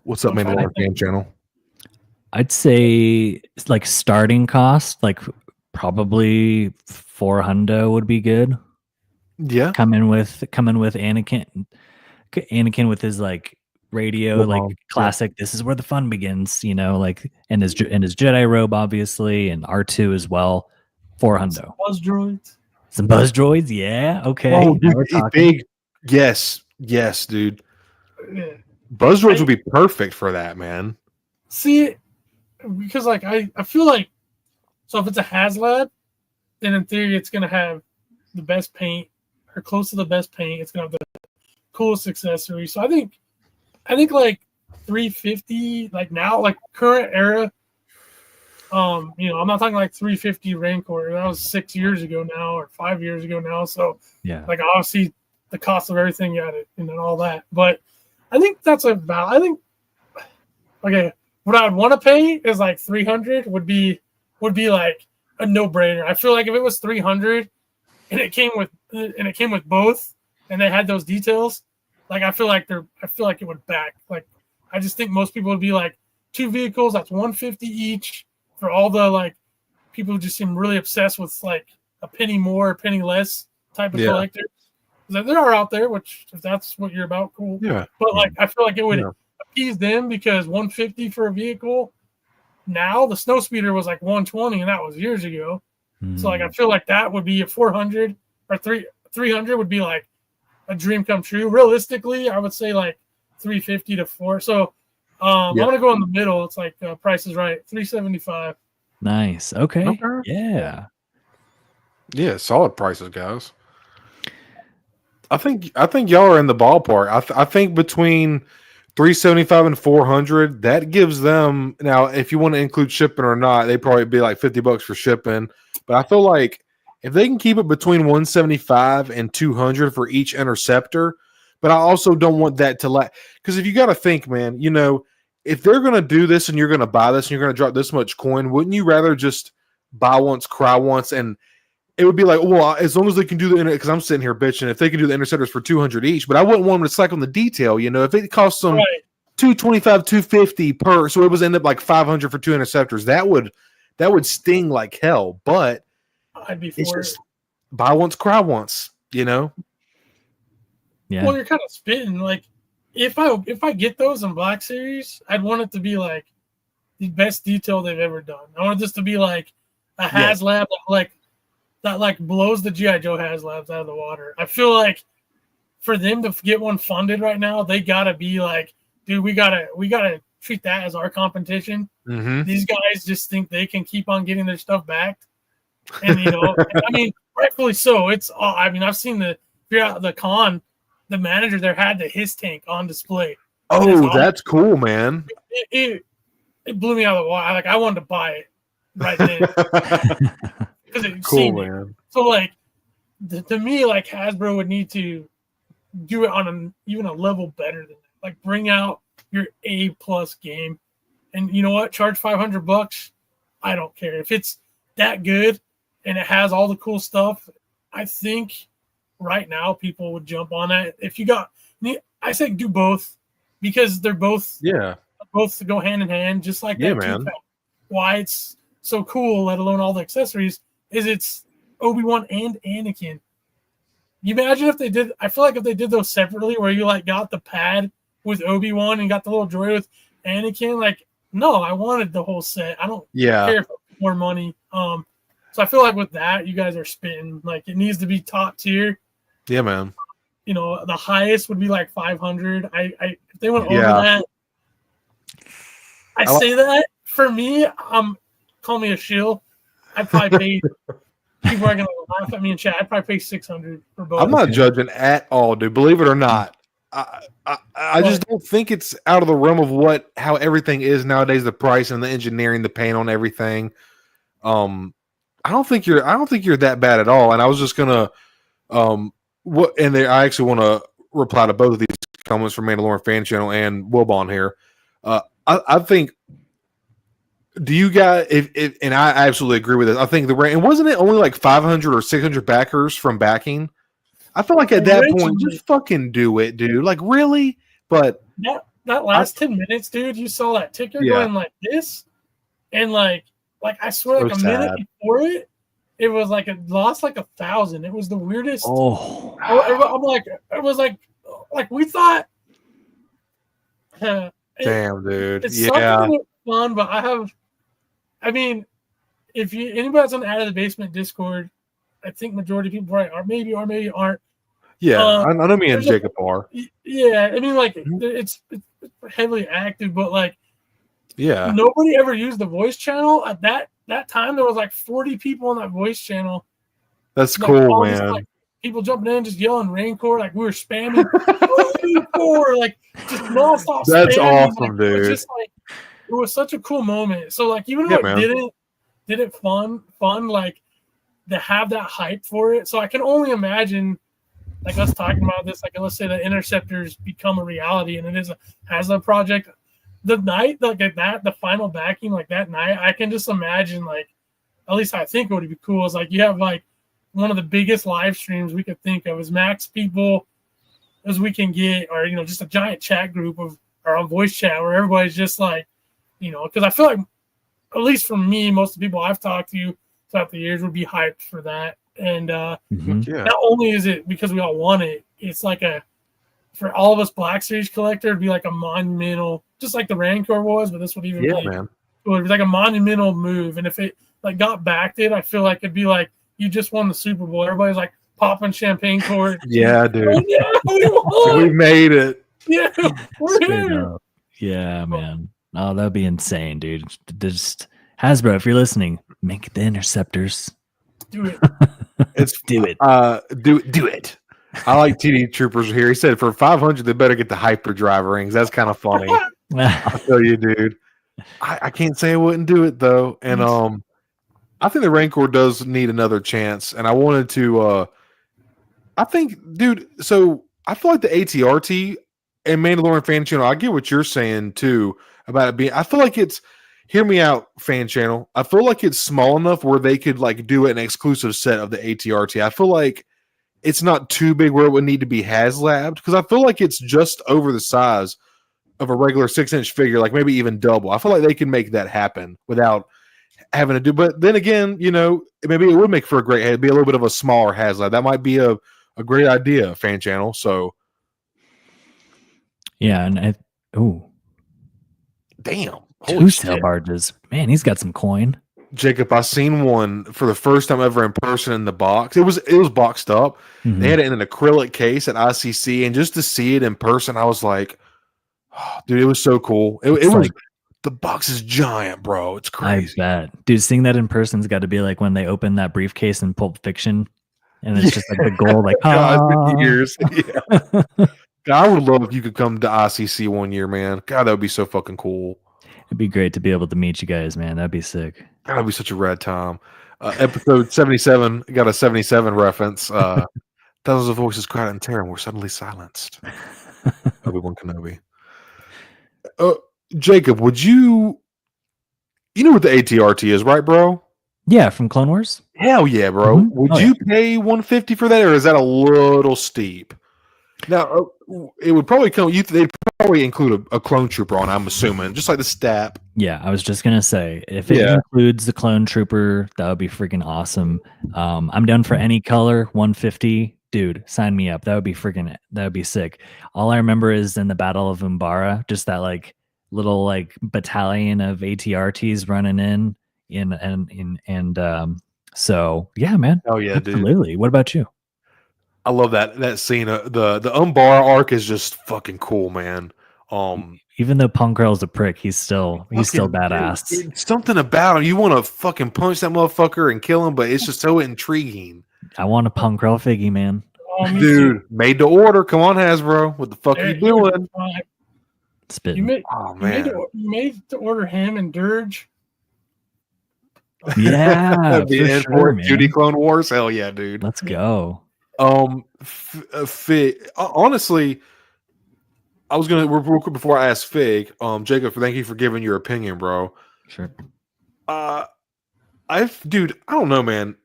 What's up, Mandalorian Game Channel? I'd say like starting cost, like probably $400 would be good. Yeah, coming with Anakin with his like radio, like classic. This is where the fun begins, you know, like and his Jedi robe, obviously, and R2 as well. $400. Some buzz droids, yeah, okay. Oh, dude, big, yes, dude. Yeah. Buzz droids would be perfect for that, man. See, because like I feel like, so if it's a HasLab, then in theory it's gonna have the best paint are close to the best paint. It's gonna have the coolest accessory. So I think like 350, like now, like current era. I'm not talking like 350 Rancor. That was 6 years ago now, or 5 years ago now. So Yeah. like obviously the cost of everything at it and then all that. But I think that's about. I think okay, what I would want to pay is like 300 would be like a no-brainer. I feel like if it was 300 and it came with both and they had those details, like I feel like it would back. Like I just think most people would be like 2 vehicles, that's 150 each for all the like people who just seem really obsessed with like a penny more, a penny less type of collectors. That there are out there, which if that's what you're about, cool. Yeah. But like I feel like it would appease them because 150 for a vehicle. Now the snow speeder was like 120, and that was years ago. So like I feel like that would be a 400 or 300 would be like a dream come true. Realistically, I would say like 350 to 4. So I'm gonna go in the middle. It's like Price is Right, 375. Nice. Okay. Yeah. Yeah, solid prices, guys. I think y'all are in the ballpark. I think between 375 and 400, that gives them, now if you want to include shipping or not, they probably be like $50 for shipping. But I feel like if they can keep it between 175 and 200 for each interceptor, but I also don't want that to because if you got to think, man, if they're going to do this and you're going to buy this and you're going to drop this much coin, wouldn't you rather just buy once, cry once, and it would be like, well, as long as they can do the because I'm sitting here bitching if they can do the interceptors for 200 each, but I wouldn't want them to slack on the detail. If it costs them 225, 250 per, so it was end up like 500 for 2 interceptors, that would sting like hell. But I'd be it's for just buy once, cry once. Yeah. Well, you're kind of spitting like if I get those in Black Series, I'd want it to be like the best detail they've ever done. I want this to be like a HasLab that blows the G.I. Joe HasLabs out of the water. I feel like for them to get one funded right now, they gotta be like, dude, we gotta treat that as our competition. Mm-hmm. These guys just think they can keep on getting their stuff back, and I mean, rightfully so. It's I've seen the con, the manager there had the his tank on display. Oh, that's cool, man. It blew me out of the water. Like I wanted to buy it right then. Because it's cool, man. So like to me, like Hasbro would need to do it on even a level better than that. Like bring out your A+ game, and you know what? Charge $500. I don't care if it's that good and it has all the cool stuff. I think right now people would jump on that. If you got, I say do both because they're both both go hand in hand, just like that. Man. Why it's so cool, let alone all the accessories, is it's Obi-Wan and Anakin. You imagine if they did, I feel like if they did those separately where you like got the pad with Obi-Wan and got the little droid with Anakin, like, no, I wanted the whole set. I don't care for more money. So I feel like with that, you guys are spitting. Like it needs to be top tier. Yeah, man. The highest would be like 500. If they went over that, I say that for me, call me a shill. I'd probably pay. People are gonna laugh at me in chat. I'd probably pay 600 for both. I'm not judging at all, dude. Believe it or not, I just don't think it's out of the realm of how everything is nowadays. The price and the engineering, the paint on everything. I don't think you're that bad at all. And I was just gonna I actually want to reply to both of these comments from Mandalorian Fan Channel and Wilbon here. I think. Do you guys? And I absolutely agree with this. I think and wasn't it only like 500 or 600 backers from backing? I feel like at that point, just fucking do it, dude. Like really? But that last 10 minutes, dude, you saw that ticker going like this, and like I swear, like a minute before it was like it lost like 1,000. It was the weirdest. Oh, I'm like, it was like we thought. Damn, dude. It's something fun, but I mean, if anybody that's on Out of the Basement Discord, I think majority of people probably are, maybe aren't. Yeah, I know me and Jacob are. Yeah, I mean, like it's heavily active, but like, nobody ever used the voice channel at that time. There was like 40 people on that voice channel. That's cool, man. people jumping in, just yelling Rancor, like we were spamming Rancor, like just nonstop. That's spamming. awesome, It was dude. just like it was such a cool moment. So like even Yeah, though it didn't fun, like to have that hype for it. So I can only imagine like us talking about this, like let's say the Interceptors become a reality and it is a Hasbro project. The night like that, the final backing like that night, I can just imagine like at least I think it would be cool is like you have like one of the biggest live streams we could think of as max people as we can get, or just a giant chat group of or on voice chat where everybody's just like, because I feel like at least for me, most of the people I've talked to throughout the years would be hyped for that. And not only is it because we all want it, it's like for all of us Black Series collector, it'd be like a monumental, just like the Rancor was, but this would even be man. It would be like a monumental move. And if it like got backed in, I feel like it'd be like you just won the Super Bowl. Everybody's like popping champagne corks. Yeah, dude. Oh, yeah, we made it. Yeah, we're here. Yeah, man. Oh, that'd be insane, dude. Just Hasbro, if you're listening, make the Interceptors. Do it. Do it. Do it. I like TD Troopers here. He said for 500 they better get the hyperdrive rings. That's kind of funny. I tell you, dude. I can't say I wouldn't do it though. And I think the Rancor does need another chance. And I wanted to I think, dude, so I feel like the ATRT and Mandalorian fan channel, I get what you're saying too about it being, I feel like it's, hear me out, fan channel. I feel like it's small enough where they could like do an exclusive set of the ATRT. I feel like it's not too big where it would need to be HasLabbed because I feel like it's just over the size of a regular 6-inch figure, like maybe even double. I feel like they can make that happen without having to do. But then again, maybe it would make for a great head. It'd be a little bit of a smaller HasLab. That might be a great idea, fan channel. So, yeah, and damn, two sail barges. Man, he's got some coin. Jacob, I seen one for the first time ever in person in the box. It was boxed up. Mm-hmm. They had it in an acrylic case at ICC, and just to see it in person, I was like, oh, dude, it was so cool. It was like, the box is giant, bro. It's crazy. I bet. Dude, seeing that in person's got to be like when they open that briefcase in Pulp Fiction, and it's just like the gold, like, God, years. Yeah. God, I would love if you could come to ICC one year, man. God, that would be so fucking cool. It'd be great to be able to meet you guys, man. That'd be sick. That'd be such a rad time. Episode 77 got a 77 reference. Thousands of voices cried out in terror and were suddenly silenced. Obi-Wan Kenobi. Jacob, would you know what the ATRT is, right, bro? Yeah, from Clone Wars. Hell yeah, bro. Mm-hmm. Would you pay $150 for that, or is that a little steep? Now, it would probably come. They'd probably include a clone trooper on. I'm assuming, just like the STAP. Yeah, I was just gonna say if it includes the clone trooper, that would be freaking awesome. I'm down for any color. 150, dude, sign me up. That would be sick. All I remember is in the Battle of Umbara, just that like little like battalion of ATRTs running in. So yeah, man. Oh yeah, absolutely. Dude. What about you? I love that scene. The Umbara arc is just fucking cool, man. Even though Punkrell's a prick, he's still badass. Dude, something about him. You want to fucking punch that motherfucker and kill him, but it's just so intriguing. I want a Punkrell figgy, man. Dude, made to order. Come on, Hasbro. What the fuck are you doing? Spit. You made to order him and Dirge. Yeah, for sure, man. Judy Clone Wars. Hell yeah, dude. Let's go. Honestly, I was gonna real quick before I ask Fig. Jacob, thank you for giving your opinion, bro. Sure. Dude, I don't know, man.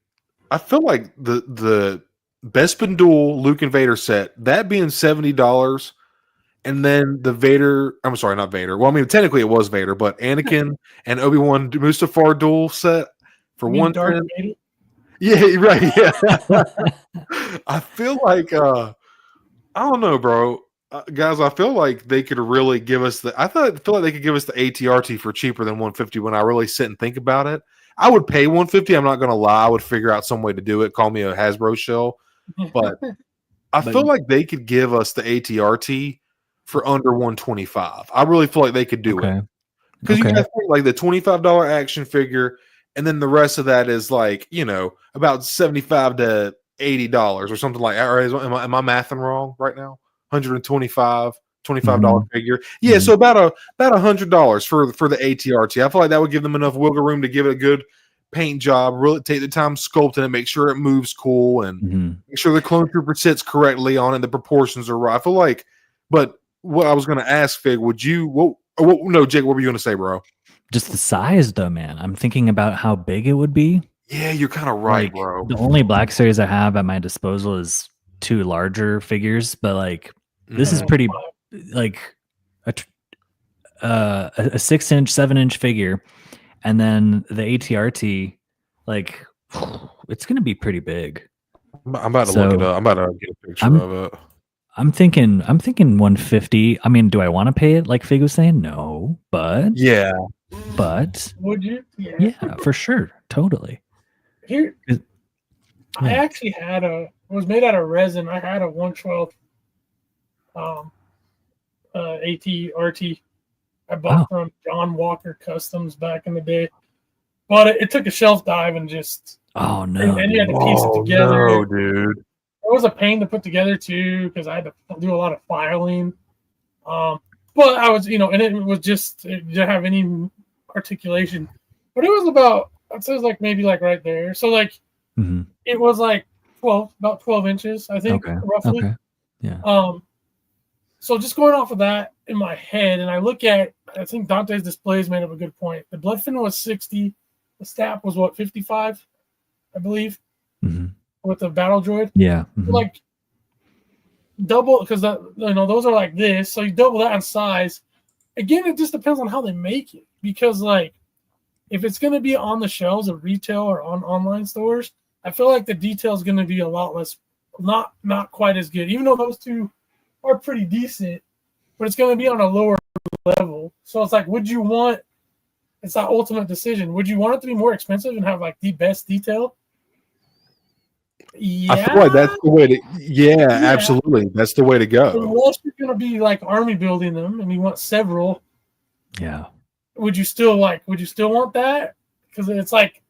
I feel like the Bespin Duel Luke and Vader set, that being $70, and then the Vader. I'm sorry, not Vader. Well, I mean, technically it was Vader, but Anakin and Obi-Wan Mustafar duel set for $110. Yeah, right. Yeah, I feel like I don't know, bro. Guys, I feel like they could really give us feel like they could give us the ATRT for cheaper than $150 when I really sit and think about it. I would pay $150. I'm not gonna lie. I would figure out some way to do it. Call me a Hasbro shell, but I feel like they could give us the ATRT for under $125. I really feel like they could do it because you have like the $25 action figure. And then the rest of that is like, about $75 to $80 or something like that. Or am I mathing wrong right now? $125 figure. Yeah, so about $100 for the ATRT. I feel like that would give them enough wiggle room to give it a good paint job, really take the time sculpting it, make sure it moves cool, and make sure the clone trooper sits correctly on it, the proportions are right. I feel like, but what I was going to ask, Fig, would you? No, Jake, what were you going to say, bro? Just the size, though, man. I'm thinking about how big it would be. Yeah, you're kind of right, like, bro. The only Black Series I have at my disposal is 2 larger figures, but like this is pretty like a 6-inch, 7-inch figure, and then the ATRT, like it's gonna be pretty big. I'm about to look it up. I'm about to get a picture of it. I'm thinking 150. I mean, do I want to pay it like Fig was saying? No, but but would you? Yeah, for sure, totally. Here, I actually had it was made out of resin. I had a 1/12 AT-RT I bought from John Walker Customs back in the day. But it took a shelf dive and just and you had to piece it together. No, dude. It was a pain to put together too because I had to do a lot of filing. But I was, and it was just it didn't have any articulation. But it was about like maybe like right there. So like it was like about 12 inches, I think, roughly. Okay. Yeah. So just going off of that in my head, and I look at, I think Dante's displays made up a good point. The blood fin was 60, the stab was 55, I believe, with the battle droid. Yeah. Like double, because those are like this, so you double that in size. Again, it just depends on how they make it, because like if it's going to be on the shelves of retail or on online stores, I feel like the detail is going to be a lot less, not quite as good, even though those two are pretty decent, but it's going to be on a lower level. So it's like, it's that ultimate decision. Would you want it to be more expensive and have like the best detail? Yeah. I feel like that's the way to, absolutely. That's the way to go. Unless you're going to be like army building them and you want several. Yeah. Would you still want that? Because it's like,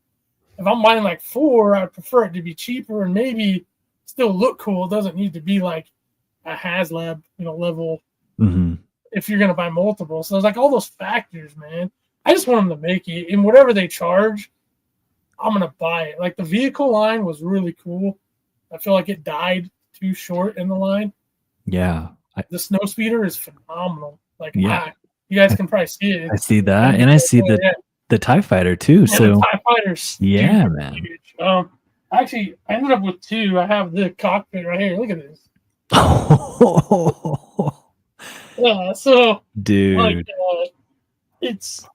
if I'm buying like 4, I'd prefer it to be cheaper and maybe still look cool. It doesn't need to be like a HasLab, level if you're going to buy multiple. So it's like all those factors, man. I just want them to make it. And whatever they charge, I'm going to buy it. Like the vehicle line was really cool. I feel like it died too short in the line. Yeah. The snow speeder is phenomenal. Like, you guys can probably see it. I see that. And I see the TIE Fighter too. Yeah, so the TIE Fighters. Yeah, man. Huge. Actually, I ended up with 2. I have the cockpit right here. Look at this. Yeah, so dude, like, it's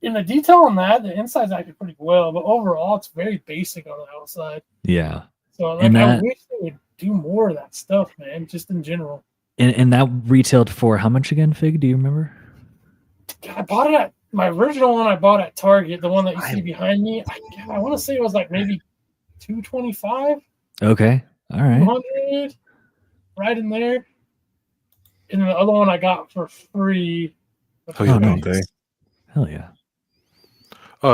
in the detail on that. The inside's acted pretty well, but overall, it's very basic on the outside. Yeah. So like, I wish they would do more of that stuff, man. Just in general. And that retailed for how much again, Fig? Do you remember? I bought it at my original one. I bought at Target, the one that you see behind me. I want to say it was like maybe $225. Okay, all right. 200, right in there. And the other one I got for free. Nice. Hell yeah.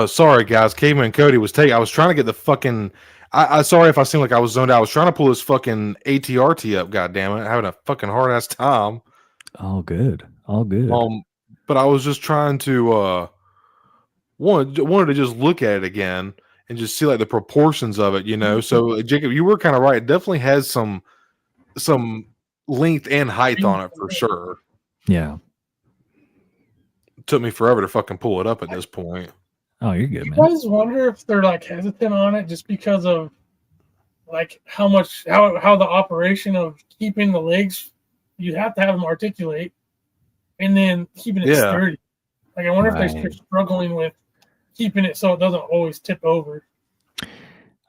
Sorry guys, Caveman Cody was taking. I was trying to get the fucking. I sorry if I seem like I was zoned out. I was trying to pull this fucking ATRT up. God damn it, having a fucking hard ass time. All good. But I was just trying to wanted to just look at it again and just see like the proportions of it, So Jacob, you were kind of right. It definitely has some length and height on it for sure. Yeah. It took me forever to fucking pull it up at this point. Oh, you're good, man. I just wonder if they're like hesitant on it just because of like how the operation of keeping the legs, you have to have them articulate and then keeping it sturdy. Like I wonder if they're struggling with keeping it so it doesn't always tip over.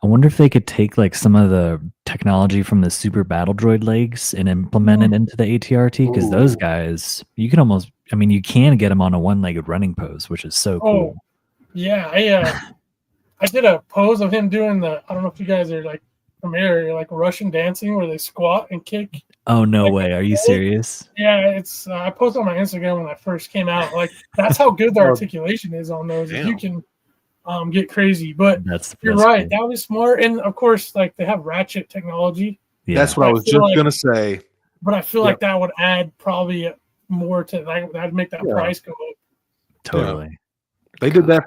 I wonder if they could take like some of the technology from the Super Battle Droid legs and implement it into the ATRT, because those guys, you can almost, you can get them on a one-legged running pose, which is so cool. Yeah, I did a pose of him doing I don't know if you guys are like familiar, like Russian dancing where they squat and kick. Oh, no way. Are you serious? Yeah, it's I posted on my Instagram when I first came out. Like that's how good the articulation is on those. If you can get crazy. But you're right, that was smart. And of course, like they have ratchet technology. Yeah. That's what I was just gonna say. But I feel like that would add probably more to that'd make that price go up. Totally. Yeah. They did that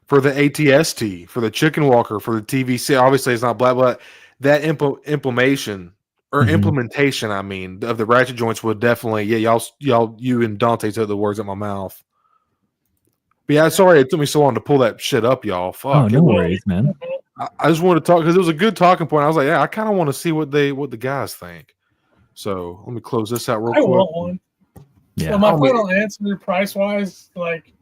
for the ATST, for the Chicken Walker, for the TVC. Obviously, it's not black, but that implementation, I mean, of the ratchet joints would definitely. Yeah, you and Dante took the words out my mouth. But yeah, sorry it took me so long to pull that shit up, y'all. Fuck. Oh, no worries, man. I just wanted to talk because it was a good talking point. I was like, yeah, I kind of want to see what the guys think. So let me close this out real quick. I want one. Yeah. So my final answer, price wise, like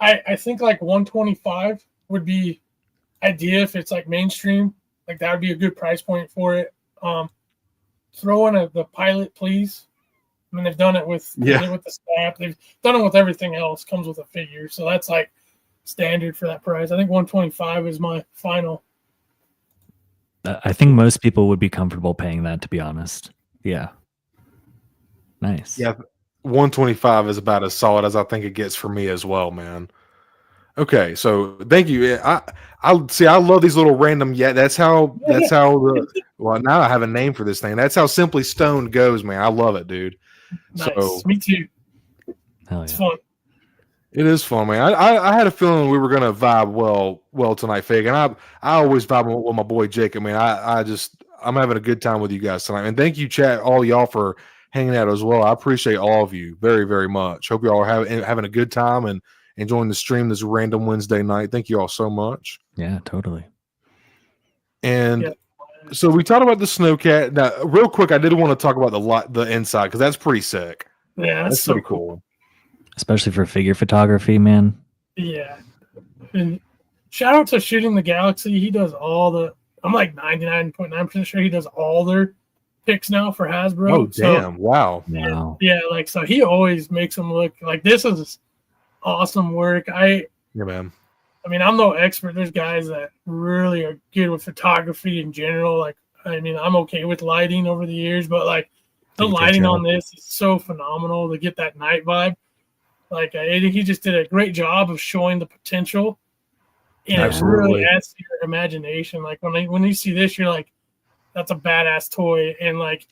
I think like 125 would be idea if it's like mainstream. Like that would be a good price point for it. Throw in the pilot, please. I mean, they've done it with the staff. They've done it with everything else. Comes with a figure, so that's like standard for that price. I think 125 is my final. I think most people would be comfortable paying that, to be honest. Yeah. Nice. Yeah, 125 is about as solid as I think it gets for me as well, man. Okay, so thank you. I see. I love these little random. Yeah, that's how well, now I have a name for this thing. That's how Simply Stoned goes, man. I love it, dude. Nice. So me too. Hell yeah. It's fun. It is fun, man. I had a feeling we were gonna vibe well tonight, Fig, and I always vibe with my boy Jake. I mean, I'm having a good time with you guys tonight, and thank you, chat, all y'all for hanging out as well. I appreciate all of you very, very much. Hope y'all are having a good time and enjoying the stream this random Wednesday night. Thank you all so much. Yeah, totally. And so we talked about the Snowcat. Now, real quick, I did want to talk about the inside because that's pretty sick. Yeah, that's so pretty cool. Especially for figure photography, man. Yeah. And shout out to Shooting the Galaxy. He does all the. I'm like 99.9% sure he does all their picks now for Hasbro. Oh, damn. Wow. Yeah, like, so he always makes them look like this is awesome work. Yeah, man. I mean, I'm no expert. There's guys that really are good with photography in general. Like, I mean, I'm okay with lighting over the years, but like the lighting on this is so phenomenal to get that night vibe. Like, I think he just did a great job of showing the potential, and it really adds to your imagination. Like when you see this, you're like, that's a badass toy. And like,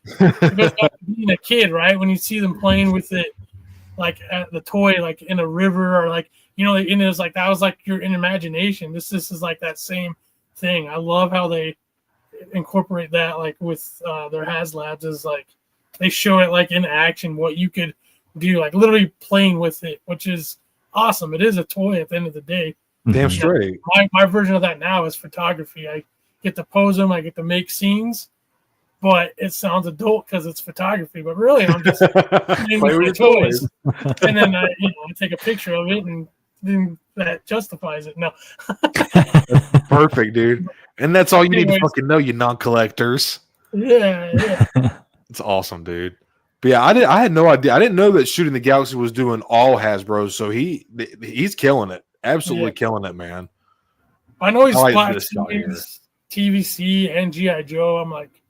being a kid, right? When you see them playing with it, like at the toy, like in a river or like, you know, and it was like, that was like your imagination. This is like that same thing. I love how they incorporate that, like with their HasLabs, is like they show it like in action, what you could do, like literally playing with it, which is awesome. It is a toy at the end of the day. Damn straight. My version of that now is photography. I get to pose them, I get to make scenes, but it sounds adult because it's photography. But really, I'm just playing with my toys, and then I take a picture of it, and then that justifies it. No, perfect, dude. And that's all you need to fucking know, you non-collectors. Yeah. It's awesome, dude. But yeah, I had no idea. I didn't know that Shooting the Galaxy was doing all Hasbro's. So he's killing it. Absolutely killing it, man. I know he's Splash Series, TVC, and G.I. Joe. I'm like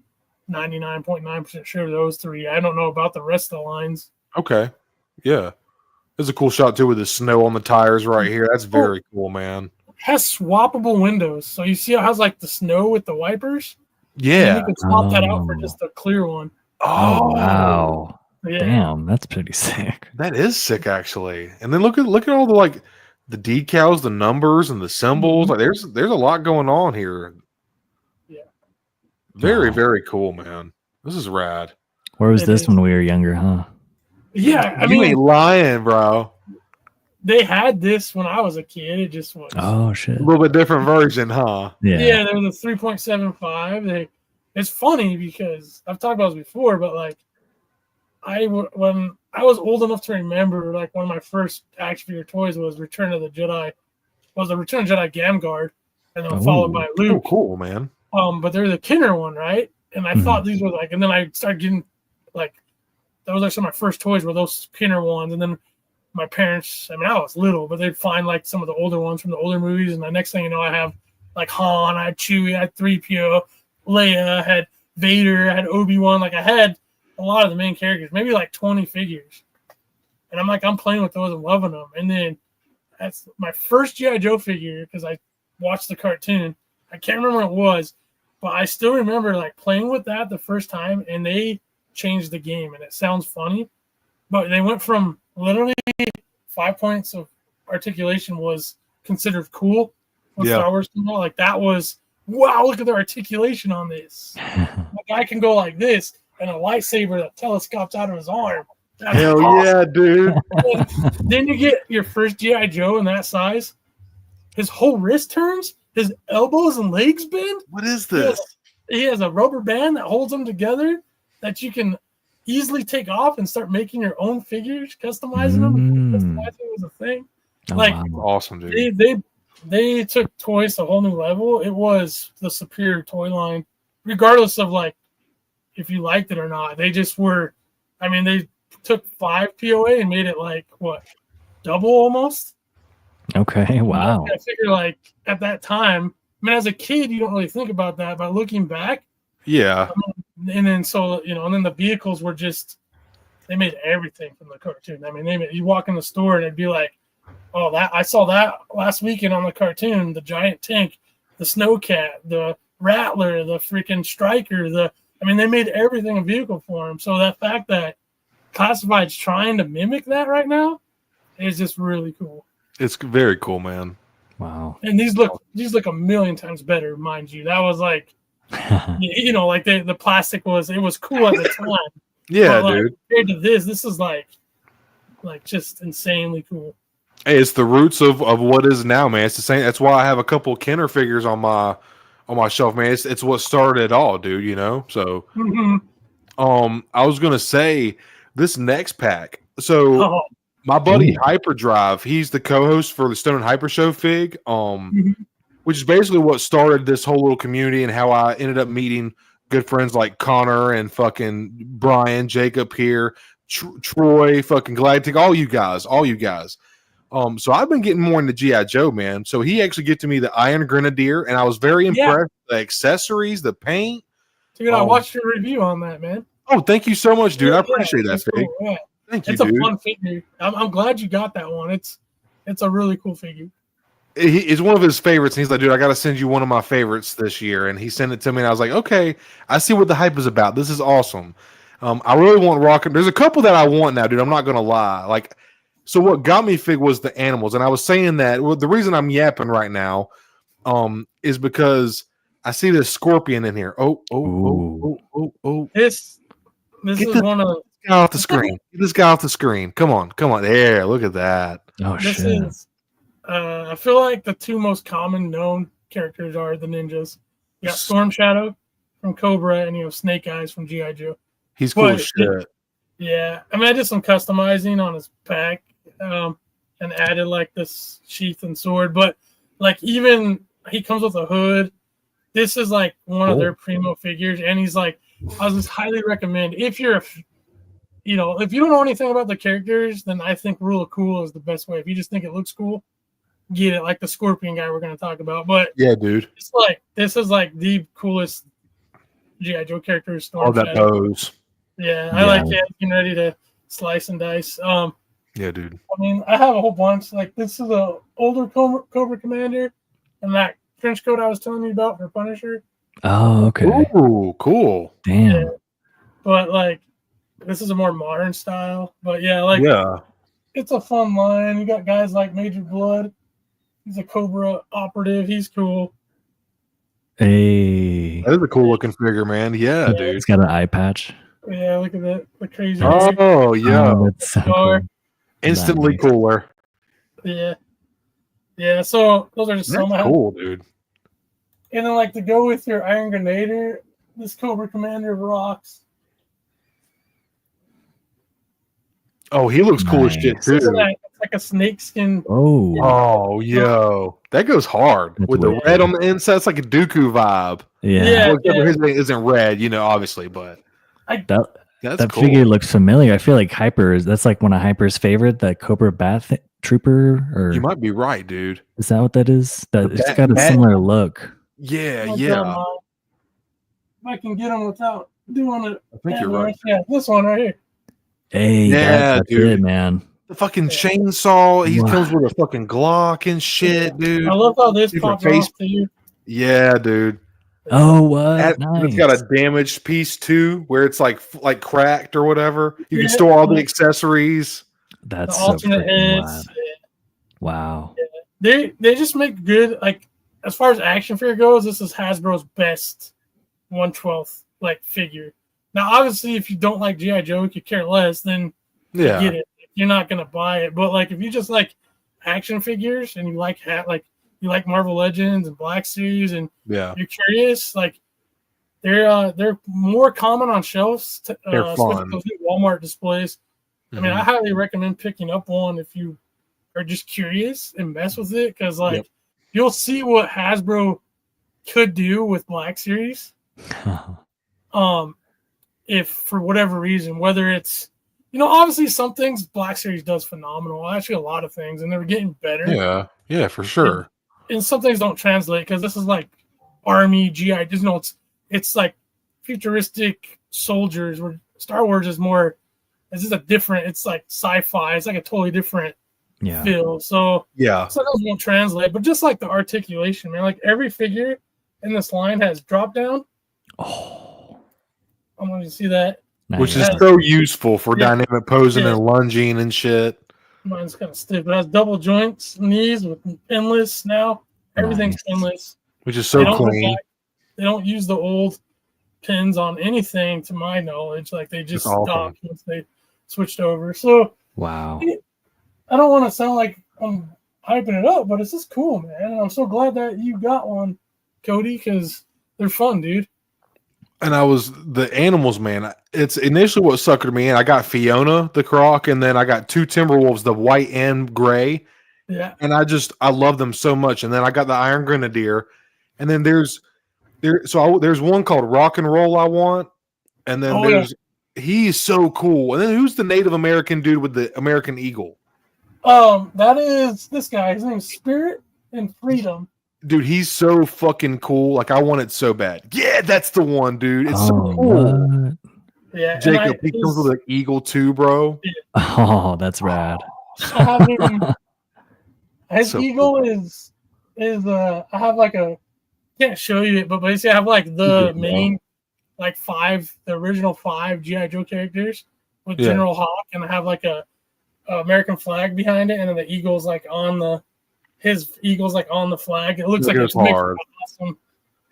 99.9% sure those three. I don't know about the rest of the lines. Okay. Yeah. There's a cool shot too with the snow on the tires right here. That's very cool, man. It has swappable windows. So you see how it has like the snow with the wipers? Yeah. You can swap that out for just a clear one. Oh wow! Yeah. Damn, that's pretty sick. That is sick, actually. And then look at all the like the decals, the numbers, and the symbols. Like there's a lot going on here. Yeah. Very, very cool, man. This is rad. Where was this when we were younger, huh? Yeah, you ain't lying, bro. They had this when I was a kid. It just was a little bit different version, huh? Yeah, there was a 3.75. It's funny because I've talked about this before, but like when I was old enough to remember, like one of my first action figure toys was Return of the Jedi, was the Return of Jedi Gamguard, and then followed by Luke. Oh, cool, man. But they're the Kenner one, right? And I thought these were like, and then I started getting like, those are some of my first toys were those Kenner ones, and then my parents, I mean, I was little, but they'd find like some of the older ones from the older movies, and the next thing you know, I have like Han, I had Chewie, I had 3PO, Leia, I had Vader, I had Obi-Wan. Like I had a lot of the main characters, maybe like 20 figures. And I'm like, I'm playing with those and loving them. And then That's my first G.I. Joe figure because I watched the cartoon. I can't remember what it was, but I still remember like playing with that the first time, and they changed the game. And it sounds funny, but they went from literally 5 points of articulation was considered cool when Star Wars came out. Like that was, wow, look at the articulation on this. The guy can go like this, and a lightsaber that telescopes out of his arm. That's Hell awesome. yeah, dude. Then you get your first G.I. Joe in that size. His whole wrist turns, his elbows and legs bend. What is this? He has a rubber band that holds them together that you can easily take off and start making your own figures, customizing them. Customizing was a thing. Awesome, dude. They took toys to a whole new level. It was the superior toy line, regardless of like if you liked it or not. They just were. I mean, they took 5 POA and made it like what, double almost. Okay, wow. I figure like at that time, I mean, as a kid, you don't really think about that, but looking back, yeah. And then so and then the vehicles were just, they made everything from the cartoon. I mean, you walk in the store and it'd be like, oh, that I saw that last weekend on the cartoon, the giant tank, the snowcat, the rattler, the freaking striker, I mean, they made everything in vehicle form. So that fact that Classified's trying to mimic that right now is just really cool. It's very cool, man. Wow. And these look a million times better, mind you. That was like, like the plastic it was cool at the time. Yeah, but, dude. Compared to this is like just insanely cool. Hey, it's the roots of what is now, man. It's the same. That's why I have a couple of Kenner figures on my shelf, man. It's what started it all, dude. So, I was gonna say this next pack. So, my buddy Hyperdrive, he's the co-host for the Stone and Hyper Show fig, which is basically what started this whole little community and how I ended up meeting good friends like Connor and fucking Brian, Jacob here, Troy, fucking Galactic, all you guys. So I've been getting more into G.I. Joe, man. So he actually gave to me the Iron Grenadier, and I was very impressed with the accessories, the paint. Dude, I watched your review on that, man. Oh, thank you so much, dude. I appreciate that, fig. Cool. Yeah. Thank you, it's a fun figure. I'm glad you got that one. It's a really cool figure. It's one of his favorites, and he's like, dude, I got to send you one of my favorites this year. And he sent it to me, and I was like, okay, I see what the hype is about. This is awesome. I really want Rocket. There's a couple that I want now, dude. I'm not going to lie. So what got me fig was the animals. And I was saying that the reason I'm yapping right now is because I see this scorpion in here. Oh. This is one of guy off the screen. Get this guy off the screen. Come on. There, look at that. Oh, this shit. Is, I feel like the two most common known characters are the ninjas. You got Storm Shadow from Cobra and Snake Eyes from G.I. Joe. He's cool as shit. Yeah. I mean, I did some customizing on his pack and added like this sheath and sword. But like even he comes with a hood. This is like one of their primo figures. And he's like, I just highly recommend if you're if you don't know anything about the characters, then I think Rule of Cool is the best way. If you just think it looks cool, get it, like the Scorpion guy we're going to talk about. But yeah, dude, it's like this is like the coolest G.I. Joe character. All that pose. Yeah, I like it. Getting ready to slice and dice. Yeah, dude. I mean, I have a whole bunch. Like this is a older Cobra Commander, and that trench coat I was telling you about for Punisher. Oh, okay. Ooh, cool. Damn. Yeah. But like, this is a more modern style. But it's a fun line. You got guys like Major Blood. He's a Cobra operative. He's cool. Hey. That is a cool looking figure, man. Yeah, dude. He's got an eye patch. Yeah, look at that. The crazy. Oh, yeah. Oh, that's so cool. Instantly cooler. Yeah. Yeah, so those are just some. That's cool, dude. And then, like, to go with your Iron Grenadier, this Cobra Commander rocks. Oh, he looks cool as shit, too. It's like a snakeskin. Oh, yo. That goes hard. That's with weird. the red on the inside. It's like a Dooku vibe. Yeah. His name isn't red, obviously, but that cool. figure looks familiar. I feel like that's like one of Hyper's favorite, the Cobra Bath Trooper. Or you might be right, dude. Is that what that is? It's got a similar look. Yeah. If I can get them without doing it. I think you're right. Yeah, this one right here. Hey, that's dude. it, man. The fucking chainsaw. He Wow. comes with a fucking Glock and shit, dude. I love how this Different pops face- off to you. Yeah, dude. Oh, what? It's got a damaged piece too, where it's like cracked or whatever. You can store all the accessories. That's The so alternate freaking heads. rad. Wow. They just make good, like, as far as action figure goes, this is Hasbro's best 1/12 like figure. Now, obviously, if you don't like G.I. Joe, if you care less, then you get it. You're not gonna buy it. But like, if you just like action figures and you like you like Marvel Legends and Black Series and you're curious, like they're more common on shelves. They're fun. Those new Walmart displays. Mm-hmm. I mean, I highly recommend picking up one if you are just curious and mess with it, because like you'll see what Hasbro could do with Black Series. If for whatever reason, whether it's, obviously some things Black Series does phenomenal. Actually, a lot of things, and they're getting better. Yeah, for sure. And some things don't translate because this is like Army GI. It's like futuristic soldiers. Where Star Wars is more. It's just a different. It's like sci-fi. It's like a totally different feel. So some of those won't translate. But just like the articulation, man. Like every figure in this line has drop down. Oh, I want you to see that. nice. Which is so useful for dynamic posing and lunging and shit. Mine's kind of stiff. It has double joints, knees with pinless now. Everything's pinless. Which is so clean. They don't use the old pins on anything, to my knowledge. Like they just stopped once they switched over. So wow. I don't want to sound like I'm hyping it up, but it's just cool, man. And I'm so glad that you got one, Cody, because they're fun, dude. And the animals, man. It's initially what suckered me in. I got Fiona the Croc, and then I got two Timberwolves, the white and gray. Yeah. And I love them so much. And then I got the Iron Grenadier, and then there's one called Rock and Roll I want, and then he's so cool. And then who's the Native American dude with the American Eagle? That is this guy. His name's Spirit and Freedom. Dude, he's so fucking cool. Like, I want it so bad. Yeah, that's the one, dude. It's so cool. What? Yeah, Jacob, he comes with an Eagle too, bro. Yeah. Oh, that's rad. I have him, his Eagle cool. is I have like can't show you it, but basically I have like the main the original 5 G.I. Joe characters with General Hawk, and I have like a American flag behind it, and then the Eagle's like on his Eagle's like on the flag. It looks like it's hard. Awesome.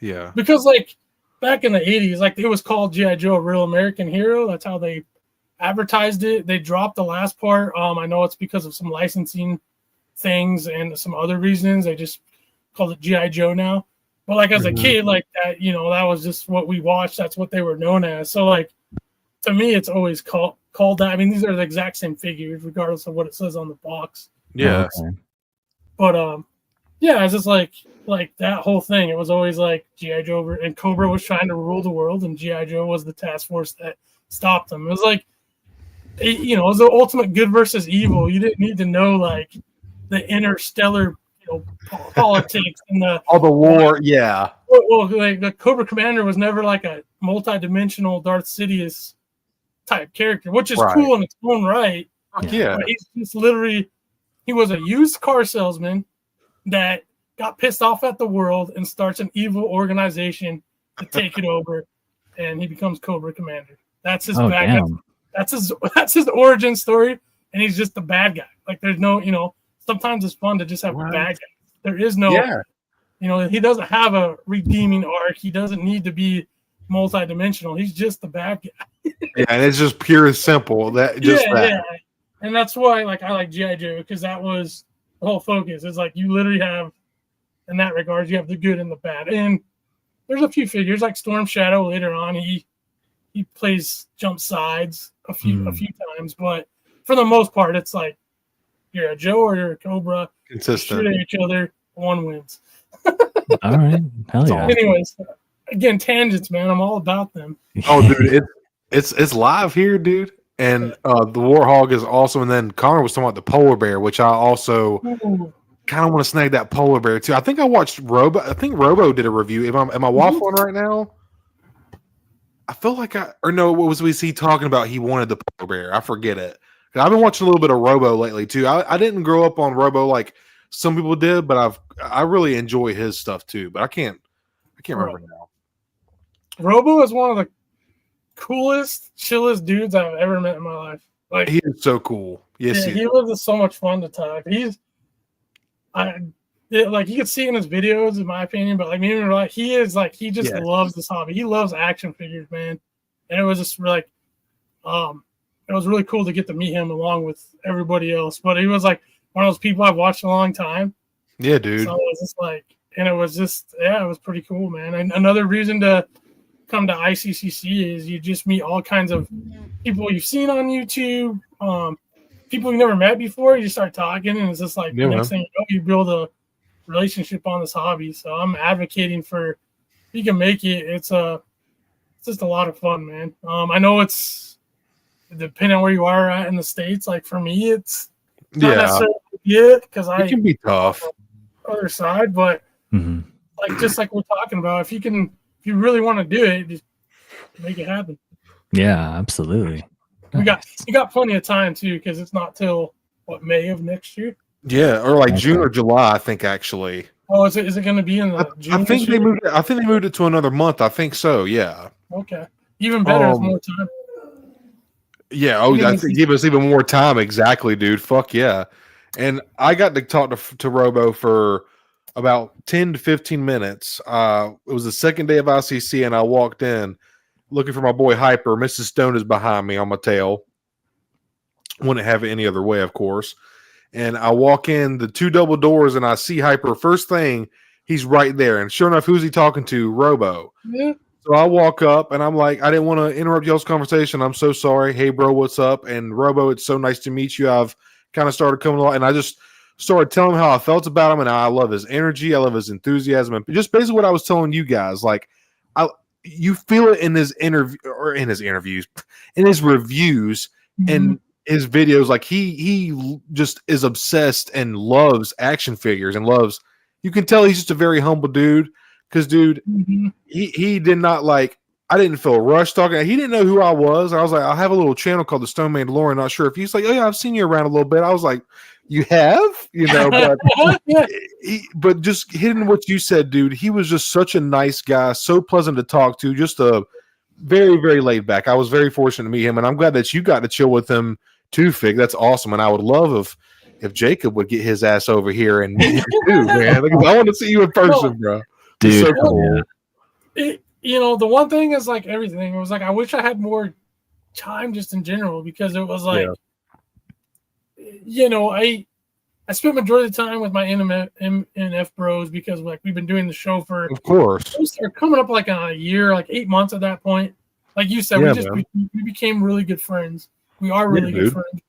Yeah. Because like back in the 80s, like it was called G.I. Joe, a real American hero. That's how they advertised it. They dropped the last part. I know it's because of some licensing things and some other reasons. They just called it G.I. Joe now. But like as a kid, like that, that was just what we watched. That's what they were known as. So like to me, it's always called that. I mean, these are the exact same figures, regardless of what it says on the box. Yeah. Okay. But it's just like that whole thing. It was always like G.I. Joe and Cobra was trying to rule the world, and G.I. Joe was the task force that stopped them. It was like, it was the ultimate good versus evil. You didn't need to know like the interstellar, politics and all the war. Yeah. Well, like the Cobra Commander was never like a multi-dimensional Darth Sidious type character, which is cool in its own right. Yeah. But he's just literally. He was a used car salesman that got pissed off at the world and starts an evil organization to take it over, and he becomes Cobra Commander. That's his that's his origin story, and he's just the bad guy. Like there's no, sometimes it's fun to just have a bad guy. There is no, he doesn't have a redeeming arc. He doesn't need to be multi-dimensional. He's just the bad guy. Yeah, and it's just pure and simple. That. Yeah. And that's why, I like G.I. Joe, because that was the whole focus. It's like you literally have, in that regard, you have the good and the bad. And there's a few figures like Storm Shadow later on. He plays jump sides a few times, but for the most part, it's like you're a Joe or you're a Cobra. Consistent. Shoot at each other, one wins. All right, hell yeah. Anyways, again, tangents, man. I'm all about them. Oh, dude, it's live here, dude. And the Warhog is awesome. And then Connor was talking about the polar bear, which I also kind of want to snag that polar bear too. I think I watched Robo. I think Robo did a review. Am I waffling right now? I feel like what was he talking about? He wanted the polar bear. I forget it. I've been watching a little bit of Robo lately too. I didn't grow up on Robo like some people did, but I really enjoy his stuff too. But I can't remember now. Robo is one of the coolest, chillest dudes I've ever met in my life. Like, he is so cool. Yes, he was so much fun to talk. Like you could see in his videos, in my opinion, but like he just loves this hobby. He loves action figures, man. And it was just like, it was really cool to get to meet him along with everybody else. But he was like one of those people I've watched a long time. Yeah, dude. So it was just like, and it was pretty cool, man. And another reason to come to ICCC is you just meet all kinds of people you've seen on YouTube, people you've never met before. You start talking, and it's just like the next thing you know, you build a relationship on this hobby. So I'm advocating for, if you can make it, it's just a lot of fun, man. I know it's depending on where you are at in the States. Like for me, it's not necessarily good because it can be tough. Other side, but like just like we're talking about, if you really want to do it, just make it happen. Yeah, absolutely. You got plenty of time too, because it's not till May of next year. Yeah, or like June or July, I think actually. Oh, is it going to be in the June? I think they moved it to another month. I think so. Yeah. Okay. Even better is more time. Yeah. Oh, I think give us even more time. Exactly, dude. Fuck yeah. And I got to talk to Robo for about 10 to 15 minutes. It was the second day of ICC, and I walked in looking for my boy Hyper. Mrs. Stone is behind me on my tail. Wouldn't have it any other way, of course. And I walk in the 2 double doors, and I see Hyper. First thing, he's right there. And sure enough, who's he talking to? Robo. Yeah. So I walk up, and I'm like, I didn't want to interrupt y'all's conversation. I'm so sorry. Hey, bro, what's up? And Robo, it's so nice to meet you. I've kind of started coming along, and I just started telling him how I felt about him, and I love his energy. I love his enthusiasm. And just basically what I was telling you guys. Like, you feel it in his interview or in his interviews, in his reviews, and his videos. Like he just is obsessed and loves action figures and loves. You can tell he's just a very humble dude. Because dude, he did not like. I didn't feel rushed talking. He didn't know who I was. I was like, I have a little channel called the Stone Mandalorian. Not sure if he's like, oh yeah, I've seen you around a little bit. I was like, you have, but but just hitting what you said, dude. He was just such a nice guy, so pleasant to talk to. Just a very, very laid back. I was very fortunate to meet him, and I'm glad that you got to chill with him too, Fig. That's awesome, and I would love if Jacob would get his ass over here and meet you too, man. Like, I want to see you in person, bro. Dude, so cool. The one thing is like everything. It was like I wish I had more time just in general, because it was like, I spent majority of the time with my NF bros, because like we've been doing the show for, of course, they're coming up like on a year, like 8 months at that point. Like you said, we became really good friends. We are really good friends.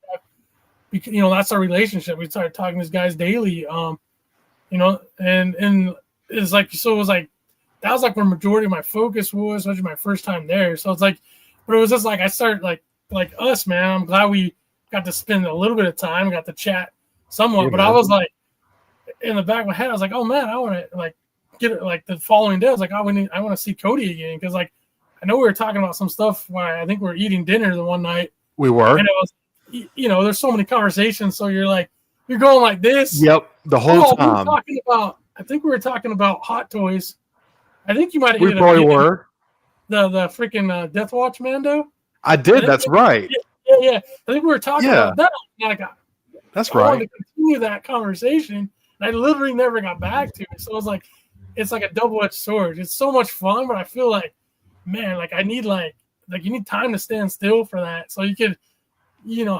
Because, that's our relationship. We started talking to these guys daily. And it's like, so it was like, that was like where majority of my focus was, especially my first time there. So it's like, but it was just like, I started like us, man. I'm glad we got to spend a little bit of time, got to chat somewhat. But I was like, in the back of my head, I was like, oh man, I want to like get it. Like the following day, I was like, I want to see Cody again, because like I know we were talking about some stuff while I think we were eating dinner the one night. We were, and it was, there's so many conversations, so you're going like this. Yep, the whole time. I think we were talking about Hot Toys. I think you might have. We probably were. The freaking Death Watch Mando. I did. That's right. Yeah. I think we were talking about that. That's right. I wanted to continue that conversation, and I literally never got back to it. So it was like, it's like a double-edged sword. It's so much fun, but I feel like, man, like I need like you need time to stand still for that, so you could,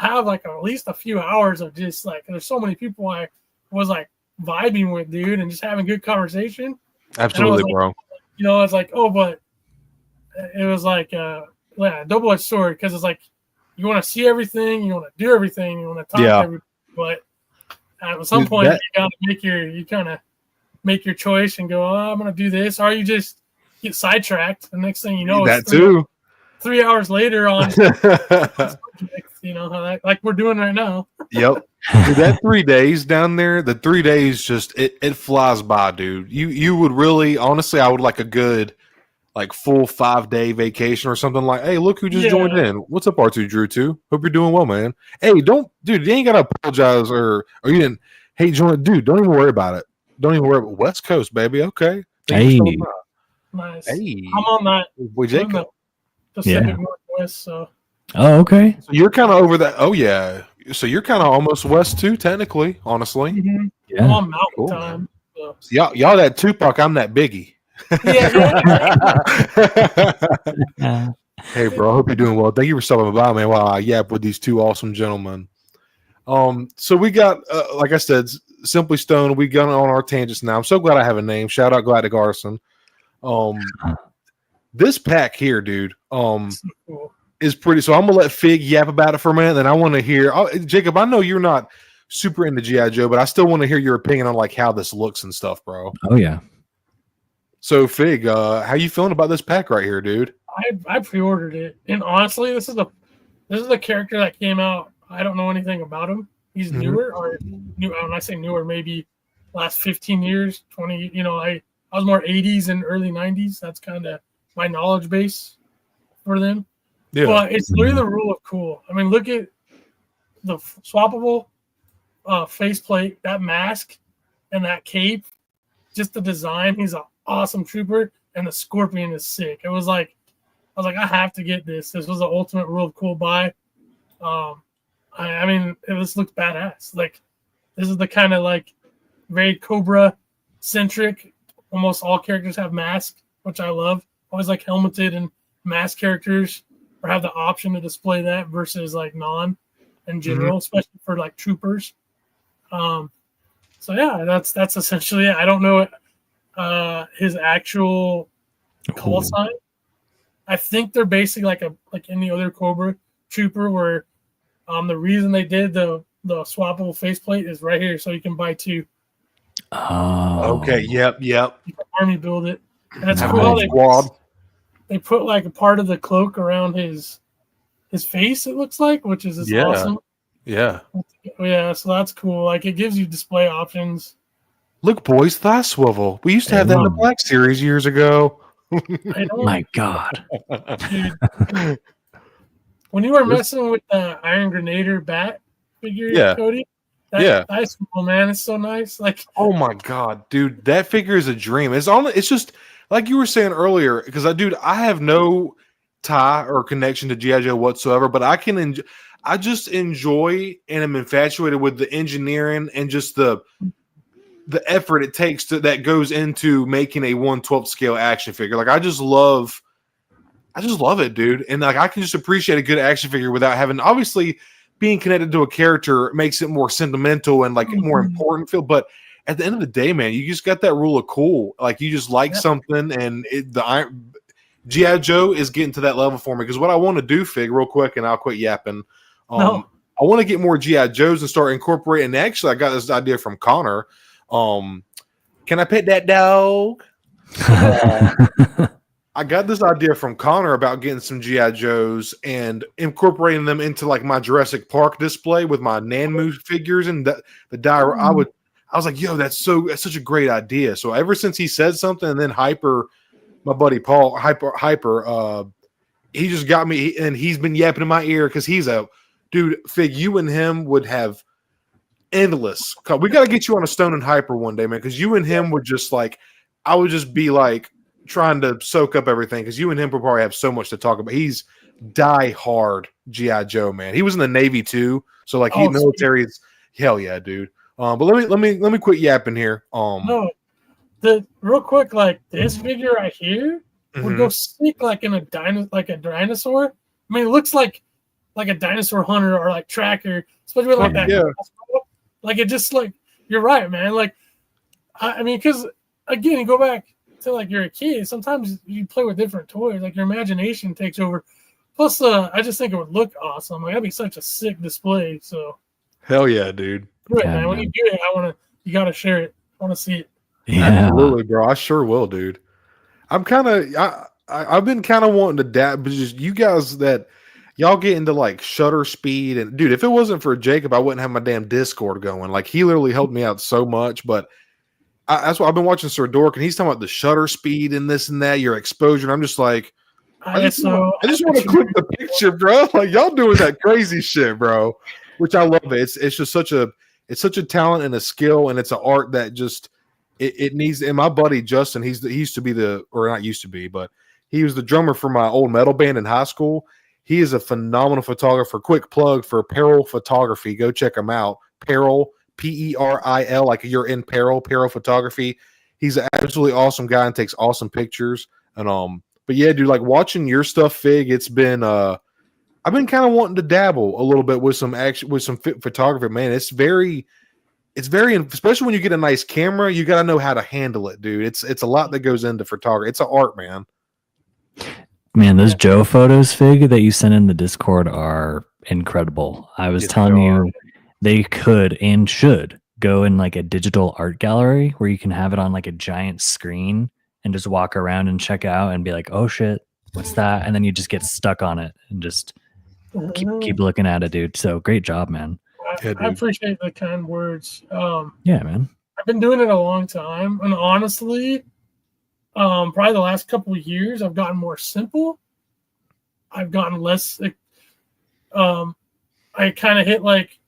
have like at least a few hours of just like, there's so many people I was like vibing with, dude, and just having good conversation. Absolutely, bro. It's like, but it was like, double-edged sword, because it's like you want to see everything, you want to do everything, you want to talk to everything, but at some point you got to make your choice and go, I'm going to do this, or you just get sidetracked. The next thing you know, that too. 3 hours later on, like we're doing right now. Yep. Dude, that 3 days down there, the 3 days just it flies by, dude. You would really, honestly, I would like a good like full 5-day vacation or something. Like, hey, look who just joined in. What's up, R2 Drew 2? Hope you're doing well, man. Hey, dude, you ain't gotta apologize or you didn't hate join. Dude, don't even worry about it. Don't even worry about West Coast, baby. Okay. Nice. Hey. I'm on that. Boy, Jacob. Pacific Northwest, so. Oh, okay. So you're kind of over that. Oh, yeah. So you're kind of almost west too, technically, honestly. Mm-hmm. Yeah. I'm on mountain time. So. Y'all that Tupac, I'm that Biggie. Hey, bro, I hope you're doing well. Thank you for stopping by, man, while I yap with these two awesome gentlemen. So we got, like I said, Simply Stone. We got on our tangents now. I'm so glad I have a name. Shout out Galactic Artisan. This pack here, dude, is pretty. So I'm gonna let Fig yap about it for a minute. Then I want to hear Jacob. I know you're not super into G.I. Joe, but I still want to hear your opinion on like how this looks and stuff, bro. Oh yeah. So Fig, how you feeling about this pack right here, dude? I pre-ordered it, and honestly, this is the character that came out. I don't know anything about him. He's newer, or new. When I say newer, maybe last 15 years, 20. You know, I was more 80s and early 90s. That's kind of my knowledge base for them. Yeah. But it's literally the rule of cool. I mean, look at the swappable faceplate, that mask, and that cape. Just the design. He's an awesome trooper, and the Scorpion is sick. I was like, I have to get this. This was the ultimate rule of cool buy. I mean, this looks badass. Like, this is the kind of like very Cobra centric. Almost all characters have masks, which I love. Always like helmeted and mask characters, or have the option to display that versus like non in general, especially for like troopers. So yeah, that's essentially it. I don't know his actual call sign. I think they're basically like any other Cobra trooper, where the reason they did the swappable faceplate is right here, so you can buy two. Oh, okay. Yep. You can army build it, and it's cool. They put like a part of the cloak around his face. It looks like, which is awesome. Yeah. Yeah. So that's cool. Like, it gives you display options. Look, boys, thigh swivel. We used to have that in the Black Series years ago. My God. Dude. When you were messing with the Iron Grenadier bat figure, Cody, that's cool, man. It's so nice. Like, oh my God, dude, that figure is a dream. It's just like you were saying earlier, because I have no tie or connection to G.I. Joe whatsoever, but I just enjoy and am infatuated with the engineering and just the effort it takes that goes into making a 1/12 scale action figure. Like, I just love it, dude. And like, I can just appreciate a good action figure without having, obviously, being connected to a character makes it more sentimental and like more important feel. But at the end of the day, man, you just got that rule of cool. Like, you just like something, and G.I. Joe is getting to that level for me. Because what I want to do, Fig, real quick, and I'll quit yapping. I want to get more G.I. Joes and start incorporating. And actually, I got this idea from Connor. Can I pet that dog? I got this idea from Connor about getting some G.I. Joes and incorporating them into like my Jurassic Park display with my Nanmu figures and the diorama. I was like, yo, that's such a great idea. So ever since he said something, and then Hyper, my buddy Paul, Hyper, he just got me, and he's been yapping in my ear because he's a dude. Fig, you and him would have endless. We got to get you on a Stone and Hyper one day, man, because you and him would just like, I would just be like trying to soak up everything, because you and him would probably have so much to talk about. He's die hard G.I. Joe, man. He was in the Navy too, so like military is hell yeah, dude. But let me quit yapping here. No, real quick, like this figure right here would go sick like in a dinosaur. I mean, it looks like a dinosaur hunter or like tracker, especially like that. Yeah. Like, it just, like, you're right, man. Like, I mean, because again, you go back to like you're a kid. Sometimes you play with different toys. Like, your imagination takes over. Plus, I just think it would look awesome. Like, that'd be such a sick display. So, hell yeah, dude. Right, man. When you do it, you gotta share it. I want to see it. Yeah, absolutely, bro. I sure will, dude. I've been kind of wanting to dab, but just you guys that y'all get into like shutter speed, and dude, if it wasn't for Jacob, I wouldn't have my damn Discord going. Like, he literally helped me out so much. But that's why I've been watching Sir Dork, and he's talking about the shutter speed and this and that, your exposure. And I'm just like, I just want to click the picture, bro. Like y'all doing that crazy shit, bro. Which I love. It's just such a talent and a skill, and it's an art that just it needs. And my buddy Justin, he used to be not used to be, but he was the drummer for my old metal band in high school. He is a phenomenal photographer. Quick plug for Peril Photography. Go check him out. Peril, Peril, like you're in peril. Peril Photography. He's an absolutely awesome guy and takes awesome pictures. And but yeah, dude, like watching your stuff, Fig. It's been I've been kind of wanting to dabble a little bit with some photography. Man, it's very, especially when you get a nice camera, you got to know how to handle it, dude. It's a lot that goes into photography. It's an art, man. Man, those Joe photos, Fig, that you sent in the Discord are incredible. I was telling you, they could and should go in like a digital art gallery where you can have it on like a giant screen and just walk around and check out and be like, oh shit, what's that? And then you just get stuck on it and just keep looking at it, dude. So great job, man. I appreciate the kind words. Yeah, man. I've been doing it a long time, and honestly, probably the last couple of years, I've gotten more simple. I've gotten less. I kind of hit like,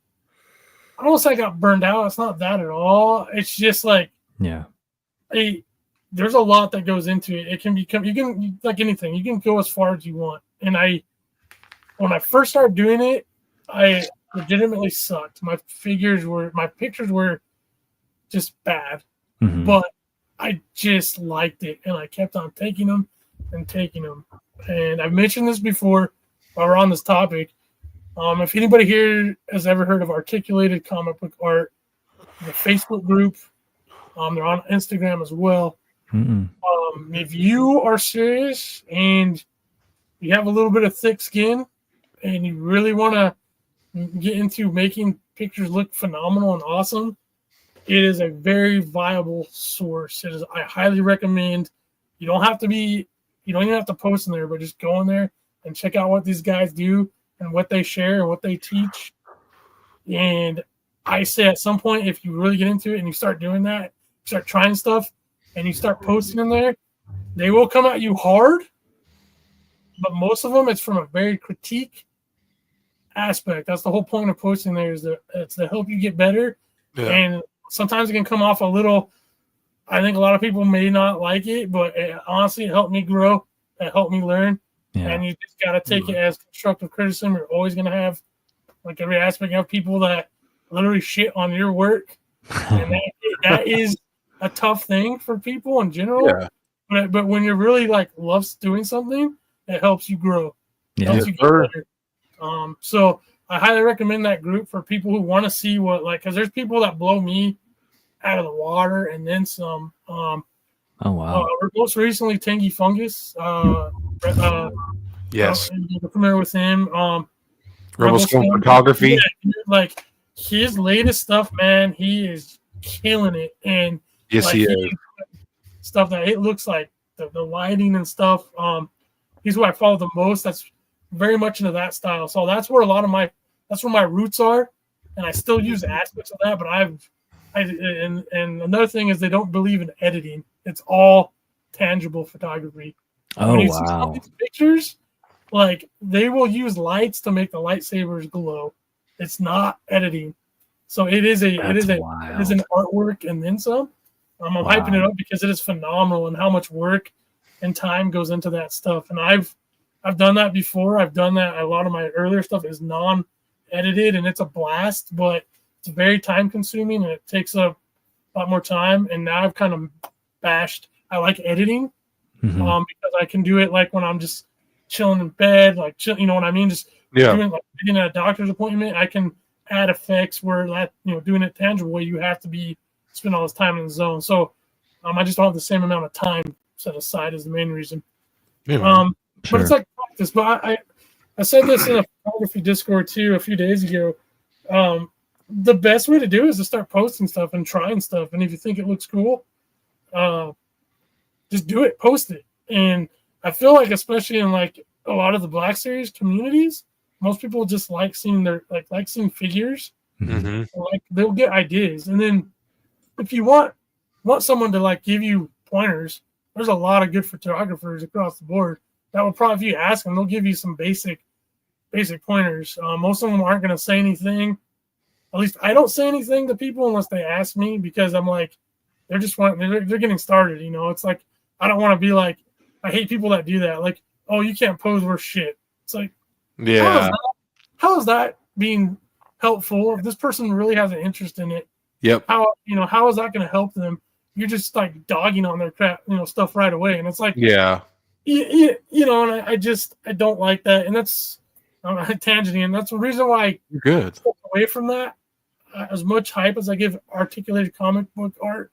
I don't want to say I got burned out. It's not that at all. It's just like, yeah, there's a lot that goes into it. It can become, you can, like anything, you can go as far as you want. And when I first started doing it, I legitimately sucked. My pictures were just bad, but I just liked it, and I kept on taking them. And I've mentioned this before while we're on this topic. If anybody here has ever heard of Articulated Comic Book Art, the Facebook group, they're on Instagram as well. If you are serious and you have a little bit of thick skin and you really want to get into making pictures look phenomenal and awesome, it is a very viable source. I highly recommend. You don't even have to post in there, but just go in there and check out what these guys do and what they share and what they teach. And I say at some point, if you really get into it and you start doing that, start trying stuff, and you start posting in there, they will come at you hard. But most of them, it's from a very critique aspect. That's the whole point of posting there, is that it's to help you get better. Yeah. And sometimes it can come off a little, I think a lot of people may not like it, but honestly, it helped me grow. It helped me learn. Yeah. And you just got to take it as constructive criticism. You're always going to have, like every aspect, you have people that literally shit on your work. And that is a tough thing for people in general. Yeah. But when you're really like loves doing something, it helps you grow. It helps you get better. So I highly recommend that group for people who want to see what, like, because there's people that blow me out of the water and then some. Oh wow! Most recently, Tangy Fungus. Yes, you're familiar with him. RebelScum Photography. Yeah, like his latest stuff, man, he is killing it. And yes, like, he is. Stuff that it looks like the lighting and stuff. He's who I follow the most. That's very much into that style. So that's where that's where my roots are, and I still use aspects of that. But and another thing is they don't believe in editing. It's all tangible photography. Oh, when you wow. see some of these pictures, like they will use lights to make the lightsabers glow. It's not editing. So it is an artwork and then some. I'm hyping it up because it is phenomenal and how much work and time goes into that stuff. And I've done that before. I've done that. A lot of my earlier stuff is non-edited, and it's a blast, but it's very time consuming and it takes a lot more time. And now I've kind of bashed. I like editing because I can do it like when I'm just chilling in bed, like you know what I mean? Just doing like getting at a doctor's appointment. I can add effects where that, doing it tangible way, you have to spend all this time in the zone. So I just don't have the same amount of time set aside as the main reason. Sure. But it's like practice. But I said this in a photography Discord too a few days ago. The best way to do it is to start posting stuff and trying stuff. And if you think it looks cool, just do it, post it. And I feel like, especially in like a lot of the Black Series communities, most people just like seeing seeing figures. Like they'll get ideas. And then if you want want someone to like give you pointers. There's a lot of good photographers across the board that will probably, if you ask them, they'll give you some basic pointers. Most of them aren't going to say anything. At least I don't say anything to people unless they ask me, because I'm like, they're getting started. You know, it's like, I don't want to be like, I hate people that do that. Like, oh, you can't pose worth shit. It's like, Yeah. how is that being helpful? If this person really has an interest in it, Yep. how is that going to help them? You're just like dogging on their crap, stuff right away. And it's like, Yeah. And I don't like that. And that's tangenting. And that's the reason why You're good. I stepped away from that. As much hype as I give articulated comic book art,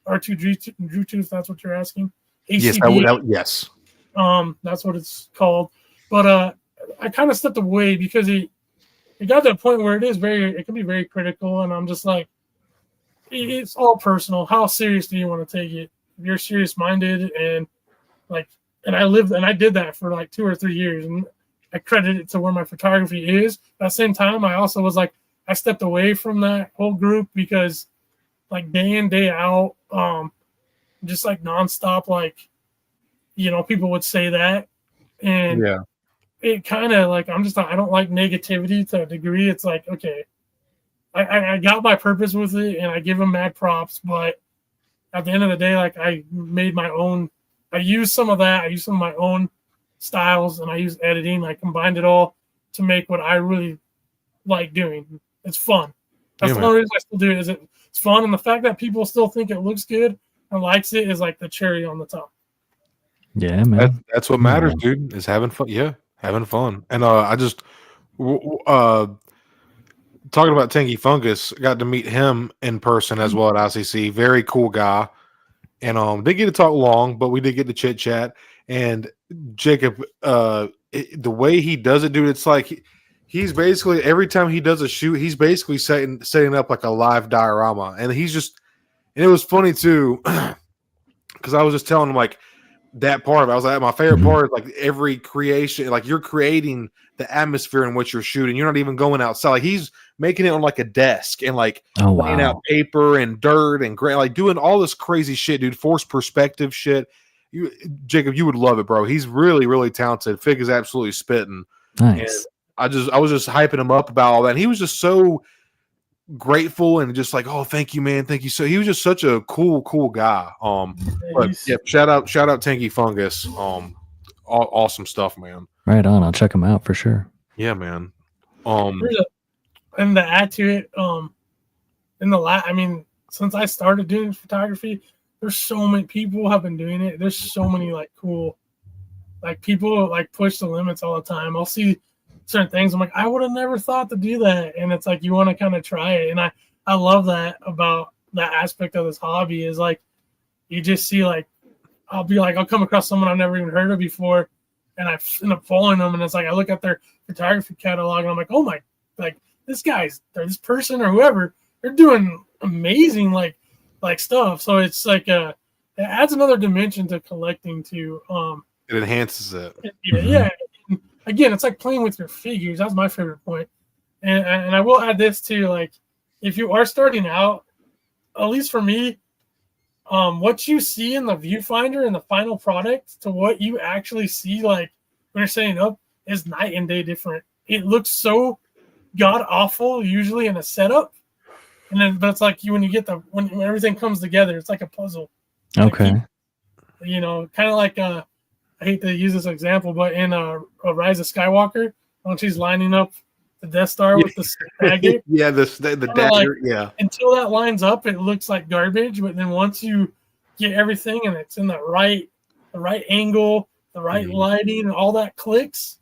R2-D2, if that's what you're asking. ACB, yes. that's what it's called. But I kind of stepped away because it got to a point where it can be very critical, and I'm just like, it's all personal. How serious do you want to take it? If you're serious minded and I did that for like 2 or 3 years, and I credit it to where my photography is. At the same time, I also was like, I stepped away from that whole group because like day in, day out, just like nonstop, like, people would say that. And Yeah. it kind of like, I don't like negativity to a degree. It's like, okay, I got my purpose with it and I give them mad props, but at the end of the day, like I made my own, I used some of that. I used some of my own styles and I used editing. I combined it all to make what I really like doing. It's fun. That's the only reason I still do it, is it's fun. And the fact that people still think it looks good and likes it is like the cherry on the top. Yeah, man. That's what matters, dude, is having fun. Yeah, having fun. And I just talking about Tanky Fungus, got to meet him in person as well at ICC. Very cool guy. And didn't get to talk long, but we did get to chit chat. And Jacob, the way he does it, dude, it's like he's basically, every time he does a shoot, he's basically setting up like a live diorama. And it was funny too, because I was just telling him like that part of it. I was like, my favorite part is like every creation, like you're creating the atmosphere in which you're shooting. You're not even going outside. Like he's making it on like a desk and like laying out paper and dirt and like doing all this crazy shit, dude. Forced perspective shit. Jacob, you would love it, bro. He's really, really talented. Fig is absolutely spitting. Nice. And I was just hyping him up about all that. And he was just so grateful and just like, oh, thank you, man. Thank you. So he was just such a cool guy. But yeah, shout out Tanky Fungus. Awesome stuff, man. Right on. I'll check him out for sure. Yeah, man. And to add to it, since I started doing photography, there's so many people have been doing it. There's so many like cool, like people like push the limits all the time. I'll see certain things. I'm like, I would have never thought to do that. And it's like, you want to kind of try it. And I love that about that aspect of this hobby is like, you just see like, I'll come across someone I've never even heard of before. And I end up following them. And it's like, I look at their photography catalog and I'm like, oh my, like this this person or whoever, they're doing amazing, like stuff. So it's like, it adds another dimension to collecting too. It enhances it. Yeah. And again, it's like playing with your figures. That's my favorite point. And I will add this too, like if you are starting out, at least for me, what you see in the viewfinder and the final product to what you actually see, like when you're setting up, is night and day different. It looks so god awful usually in a setup, and then but it's like when everything comes together, it's like a puzzle. Okay. Kind of like I hate to use this example, but in Rise of Skywalker, when she's lining up the Death Star with the dagger. Yeah, the dagger. Like, until that lines up, it looks like garbage. But then once you get everything and it's in the right angle, the right lighting, and all that clicks,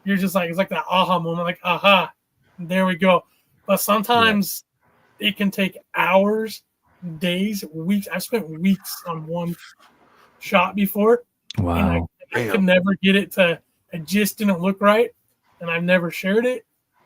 you're just like, it's like that aha moment, like aha, there we go. But sometimes it can take hours, days, weeks. I've spent weeks on one shot before. Wow. And I could never get it to. It just didn't look right, and I've never shared it.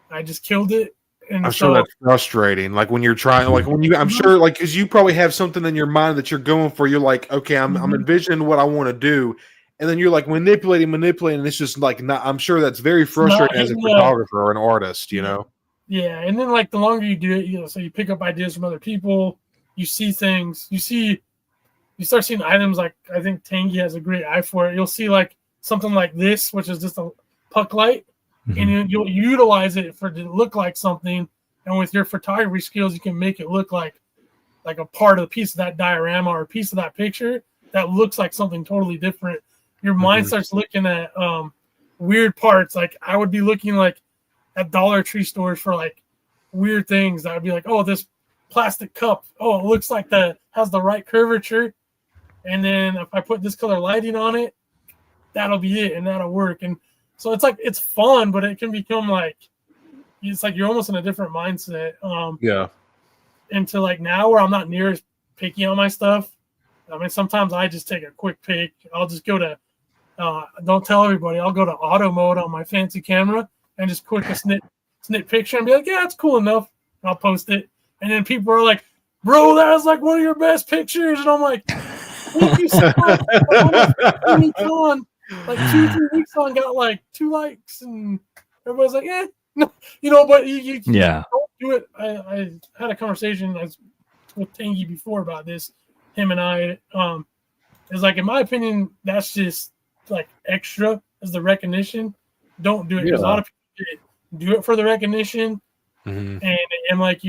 I just killed it. And I'm sure that's frustrating. Like when you're trying, like when you, I'm sure, like, because you probably have something in your mind that you're going for. You're like, okay, I'm envisioning what I want to do, and then you're like manipulating, and it's just like not. I'm sure that's very frustrating as a photographer or an artist, Yeah, and then like the longer you do it, so you pick up ideas from other people. You see things. You see you start seeing items like, I think Tangy has a great eye for it. You'll see like something like this, which is just a puck light, and you'll utilize it for it to look like something. And with your photography skills, you can make it look like a part of the piece of that diorama or a piece of that picture that looks like something totally different. Your mind starts looking at weird parts. Like I would be looking like at Dollar Tree stores for like weird things. That would be like, oh, this plastic cup. Oh, it looks like has the right curvature. And then if I put this color lighting on it, that'll be it, and that'll work. And so it's like it's fun, but it can become like it's like you're almost in a different mindset. Into like now where I'm not near as picky on my stuff. I mean, sometimes I just take a quick pick. I'll just go to don't tell everybody. I'll go to auto mode on my fancy camera and just quick a snip picture and be like, yeah, it's cool enough. And I'll post it. And then people are like, bro, that was like one of your best pictures. And I'm like, thank you so much. Like 2-3 weeks on, got like 2 likes, and everybody's like, no, but you don't do it. I had a conversation with Tangy before about this. Him and I, is like, in my opinion, that's just like extra as the recognition. Don't do it because a lot of people do it for the recognition, and like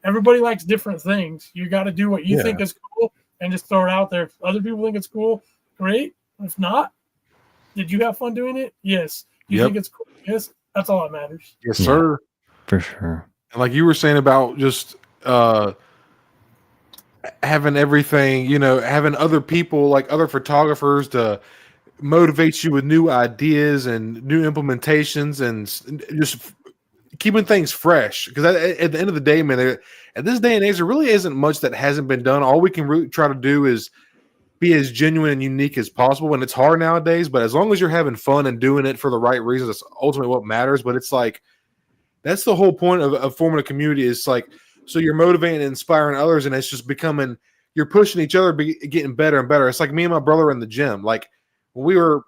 everybody likes different things. You got to do what you think is cool and just throw it out there. If other people think it's cool, great. If not, did you have fun doing it? Yes. You think it's cool? Yes. That's all that matters. Yes, sir. For sure. And like you were saying about just having everything, having other people, like other photographers to motivate you with new ideas and new implementations and just keeping things fresh. Because at the end of the day, man, at this day and age, there really isn't much that hasn't been done. All we can really try to do is be as genuine and unique as possible. And it's hard nowadays, but as long as you're having fun and doing it for the right reasons, that's ultimately what matters. But it's like, that's the whole point of forming a community. It's like, so you're motivating and inspiring others, and it's just becoming, you're pushing each other, getting better and better. It's like me and my brother in the gym. Like when we were,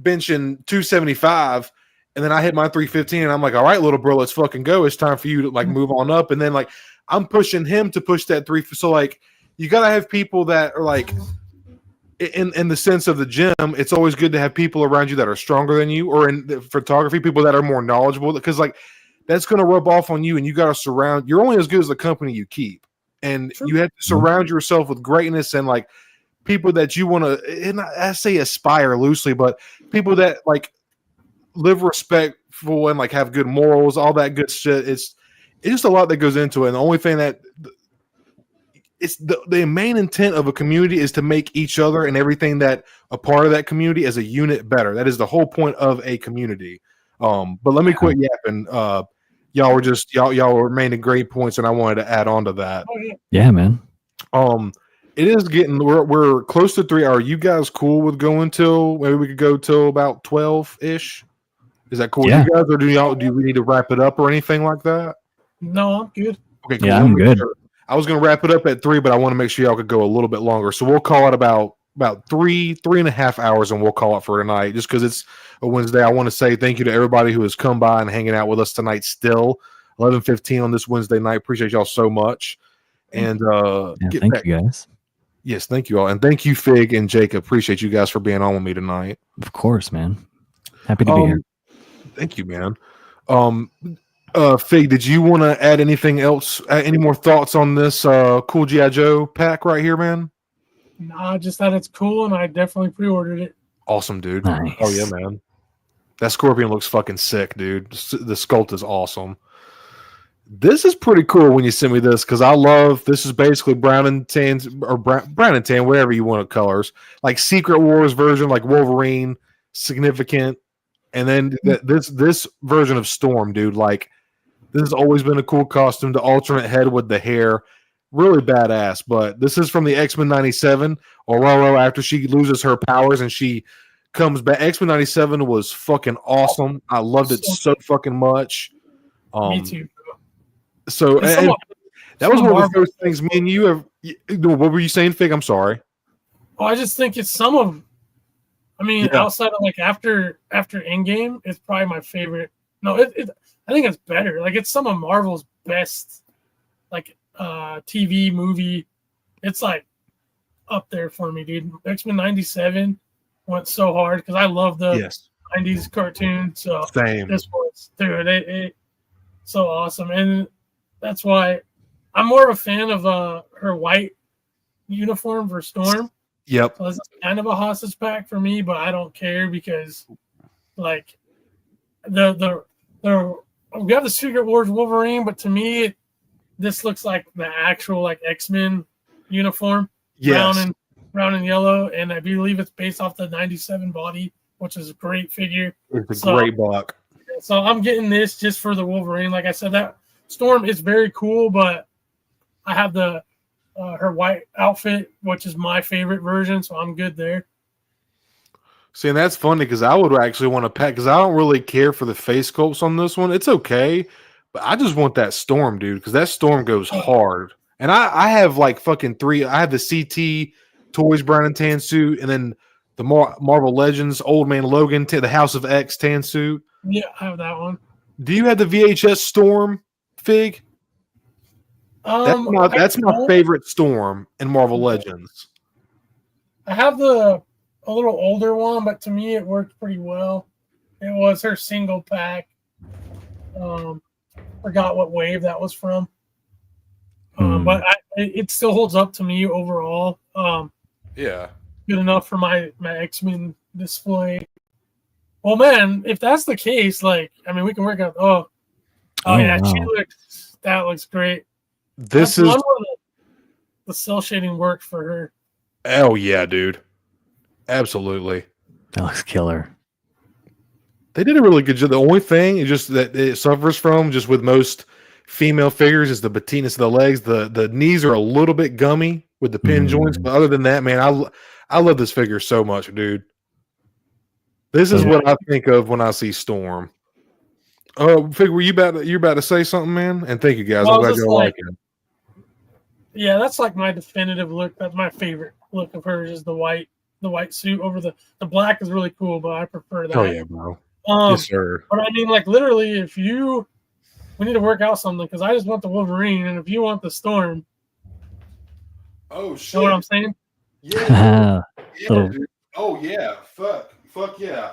benching 275, and then I hit my 315, and I'm like, all right, little bro, let's fucking go. It's time for you to like move on up. And then like, I'm pushing him to push that 3. So like, you got to have people that are like, in the sense of the gym, it's always good to have people around you that are stronger than you, or in the photography, people that are more knowledgeable, because like that's going to rub off on you, and you got to surround. You're only as good as the company you keep, and you have to surround yourself with greatness and like people that you want to. And I say aspire loosely, but people that like live respectful and like have good morals, all that good shit. It's just a lot that goes into it, and the only thing that it's the main intent of a community is to make each other and everything that a part of that community as a unit better. That is the whole point of a community. But let me quit yapping. Y'all were making great points, and I wanted to add on to that. Yeah, man. It is getting we're close to 3 hours. Are you guys cool with going till maybe we could go till about 12-ish? Is that cool with you guys, or do we need to wrap it up or anything like that? No, I'm good. Okay, cool. Yeah, I'm good. I was going to wrap it up at 3, but I want to make sure y'all could go a little bit longer. So we'll call it about 3.5 hours, and we'll call it for tonight. Just because it's a Wednesday, I want to say thank you to everybody who has come by and hanging out with us tonight. Still 11:15 on this Wednesday night. Appreciate y'all so much. And thank you guys. Yes, thank you all, and thank you Fig and Jacob. Appreciate you guys for being on with me tonight. Of course, man. Happy to be here. Thank you, man. Fig, did you want to add anything else? Any more thoughts on this cool G.I. Joe pack right here, man? Nah, just that it's cool, and I definitely pre-ordered it. Awesome, dude. Nice. Oh yeah, man. That Scorpion looks fucking sick, dude. The sculpt is awesome. This is pretty cool when you send me this, because I love this. Is basically brown and tan, or brown and tan, whatever you want colors, like Secret Wars version, like Wolverine, significant, and then this version of Storm, dude. Like, this has always been a cool costume. The alternate head with the hair, really badass. But this is from the X-Men 97. Aurora, after she loses her powers and she comes back. X-Men 97 was fucking awesome. I loved it so fucking much. Me too. So and that was one of the first things me and you have. What were you saying, Fig? I'm sorry. Oh, I just think it's some of. I mean, outside of like after Endgame, it's probably my favorite. No, I think it's better. Like, it's some of Marvel's best, like TV movie. It's like up there for me, dude. X-Men 97 went so hard because I love the 90s cartoon. So Same. this was, dude, it so awesome. And that's why I'm more of a fan of her white uniform for Storm. Yep. So this is kind of a hostage pack for me, but I don't care because like we have the Secret Wars Wolverine, but to me this looks like the actual like X-Men uniform. Yes. Brown and yellow, and I believe it's based off the 97 body, which is a great figure. It's a great block. So I'm getting this just for the Wolverine. Like I said, that Storm is very cool, but I have the her white outfit, which is my favorite version, so I'm good there. See, and that's funny because I would actually want to pack because I don't really care for the face sculpts on this one. It's okay, but I just want that Storm, dude, because that Storm goes hard. And I have like fucking 3. I have the CT Toys Brown and Tan suit, and then the Marvel Legends Old Man Logan, the House of X tan suit. Yeah, I have that one. Do you have the VHS Storm fig? That's my favorite Storm in Marvel Legends. I have a little older one, but to me it worked pretty well. It was her single pack. Forgot what wave that was from. But it still holds up to me overall. Yeah. Good enough for my X-Men display. Well, man, if that's the case, like, I mean, we can work out. Oh yeah, wow. That looks great. This is the cell shading worked for her. Oh yeah, dude. Absolutely. That looks killer. They did a really good job. The only thing is just that it suffers from, just with most female figures, is the patinas of the legs. The knees are a little bit gummy with the pin joints, but other than that, man, I love this figure so much, dude. This is what I think of when I see Storm. Oh, figure, you about to say something, man? And thank you guys. I'm glad you like it. Yeah, that's like my definitive look. That's my favorite look of hers is the white suit over the black is really cool, but I prefer that. Oh yeah, bro. Yes, sir. But I mean, like, literally, we need to work out something because I just want the Wolverine, and if you want the Storm, oh shit, you know what I'm saying? Yeah, yeah, dude. Oh yeah, fuck yeah.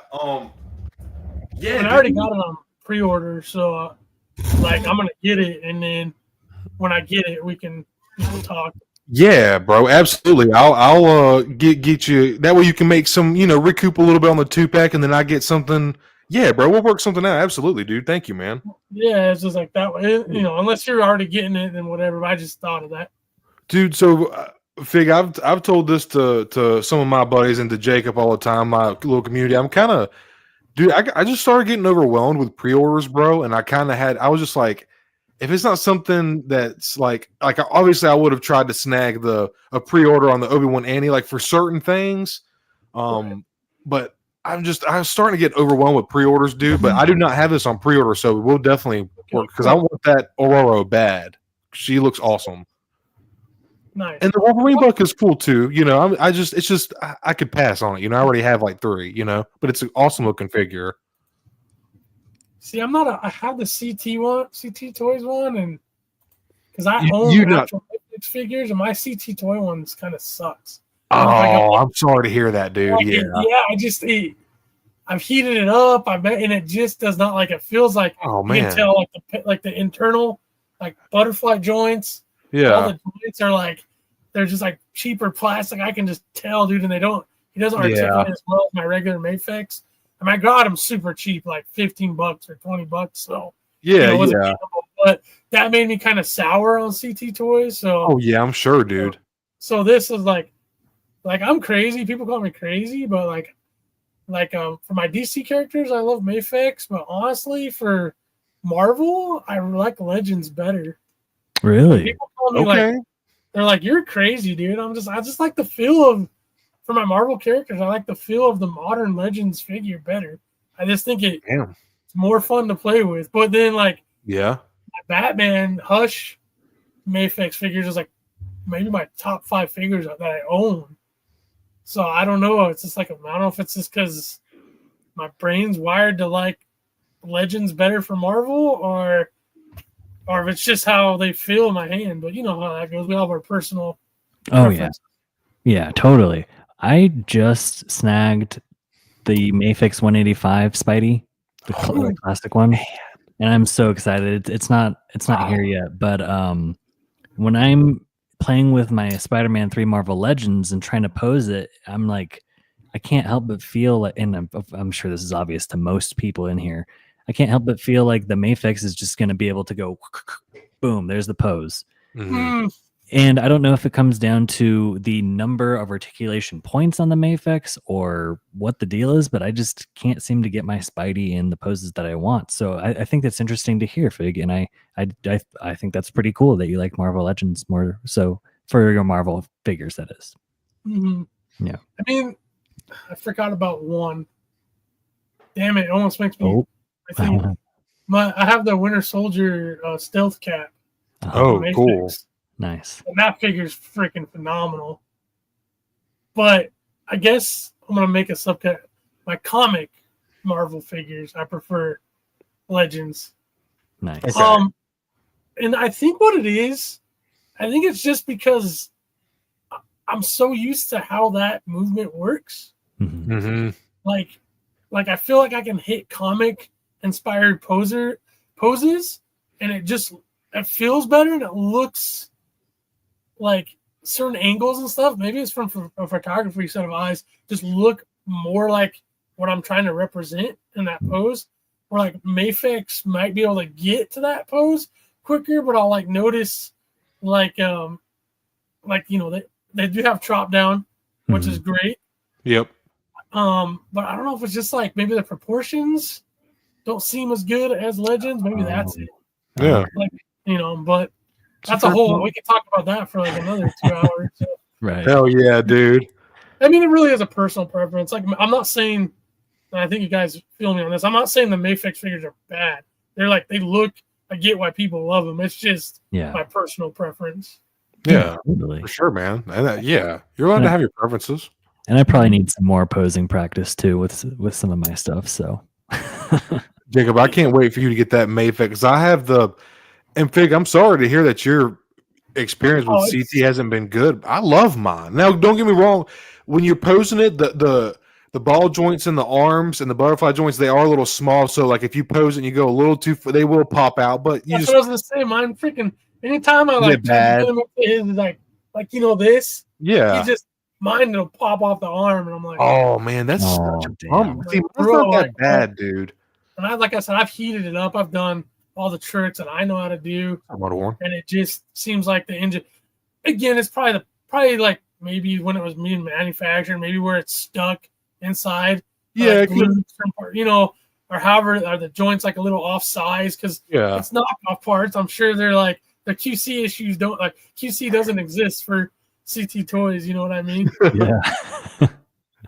Yeah, and I already got it on pre-order, so like I'm gonna get it, and then when I get it, we can talk. Yeah, bro, absolutely. I'll get you that way. You can make some, recoup a little bit on the 2-pack, and then I get something. Yeah, bro, we'll work something out. Absolutely, dude. Thank you, man. Yeah, it's just like that way. Unless you're already getting it, then whatever. But I just thought of that, dude. So, Fig, I've told this to some of my buddies and to Jacob all the time. My little community. I'm kind of, dude. I just started getting overwhelmed with pre-orders, bro. And I was just like, if it's not something that's like obviously I would have tried to snag a pre-order on the Obi-Wan Annie, like for certain things, but I'm starting to get overwhelmed with pre-orders, dude. But I do not have this on pre-order, so we'll definitely work because I want that Aurora bad. She looks awesome. Nice. And the Wolverine book is cool too. I could pass on it. I already have like 3. But it's an awesome looking figure. See, I have the CT Toys one, and because I own actual Mafex figures, and my CT Toy ones kind of sucks. Oh, I'm sorry to hear that, dude. I've heated it up. I bet, and it just does not like. It feels like you can tell like the internal like butterfly joints. Yeah, all the joints are like they're just like cheaper plastic. I can just tell, dude, and he doesn't articulate as well as my regular Mafex. And I got them super cheap, like $15 or $20. So but that made me kind of sour on CT Toys. So I'm sure, dude. So this is like I'm crazy. People call me crazy, but for my DC characters, I love Mafex. But honestly, for Marvel, I like Legends better. Really? People call me they're like, you're crazy, dude. I just like the feel of, for my Marvel characters, I like the feel of the modern Legends figure better. I just think it's more fun to play with. But then my Batman Hush Mafex figures is like maybe my top 5 figures that I own. So I don't know. It's just like, I don't know if it's just because my brain's wired to like Legends better for Marvel, or if it's just how they feel in my hand. But you know how that goes. We all have our personal preferences. Yeah, totally. I just snagged the Mafex 185 Spidey, the classic one, and I'm so excited. It's not here yet, but when I'm playing with my Spider-Man 3 Marvel Legends and trying to pose it, I'm like, I can't help but feel like, and I'm sure this is obvious to most people in here, I can't help but feel like the Mafex is just going to be able to go, boom, there's the pose. Mm-hmm. And I don't know if it comes down to the number of articulation points on the Mafex or what the deal is, but I just can't seem to get my Spidey in the poses that I want. So I think that's interesting to hear, Fig, and I think that's pretty cool that you like Marvel Legends more so for your Marvel figures. That is. Mm-hmm. Yeah. I mean, I forgot about one. Damn it! It almost makes me. Oh. I think I have the Winter Soldier stealth cap. Oh, cool. Nice. And that figure's freaking phenomenal. But I guess I'm gonna make a subcat. My comic Marvel figures, I prefer Legends. Nice. Okay. And I think what it is, I think it's just because I'm so used to how that movement works. Mm-hmm. Mm-hmm. Like I feel like I can hit comic inspired poses, and it feels better and it looks like certain angles and stuff. Maybe it's from a photography set of eyes, just look more like what I'm trying to represent in that pose. Or like Mafex might be able to get to that pose quicker, but I'll like notice like you know they do have drop down, which is great. Yep. But I don't know if it's just like maybe the proportions don't seem as good as Legends. Maybe that's it. Yeah. Like, you know, but that's a whole. We could talk about that for like another 2 hours. So. Right. Hell yeah, dude. I mean, it really is a personal preference. Like, I'm not saying. And I think you guys feel me on this. I'm not saying the Mafex figures are bad. They're like they look. I get why people love them. It's just my personal preference. Yeah, totally. For sure, man. And you're allowed to have your preferences. And I probably need some more posing practice too with some of my stuff. So, Jacob, I can't wait for you to get that Mafex. I have and Fig, I'm sorry to hear that your experience with CT hasn't been good. I love mine. Now, don't get me wrong. When you're posing it, the ball joints in the arms and the butterfly joints, they are a little small. So, like, if you pose it and you go a little too far, they will pop out. But that's what I was gonna say. Mine freaking anytime I like bad. Is like you know this. Yeah. He just mine will pop off the arm, and I'm like, oh man, that's such a bummer. See, that's not that bad, dude. And like I said, I've heated it up. I've done all the tricks that I know how to do, and it just seems like the engine. Again, it's probably like maybe when it was being manufactured, maybe where it's stuck inside. Yeah, you know, or however, are the joints like a little off size because it's knockoff parts. I'm sure they're like the QC issues don't like QC doesn't exist for CT toys. You know what I mean? Yeah.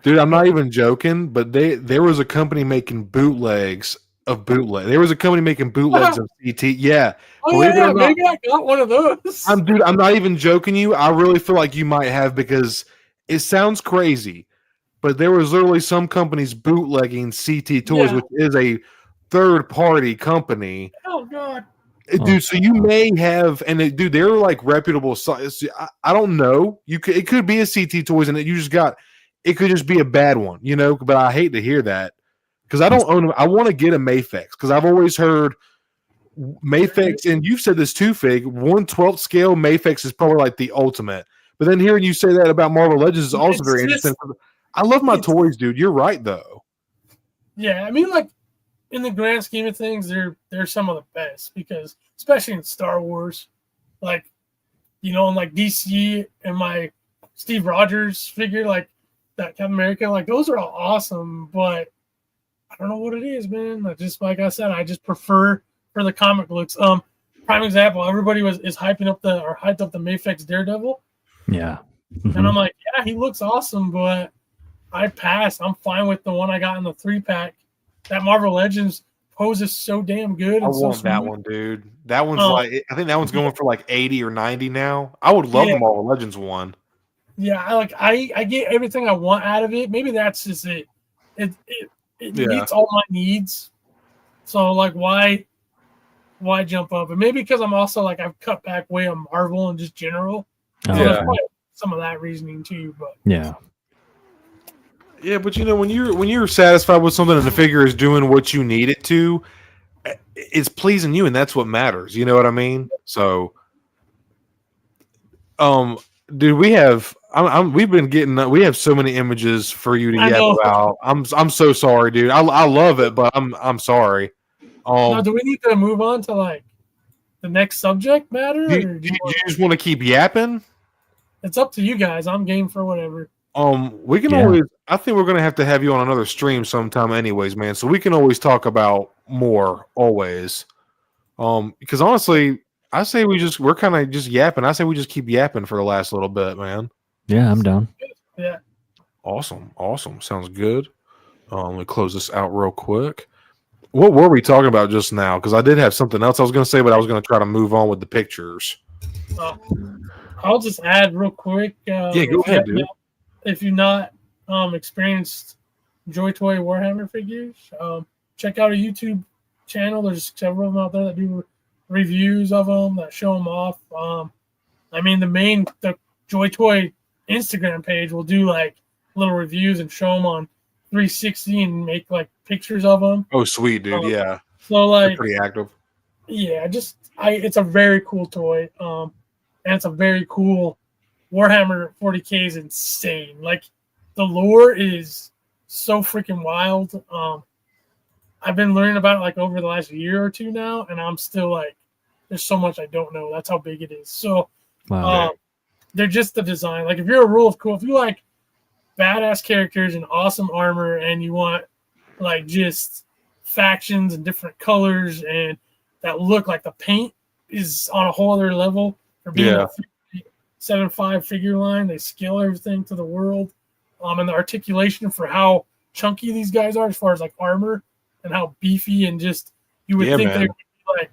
Dude, I'm not even joking, but there was a company making bootlegs of bootleg. There was a company making bootlegs of CT. Yeah. Oh yeah, maybe I got one of those. I'm not even joking you. I really feel like you might have because it sounds crazy, but there was literally some companies bootlegging CT toys, which is a third-party company. Oh god. Dude, so you may have, and they're like reputable sites. I don't know. It could be a CT toys, and it could just be a bad one, you know. But I hate to hear that because I don't own them. I want to get a Mafex because I've always heard Mafex, and you've said this too, Fig. 1/12 scale Mafex is probably like the ultimate. But then hearing you say that about Marvel Legends is also very interesting. I love my toys, dude. You're right, though. Yeah, I mean, like in the grand scheme of things, they're some of the best because, especially in Star Wars, like you know, and like DC and my Steve Rogers figure, like that Captain America, like those are all awesome. But I don't know what it is, man. Like I said, I just prefer for the comic looks. Prime example, everybody is hyped up the Mafex Daredevil. Yeah. Mm-hmm. And I'm like, yeah, he looks awesome, but I passed. I'm fine with the one I got in the 3-pack. That Marvel Legends pose is so damn good. I want that one, dude. That one's I think that one's going for like 80 or 90 now. I would love the Marvel Legends one. Yeah, I get everything I want out of it. Maybe that's just it. It meets all my needs. So like why jump up? And maybe because I'm also like I've cut back way on Marvel and just general. So some of that reasoning too. But Yeah. Yeah, but when you're satisfied with something and the figure is doing what you need it to, it's pleasing you, and that's what matters. You know what I mean? So, dude, we have we've been getting we have so many images for you to I yap know. about. I'm so sorry, dude. I love it, but I'm sorry. Now, do we need to move on to like the next subject matter? Do Or you just want to keep yapping? it's up to you guys. I'm game for whatever. We can Yeah. always. I think we're gonna have to have you on another stream sometime, anyways, man. So we can always talk about more, always. Because honestly, I say we're kind of just yapping. I say we just keep yapping for the last little bit, man. Yeah, I'm down. Yeah. Awesome, sounds good. Let me close this out real quick. What were we talking about just now? Because I did have something else I was gonna say, but I was gonna try to move on with the pictures. I'll just add real quick. Yeah, go ahead, dude. If you've not experienced Joy Toy Warhammer figures, check out a YouTube channel. There's several of them out there that do reviews of them, that show them off. I mean, the Joy Toy Instagram page will do like little reviews and show them on 360 and make like pictures of them. Oh, sweet, dude. Yeah. So like, they're pretty active. Yeah, it's a very cool toy. And it's a very cool Warhammer 40K is insane. Like the lore is so freaking wild. I've been learning about it like over the last year or two now, and I'm still like, there's so much I don't know. That's how big it is. So Wow. they're just the design. Like if you're a rule of cool, if you like badass characters and awesome armor, and you want like just factions and different colors and that look like the paint is on a whole other level for being a 7.5 figure line. They scale everything to the world. And the articulation for how chunky these guys are as far as like armor and how beefy, and just you would think they would be like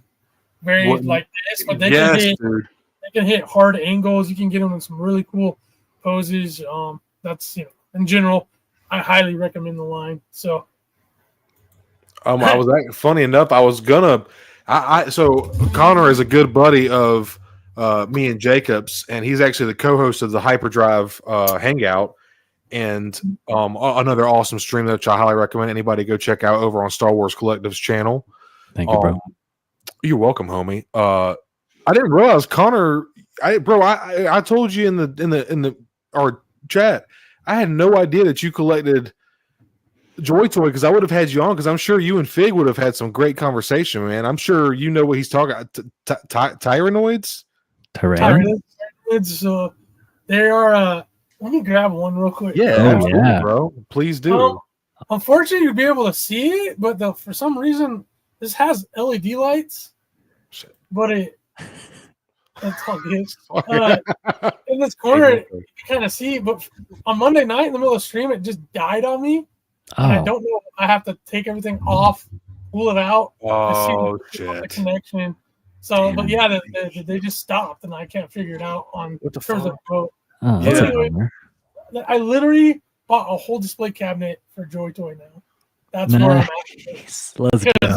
very like this, but they can hit hard angles. You can get them in some really cool poses. That's in general, I highly recommend the line. So I was funny enough. I was gonna. So Connor is a good buddy of me and Jacob's, and he's actually the co-host of the Hyperdrive Hangout, and another awesome stream that I highly recommend anybody go check out over on Star Wars Collective's channel. Thank you, bro. You're welcome, homie. I didn't realize Connor. I told you in the our chat. I had no idea that you collected Joy Toy, because I would have had you on, because I'm sure you and Fig would have had some great conversation, man. I'm sure you know what he's talking about. Tyrannoids? Tyrannoids. They are. Let me grab one real quick. Yeah, bro. Please do. Unfortunately, you'll be able to see it, but for some reason, this has LED lights. Shit. But that's all good. In this corner, you can kind of see, but on Monday night in the middle of the stream, it just died on me. Oh. And I don't know. I have to take everything off, pull it out. Oh, shit. The connection. So, but yeah, they just stopped, and I can't figure it out on terms of boat. Oh, that's anyway, I literally bought a whole display cabinet for Joy Toy now. That's where I'm at. Let's go. I'm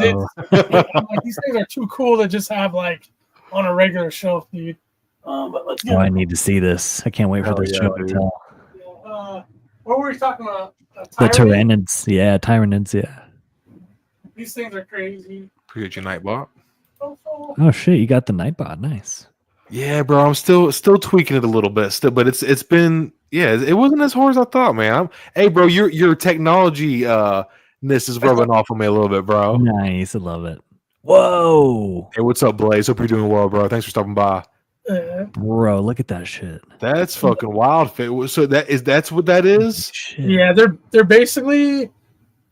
like, these things are too cool to just have like on a regular shelf, dude. But let's go. I need to see this. I can't wait for this show to tell. What were we talking about? The Tyrannids. Yeah, Tyrannids, yeah. These things are crazy. Appreciate your Nightbot. Oh shit, you got the Nightbot. Nice. Yeah, bro. I'm still tweaking it a little bit, but it's been it wasn't as hard as I thought, man. Hey, bro, your technology ness is rubbing off on me a little bit, bro. Nice, I love it. Whoa. Hey, what's up, Blaze? Hope you're doing well, bro. Thanks for stopping by. Bro, look at that shit. That's fucking wild. So that's what that is? Shit. Yeah, they're basically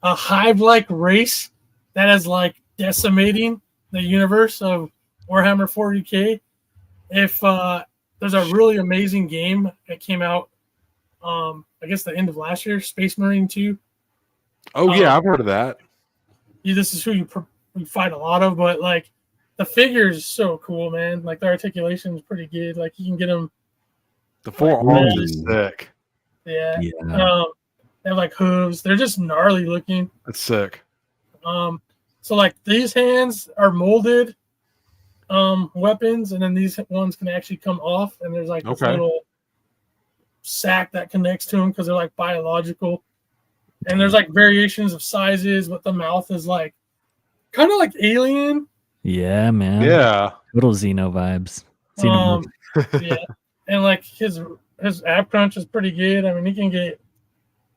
a hive-like race that is like decimating the universe of Warhammer 40K. If there's a really amazing game that came out, I guess the end of last year, Space Marine 2. Oh yeah, I've heard of that. This is who you fight a lot of, but like the figure is so cool, man. Like the articulation is pretty good. Like you can get them. The forearms is sick. Yeah. They have like hooves. They're just gnarly looking. That's sick. So like these hands are molded weapons, and then these ones can actually come off, and there's like this little sack that connects to them because they're like biological. And there's like variations of sizes, but the mouth is like kind of like alien. Yeah, man. Yeah. Little Xeno vibes. Yeah, and like his ab crunch is pretty good. I mean, he can get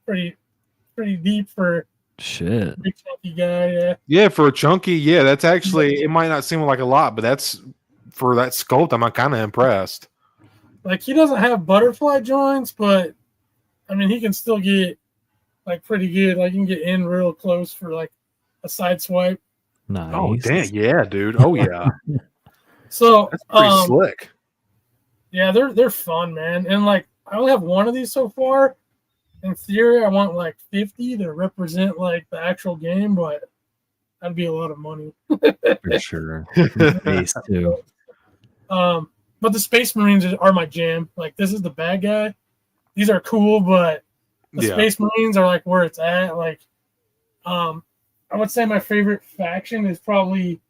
pretty deep for Shit. a big chunky guy. Yeah. Yeah, for a chunky, yeah, that's actually, it might not seem like a lot, but that's for that sculpt, I'm kind of impressed. Like he doesn't have butterfly joints, but I mean, he can still get like pretty good. Like you can get in real close for like a side swipe. Nice. Oh, damn. Yeah, dude. Oh, yeah. So That's pretty slick. Yeah, they're fun, man. And like I only have one of these so far. In theory, I want like 50 to represent like the actual game, but that'd be a lot of money. For sure. Base too. But the Space Marines are my jam. Like this is the bad guy. These are cool, but the Space Marines are like where it's at. Like, I would say my favorite faction is probably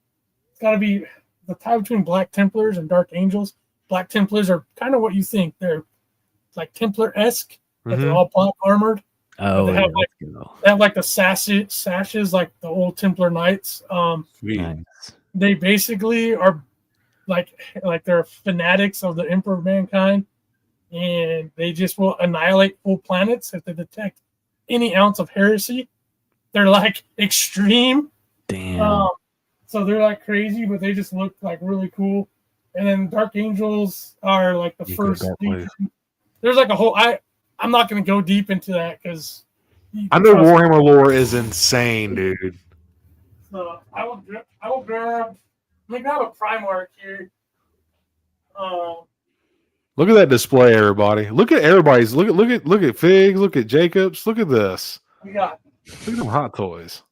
it's got to be the tie between Black Templars and Dark Angels. Black Templars are kind of what you think. They're like Templar-esque, but they're all black armored. Oh, they have like the sashes like the old Templar Knights. Nice. They basically are like they're fanatics of the Emperor of Mankind, and they just will annihilate full planets if they detect any ounce of heresy. They're like extreme. Damn. So they're like crazy, but they just look like really cool. And then Dark Angels are like the first legion. There's like a whole I'm not going to go deep into that because I know Warhammer lore is insane, dude. So I will grab. Let me grab a Primarch here. Look at that display, everybody. Look at everybody's. Look at Figs. Look at Jacobs. Look at this. We got. Look at them hot toys.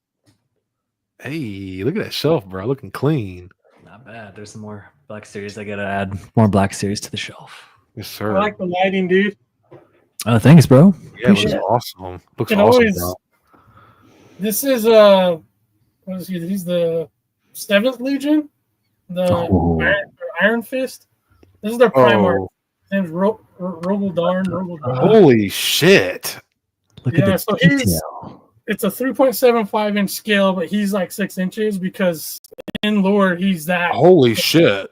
Hey, look at that shelf, bro. Looking clean. Not bad. There's some more Black Series. I gotta add more Black Series to the shelf. Yes, sir. I like the lighting, dude. Oh, thanks, bro. Yeah, it looks awesome. Looks awesome, always, bro. This is what is he? He's the 7th Legion, the Iron Fist. This is their Primarch. His name's Rogeldarn. Holy shit! Look at the detail. It's a 3.75 inch scale, but he's like 6 inches because in lore he's that. Holy shit!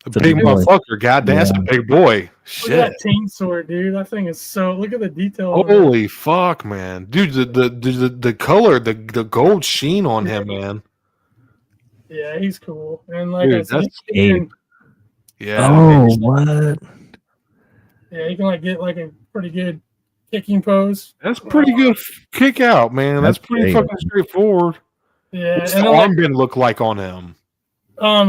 A big motherfucker. Goddamn, that's a big boy. Shit. Look at that chain sword, dude. That thing is so. Look at the detail. Holy fuck, man, dude! The color, the gold sheen on him, man. Yeah, he's cool. And like dude, I said, yeah. Oh, what? Yeah, you can like get like a pretty good kicking pose. That's pretty good kick out, man. That's pretty fucking straightforward. Yeah, what's the armband look like on him?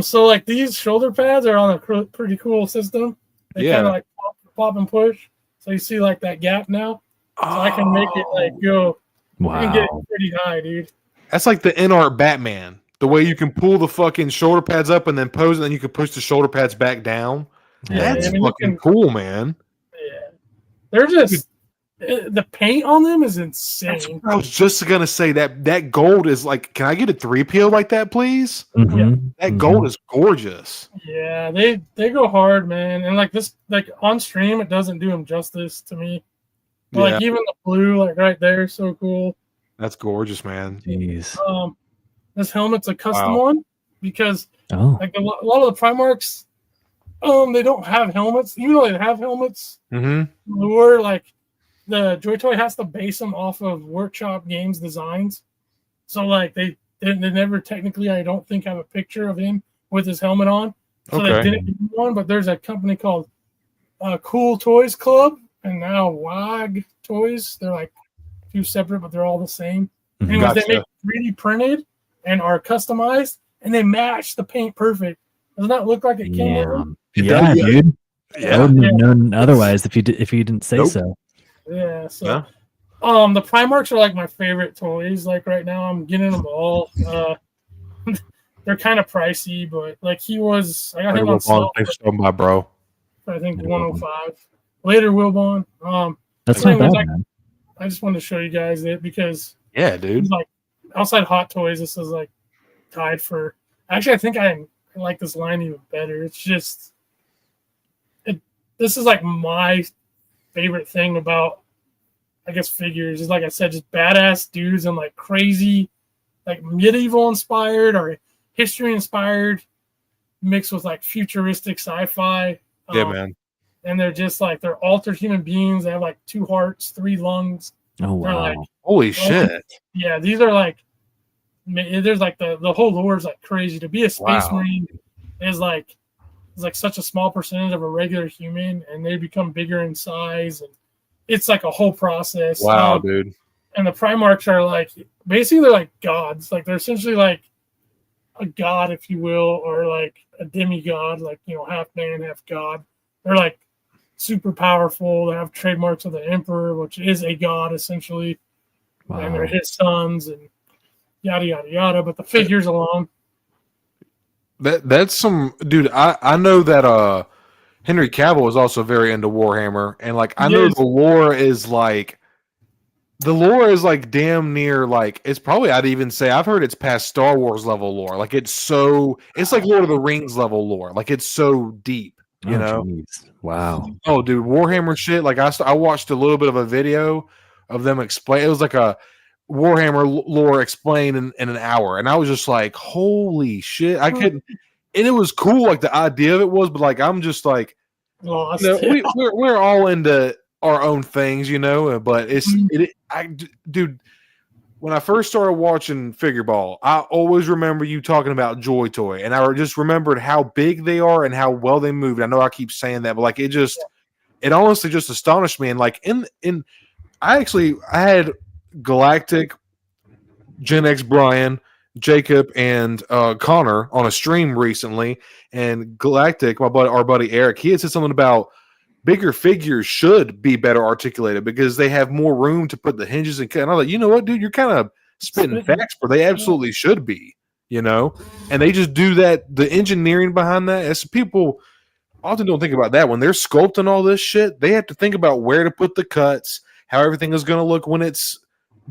So like these shoulder pads are on a pretty cool system. They kind of like pop and push. So you see like that gap now. So I can make it like go. Wow. I can get it pretty high, dude. That's like the in-art Batman. The way you can pull the fucking shoulder pads up and then pose, and then you can push the shoulder pads back down. Yeah, that's fucking cool, man. Yeah, they're just the paint on them is insane. I was just gonna say that gold is like. Can I get a 3PO like that, please? Mm-hmm. That gold is gorgeous. Yeah, they go hard, man, and like this, like on stream, it doesn't do them justice to me. But like even the blue, like right there, is so cool. That's gorgeous, man. Jeez. This helmet's a custom one because like a lot of the Primarchs, they don't have helmets. Even though they have helmets, lure like the Joy Toy has to base them off of Workshop Games designs. So like they never technically, I don't think, have a picture of him with his helmet on. So they didn't do one. But there's a company called Cool Toys Club and now WAG Toys. They're like two separate, but they're all the same. Anyways, they make 3D printed and are customized, and they match the paint perfect. Doesn't that look like it came with them? Yeah, dude. Yeah. I wouldn't have known otherwise if you didn't say so. Yeah. So, the Primarchs are like my favorite toys. Like right now, I'm getting them all. They're kind of pricey, but like I got him on sale. Thanks so much, bro. I think 105. Later, Wilbon. That's not bad, man. I just wanted to show you guys it because dude. Like outside Hot Toys, this is like tied for. Actually, I think I like this line even better. It's just this is like my favorite thing about, I guess, figures is, like I said, just badass dudes and like crazy, like medieval inspired or history inspired, mixed with like futuristic sci-fi. Yeah, man. And they're just like, they're altered human beings. They have like 2 hearts, 3 lungs. Oh wow! Like, holy shit! Yeah, these are like, there's like the whole lore is like crazy. To be a space marine is like such a small percentage of a regular human, and they become bigger in size, and it's like a whole process. Wow, dude. And the Primarchs are like, basically they're like gods. Like they're essentially like a god, if you will, or like a demigod, like, you know, half man, half god. They're like super powerful. They have trademarks of the Emperor, which is a god essentially. Wow. And they're his sons and yada yada yada. But the figures alone, that's some dude. I know that Henry Cavill is also very into Warhammer, and like I know the lore is like damn near like, it's probably, I'd even say, I've heard it's past Star Wars level lore. Like it's like Lord of the Rings level lore. Like it's so deep, you know? Geez. Wow. Oh, dude, Warhammer shit. Like I watched a little bit of a video of them explain. It was like a Warhammer lore explained in an hour, and I was just like, holy shit! I couldn't. And it was cool, like the idea of it was, but like I'm just like, lost. You know, we're all into our own things, you know. But dude, when I first started watching Figure Ball, I always remember you talking about Joy Toy, and I just remembered how big they are and how well they moved. I know I keep saying that, but like it honestly just astonished me. And like I had Galactic, GenXBrian, Jacob, and Connor on a stream recently, and Galactic, our buddy Eric, he had said something about bigger figures should be better articulated because they have more room to put the hinges and I was like, you know what, dude, you're kind of spitting facts, but they absolutely should be, you know, and they just do that. The engineering behind that, as people often don't think about that when they're sculpting all this shit, they have to think about where to put the cuts, how everything is going to look when it's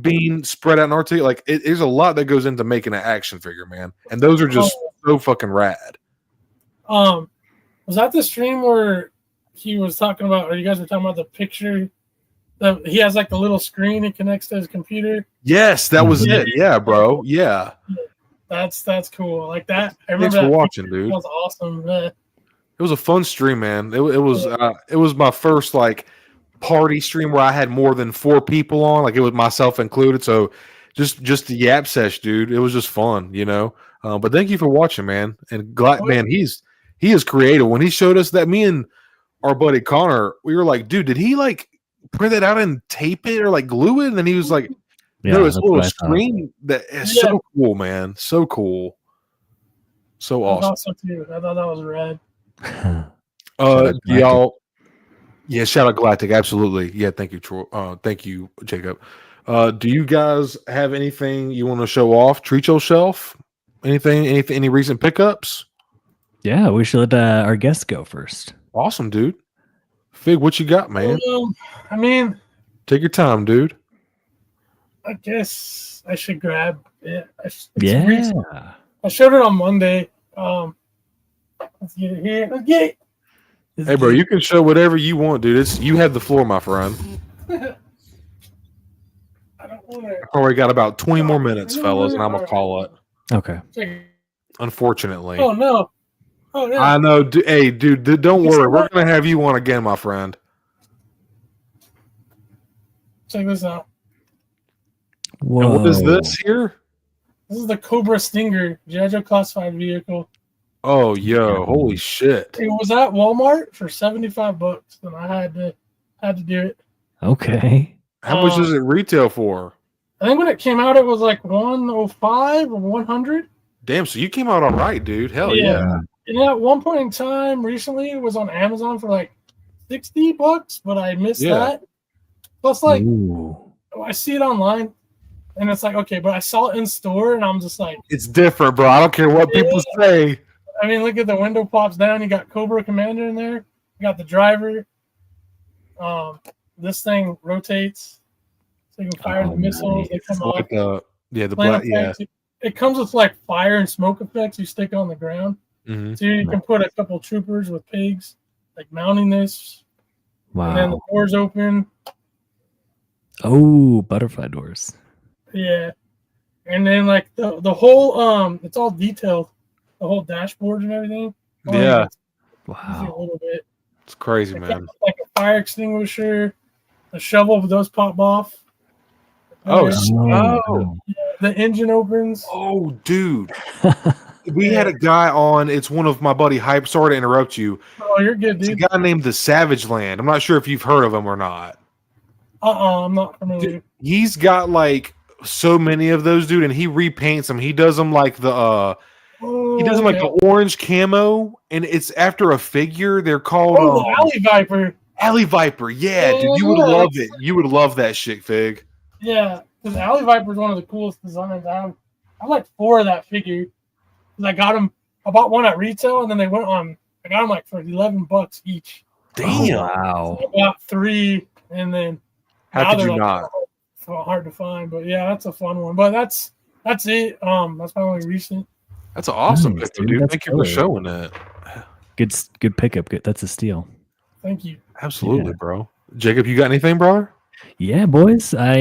being spread out and articulated. Like there's a lot that goes into making an action figure, man, and those are just so fucking rad. Was that the stream where he was talking about, or you guys were talking about the picture that he has, like the little screen it connects to his computer? Yes, that was it. Yeah, bro. Yeah, that's cool. Like that. I remember Thanks for watching, dude. That was awesome. It was a fun stream, man. It was my first like party stream where I had more than 4 people on, like it was myself included. So just the yap sesh, dude. It was just fun, you know. But thank you for watching, man. And man, he is creative. When he showed us that, me and our buddy Connor, we were like, dude, did he like print it out and tape it or like glue it? And then he was like, no, it's a little screen that is so cool, man. So cool. So awesome. Too. I thought that was rad. Y'all. Yeah, shout out Galactic, absolutely. Yeah, thank you, Troy. Thank you, Jacob. Do you guys have anything you want to show off? Treat yourself. Anything? Any recent pickups? Yeah, we should let our guests go first. Awesome, dude. Fig, what you got, man? I mean, take your time, dude. I guess I should grab it. Yeah. Recent. I showed it on Monday. Let's get it here. Let's get it. Hey, bro, you can show whatever you want, dude. You have the floor, my friend. I don't want to. I probably got about 20 more minutes, fellas, and I'm going to call it. Okay. Unfortunately. Oh, no. I know. Hey, dude, don't worry. We're going to have you on again, my friend. Check this out. Whoa. And what is this here? This is the Cobra Stinger, G.I. Joe classified vehicle. Oh, yo, holy shit. It was at Walmart for $75, and I had to do it. Okay. How much does it retail for? I think when it came out, it was like 105 or 100. Damn, so you came out all right, dude. Hell yeah. And at one point in time, recently, it was on Amazon for like $60, but I missed that. Plus, like, I see it online, and it's like, okay, but I saw it in store, and I'm just like... It's different, bro. I don't care what people say. I mean, look at the window pops down. You got Cobra Commander in there. You got the driver. This thing rotates, so you can fire the missiles. They come off. Like the black. Yeah. It comes with like fire and smoke effects. You stick on the ground, so you can put a couple troopers with pigs, like mounting this. And then the Wow. doors open. Oh, butterfly doors. Yeah. And then like the whole it's all detailed. The whole dashboard and everything. Yeah. A Wow. little bit. It's crazy, It man. comes with, like a fire extinguisher, a shovel does pop off. Oh, wow. The engine opens. Oh, dude. We had a guy on. It's one of my buddy Hype. Sorry to interrupt you. Oh, you're good, It's a dude. guy named the Savage Land. I'm not sure if you've heard of him or not. I'm not familiar. Dude, he's got like so many of those, dude, and he repaints them. He does them like the he does them like the orange camo, and it's after a figure. They're called the Alley Viper. Alley Viper. Yeah, dude, you would love it. You would love that shit, Fig. Yeah, because Alley Viper is one of the coolest designs I have. I have like 4 of that figure. I got them. I bought one at retail, and then they went on. I got them like for $11 each. Damn. Oh, wow. So I bought 3, and then How could you not? So hard to find, but yeah, that's a fun one. But that's it. That's my only recent. That's an awesome Nice, pickup, dude. dude. That's Thank you for killer. showing that. Good pickup. Good. That's a steal. Thank you. Absolutely, Yeah. bro. Jacob, you got anything, brother? Yeah, boys. I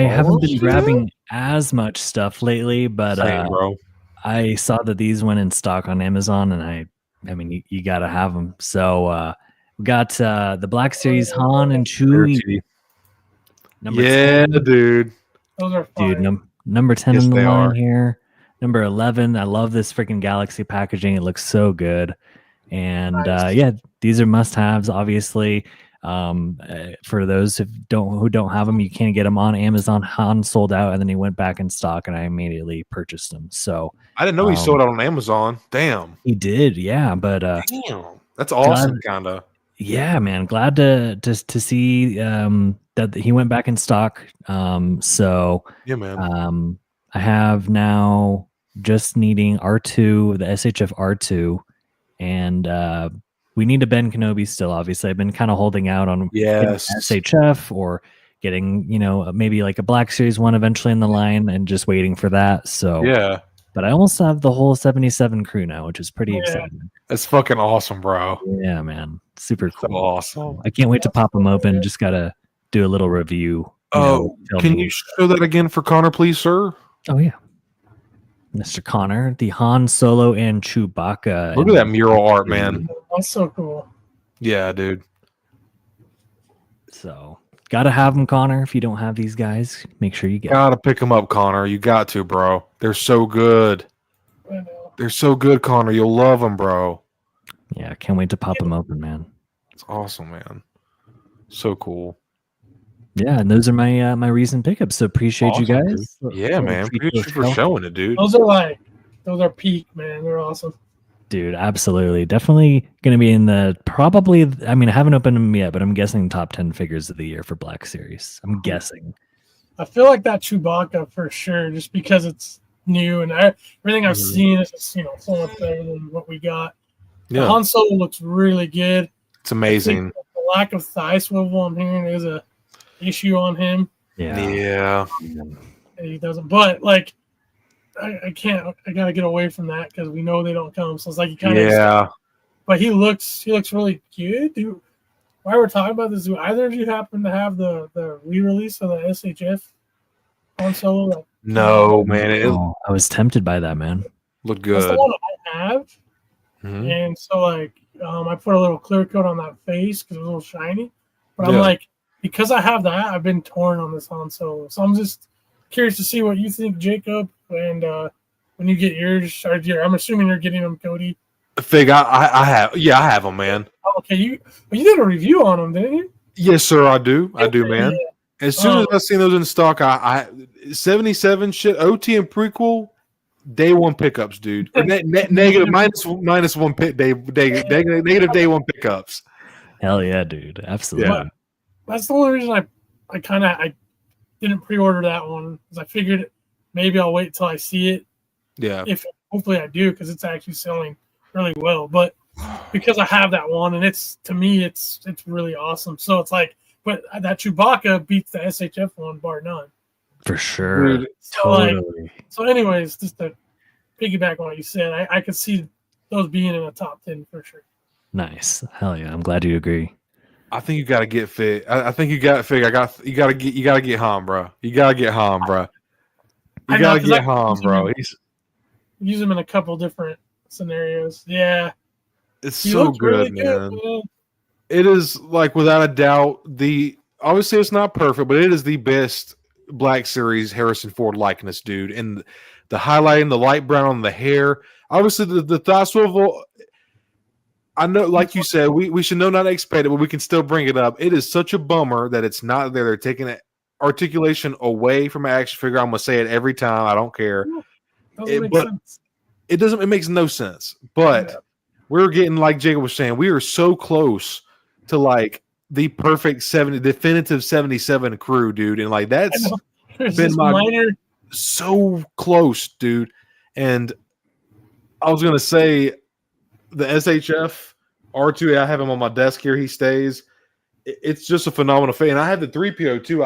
haven't been shit. grabbing as much stuff lately, but Same, bro. I saw that these went in stock on Amazon, and I mean, you got to have them. So we got the Black Series Han and Chewie. Number 10. Dude. Those are fire. Dude, number 10 Yes, in the they line are. here. Number 11. I love this freaking Galaxy packaging. It looks so good. And Nice. yeah, these are must-haves. Obviously, for those who don't have them, you can't get them on Amazon. Han sold out, and then he went back in stock, and I immediately purchased them. So I didn't know he sold out on Amazon. Damn. he did, yeah. But Damn. That's awesome, kinda. yeah, man, glad to see that he went back in stock. So Yeah, man. I have now just needing R2, the SHF R2, and we need a Ben Kenobi still. Obviously, I've been kind of holding out on getting Yes. SHF or getting maybe like a Black Series one eventually in the line, and just waiting for that. So Yeah. but I almost have the whole 77 crew now, which is pretty Yeah. exciting. That's fucking awesome, bro. Yeah, man, super So cool. awesome. I can't wait to pop them open. Just gotta do a little review. Oh, film can them. you show that again for Connor, please, sir? Oh yeah, Mr. Connor, the Han Solo and Chewbacca. Look at that mural art, man. That's so cool. Yeah, dude. So gotta have them, Connor. If you don't have these guys, make sure you get. Gotta pick them up, Connor. You got to, bro. They're so good. I know. They're so good, Connor. You'll love them, bro. Yeah, can't wait to pop them open, man. It's awesome, man. So cool. Yeah, and those are my my recent pickups. So appreciate you Awesome, guys. Yeah, man. Appreciate you for showing it, dude. Those are peak, man. They're awesome. Dude, absolutely. Definitely going to be in the probably, I mean, I haven't opened them yet, but I'm guessing top 10 figures of the year for Black Series. I'm guessing. I feel like that Chewbacca for sure, just because it's new and everything I've seen is just, so much better than what we got. The Yeah, Han Solo looks really good. it's amazing. The lack of thigh swivel I'm hearing is a issue on him. Yeah. Yeah. And he doesn't, but like I can't. I gotta get away from that because we know they don't come. So it's like you kind of. Yeah. But he looks really good, dude. While we're talking about this, do either of you happen to have the re-release of the SHF Han Solo? No, man. It Oh, I was tempted by that, man. looked That's the good. one I have. Mhm. And so like I put a little clear coat on that face because it was a little shiny. But I'm Yeah. like, because I have that, I've been torn on this Han Solo. So I'm just curious to see what you think, Jacob. And when you get yours, I'm assuming you're getting them, Cody. Fig, I have. Yeah, I have them, man. Oh, okay, you did a review on them, didn't you? Yes, sir. I do. I do, man. Yeah. As soon as I seen those in stock, I 77 shit OT and prequel day one pickups, dude. Or negative minus one pick negative day one pickups. Hell yeah, dude. Absolutely. Yeah. That's the only reason I didn't pre-order that one because I figured maybe I'll wait till I see it. Yeah. If hopefully I do because it's actually selling really well. But because I have that one and it's to me it's really awesome. So it's like, but that Chewbacca beats the SHF one bar none. For sure. Dude, So like, Totally. so anyways, just to piggyback on what you said, I could see those being in the top 10 for sure. Nice. Hell yeah. I'm glad you agree. I think you got to get Fig. I think you got Fig. You got to get Han, bro. You got to get Han, bro. You got to get Han, bro. Use him in a couple different scenarios. Yeah, it's so good, really man. Good, man. It is like without a doubt obviously it's not perfect, but it is the best Black Series Harrison Ford likeness, dude. And the highlighting, the light brown on the hair, obviously the thigh swivel. I know, like you said, we should know not to expect it, but we can still bring it up. It is such a bummer that it's not there. They're taking it articulation away from an action figure. I'm gonna say it every time. I don't care. It makes no sense. But we're getting, like Jacob was saying, we are so close to like the perfect definitive 77 crew, dude. And like that's been so close, dude. And I was gonna say the SHF R2, I have him on my desk here. He stays. It's just a phenomenal fit. And I have the 3PO too.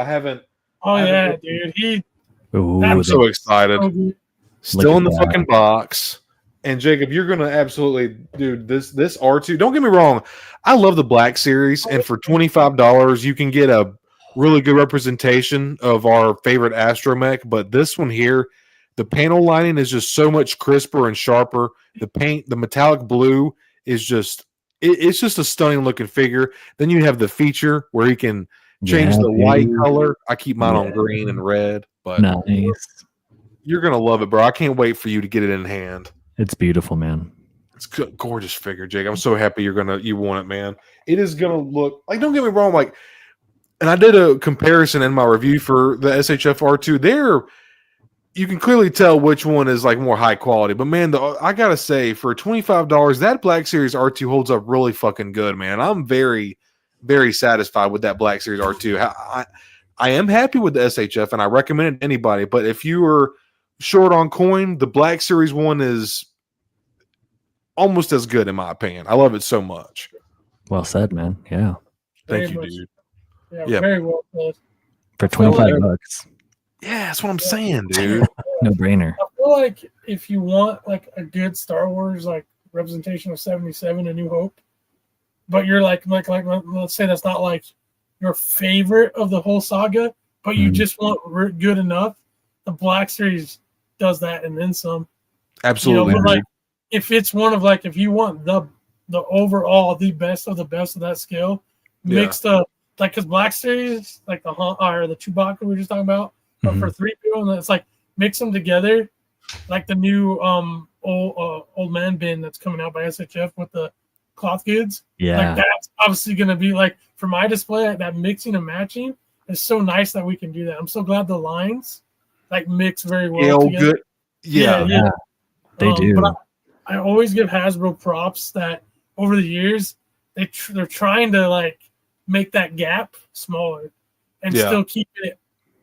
Dude. I'm so excited. Still in the fucking box. And Jacob, you're gonna absolutely, dude. This R2. Don't get me wrong. I love the Black Series, and for $25, you can get a really good representation of our favorite astromech. But this one here, the panel lining is just so much crisper and sharper. The paint, the metallic blue, is just it's just a stunning looking figure. Then you have the feature where you can change the white color. I keep mine on green and red, but nice. You're gonna love it, bro. I can't wait for you to get it in hand. It's beautiful, man. It's a gorgeous figure, Jake. I'm so happy you want it, man. It is gonna look like, don't get me wrong, like, and I did a comparison in my review for the SHF R2. You can clearly tell which one is like more high quality. But man, I gotta say, for $25, that Black Series R2 holds up really fucking good, man. I'm very, very satisfied with that Black Series R2. I am happy with the SHF, and I recommend it to anybody. But if you are short on coin, the Black Series one is almost as good, in my opinion. I love it so much. Well said, man. Yeah. Thank you, dude. Yeah, very well said. For $25. Yeah, that's what I'm saying, dude. No brainer. I feel like if you want like a good Star Wars like representation of 77, A New Hope, but you're like let's say that's not like your favorite of the whole saga, but you just want good enough, the Black Series does that and then some. Absolutely. But like if it's one of like if you want the overall the best of that scale, mixed up like because Black Series like the Chewbacca we were just talking about, but for 3PO, and it's like mix them together, like the new old man bin that's coming out by SHF with the cloth goods. Yeah, like that's obviously gonna be like for my display. That mixing and matching is so nice that we can do that. I'm so glad the lines like mix very well together. Good. Yeah. They do. But I always give Hasbro props that over the years they're trying to like make that gap smaller and still keep it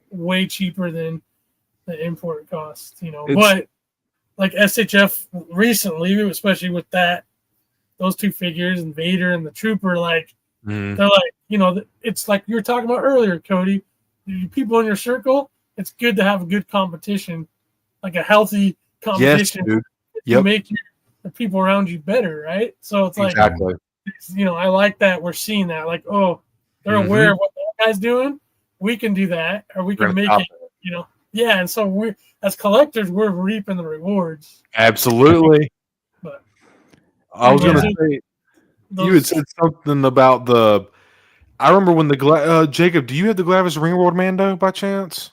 way cheaper than the import cost, but like SHF recently, especially with those two figures and Vader and the Trooper, like they're like, it's like you were talking about earlier, Cody, people in your circle, it's good to have a good competition, like a healthy competition. Yes, dude. Make the people around you better, right? So it's like, exactly. I like that we're seeing that, like, oh, they're aware of what that guy's doing. We can do that, or we can make it, Yeah, and so we, as collectors, we're reaping the rewards. Absolutely. But I was going to say, you had said something about I remember when Jacob, do you have the Glavis Ringworld Mando by chance?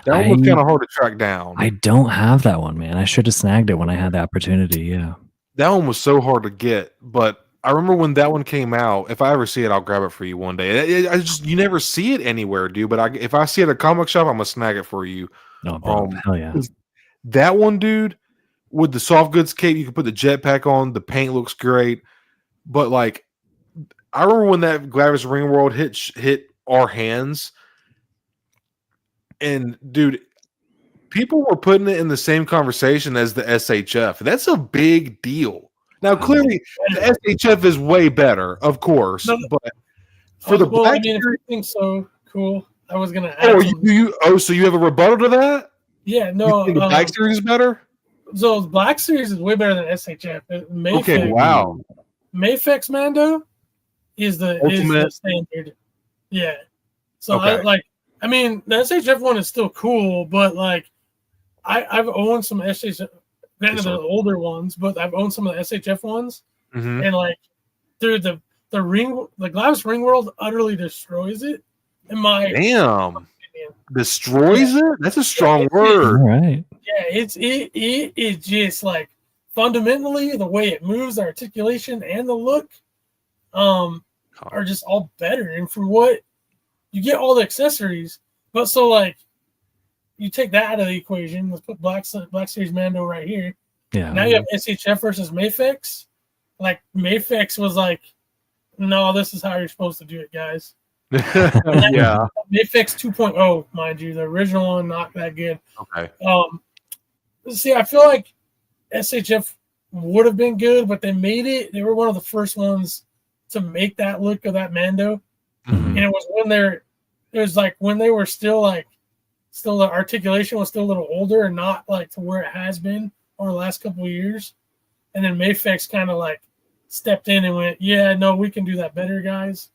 That one was kind of hard to track down. I don't have that one, man. I should have snagged it when I had the opportunity. Yeah. That one was so hard to get, but I remember when that one came out. If I ever see it, I'll grab it for you one day. You never see it anywhere, dude. But if I see it at a comic shop, I'm gonna snag it for you. Oh, bro, hell yeah! That one, dude, with the soft goods cape, you can put the jetpack on. The paint looks great, but like, I remember when that Glavis Ringworld hit our hands, and dude, people were putting it in the same conversation as the SHF. That's a big deal. Now, clearly, the SHF is way better, of course, but for the Black Series, I think so cool. I was gonna add. So you have a rebuttal to that? Yeah, no. You think the Black Series is better? So the Black Series is way better than SHF. Okay, wow. Mafex Mando is the Ultimate. standard. Yeah. So Okay. I mean, the SHF one is still cool, but like I've owned some SHF, granted they're the older ones, but I've owned some of the SHF ones, and like, dude, the Glavis Ring World utterly destroys it. In my opinion. Destroys it? That's a strong word. All right. Yeah, it is just like fundamentally the way it moves, the articulation, and the look, are just all better. And for what you get, all the accessories, but so like you take that out of the equation. Let's put Black Series Mando right here. Yeah. Now you have SHF versus Mafex. Like Mafex was like, no, this is how you're supposed to do it, guys. Yeah. Mafex 2.0, mind you, the original one not that good. Okay. See, I feel like SHF would have been good, but they made it. They were one of the first ones to make that look of that Mando, and it was when they were still the articulation was still a little older and not like to where it has been over the last couple of years. And then Mafex kind of like stepped in and went, yeah, no, we can do that better, guys.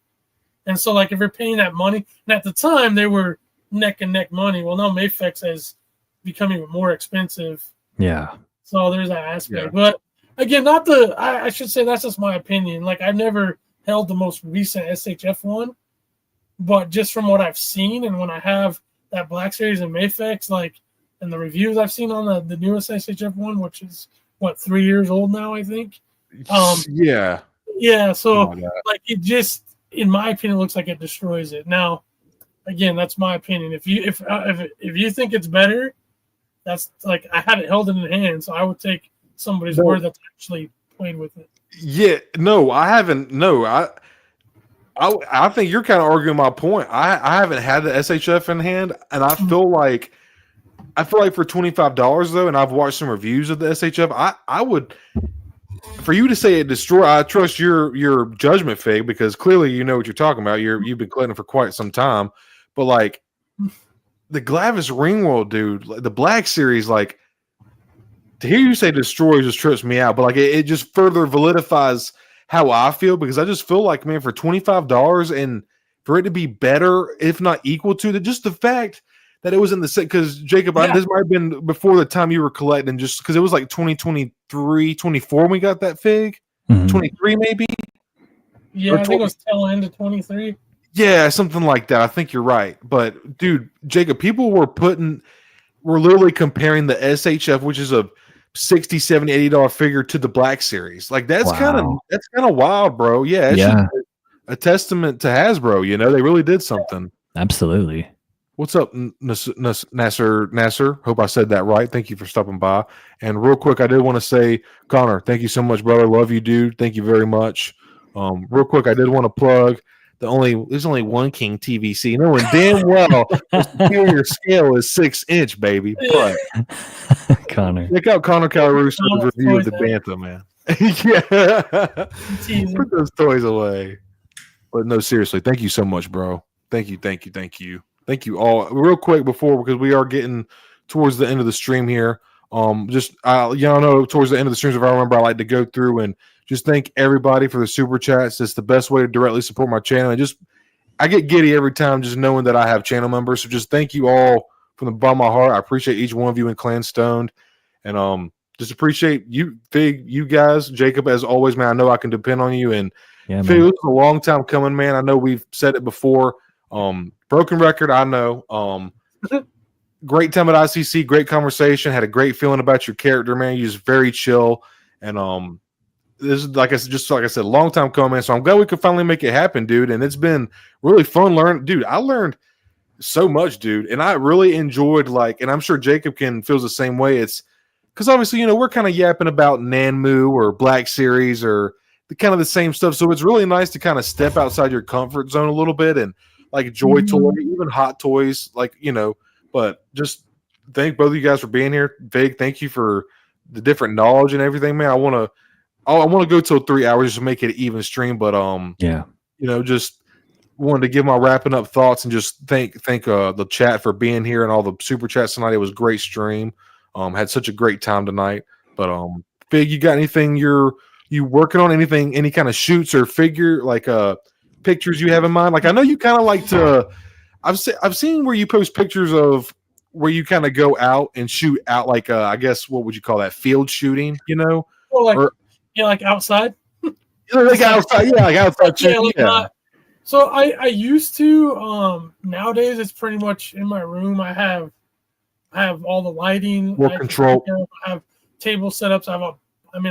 And so like if you're paying that money, and at the time they were neck and neck money. Well, now Mafex has become even more expensive. Yeah. So there's that aspect. Yeah. But again, I should say that's just my opinion. Like I've never held the most recent SHF one, but just from what I've seen and when I have that Black Series and Mafex, like, and the reviews I've seen on the newest SHF one, which is 3 years old now, I think. Yeah. So like it just, in my opinion, looks like it destroys it. Now, again, that's my opinion. If you think it's better, that's like, I haven't held it in hand, so I would take somebody's word that's actually played with it. Yeah. No, I haven't. No, I think you're kind of arguing my point. I haven't had the SHF in hand, and I feel like for $25 though, and I've watched some reviews of the SHF. I would, for you to say it destroy. I trust your judgment, Fig, because clearly you know what you're talking about. You've been collecting for quite some time, but like the Glavis Ring World, dude, like the Black Series, like to hear you say destroy just trips me out. But like it just further validifies how I feel, because I just feel like, man, for $25 and for it to be better, if not equal to just the fact that it was in the set, because Jacob, this might have been before the time you were collecting, just because it was like 2023, 24 when we got that Fig, 23 maybe. Yeah, I think it was tail end of 23. Yeah, something like that. I think you're right. But dude, Jacob, people were literally comparing the SHF, which is a $60, $70, $80 figure, to the Black Series. Like that's kind of wild, bro. Yeah, it's just a testament to Hasbro. You know, they really did something. Absolutely. What's up, Nasser? Hope I said that right. Thank you for stopping by. And real quick, I did want to say, Connor, thank you so much, brother. Love you, dude. Thank you very much. Real quick, I did want to plug there's only one King TVC. Knowing damn well the superior scale is 6-inch, baby. But Connor, check out Connor Calrusso's review of the Bantha, man. Yeah, put those toys away. But no, seriously, thank you so much, bro. Thank you all. Real quick because we are getting towards the end of the stream here. Y'all know towards the end of the streams, if I remember, I like to go through and just thank everybody for the super chats. It's the best way to directly support my channel. And I get giddy every time just knowing that I have channel members. So just thank you all from the bottom of my heart. I appreciate each one of you in Clan Stoned, and just appreciate you, Fig, you guys, Jacob, as always, man. I know I can depend on you. And Fig, it was a long time coming, man. I know we've said it before. Broken record, I know. Great time at ICC, great conversation. Had a great feeling about your character, man. You're just very chill, and this is like I said, long time coming, man. So I'm glad we could finally make it happen, dude. And it's been really fun learning, dude. I learned so much, dude, and I really enjoyed and I'm sure Jacob feels the same way. It's because obviously, we're kind of yapping about Nanmu or Black Series or the same stuff. So it's really nice to kind of step outside your comfort zone a little bit and like Joy Toy, even Hot Toys, But just thank both of you guys for being here. Vig, thank you for the different knowledge and everything, man. I want to go till 3 hours just to make it an even stream, but just wanted to give my wrapping up thoughts and just thank the chat for being here and all the super chats tonight. It was a great stream. Had such a great time tonight. But Vig, you got anything you working on? Anything, any kind of shoots or figure pictures you have in mind? Like, I know you kind of like to. I've seen where you post pictures of where you kind of go out and shoot out, like I guess what would you call that? Field shooting, you know? Or like Or like outside. like outside, yeah, like outside shooting. Like not. So I used to. Nowadays it's pretty much in my room. I have all the lighting, more control. I have table setups. I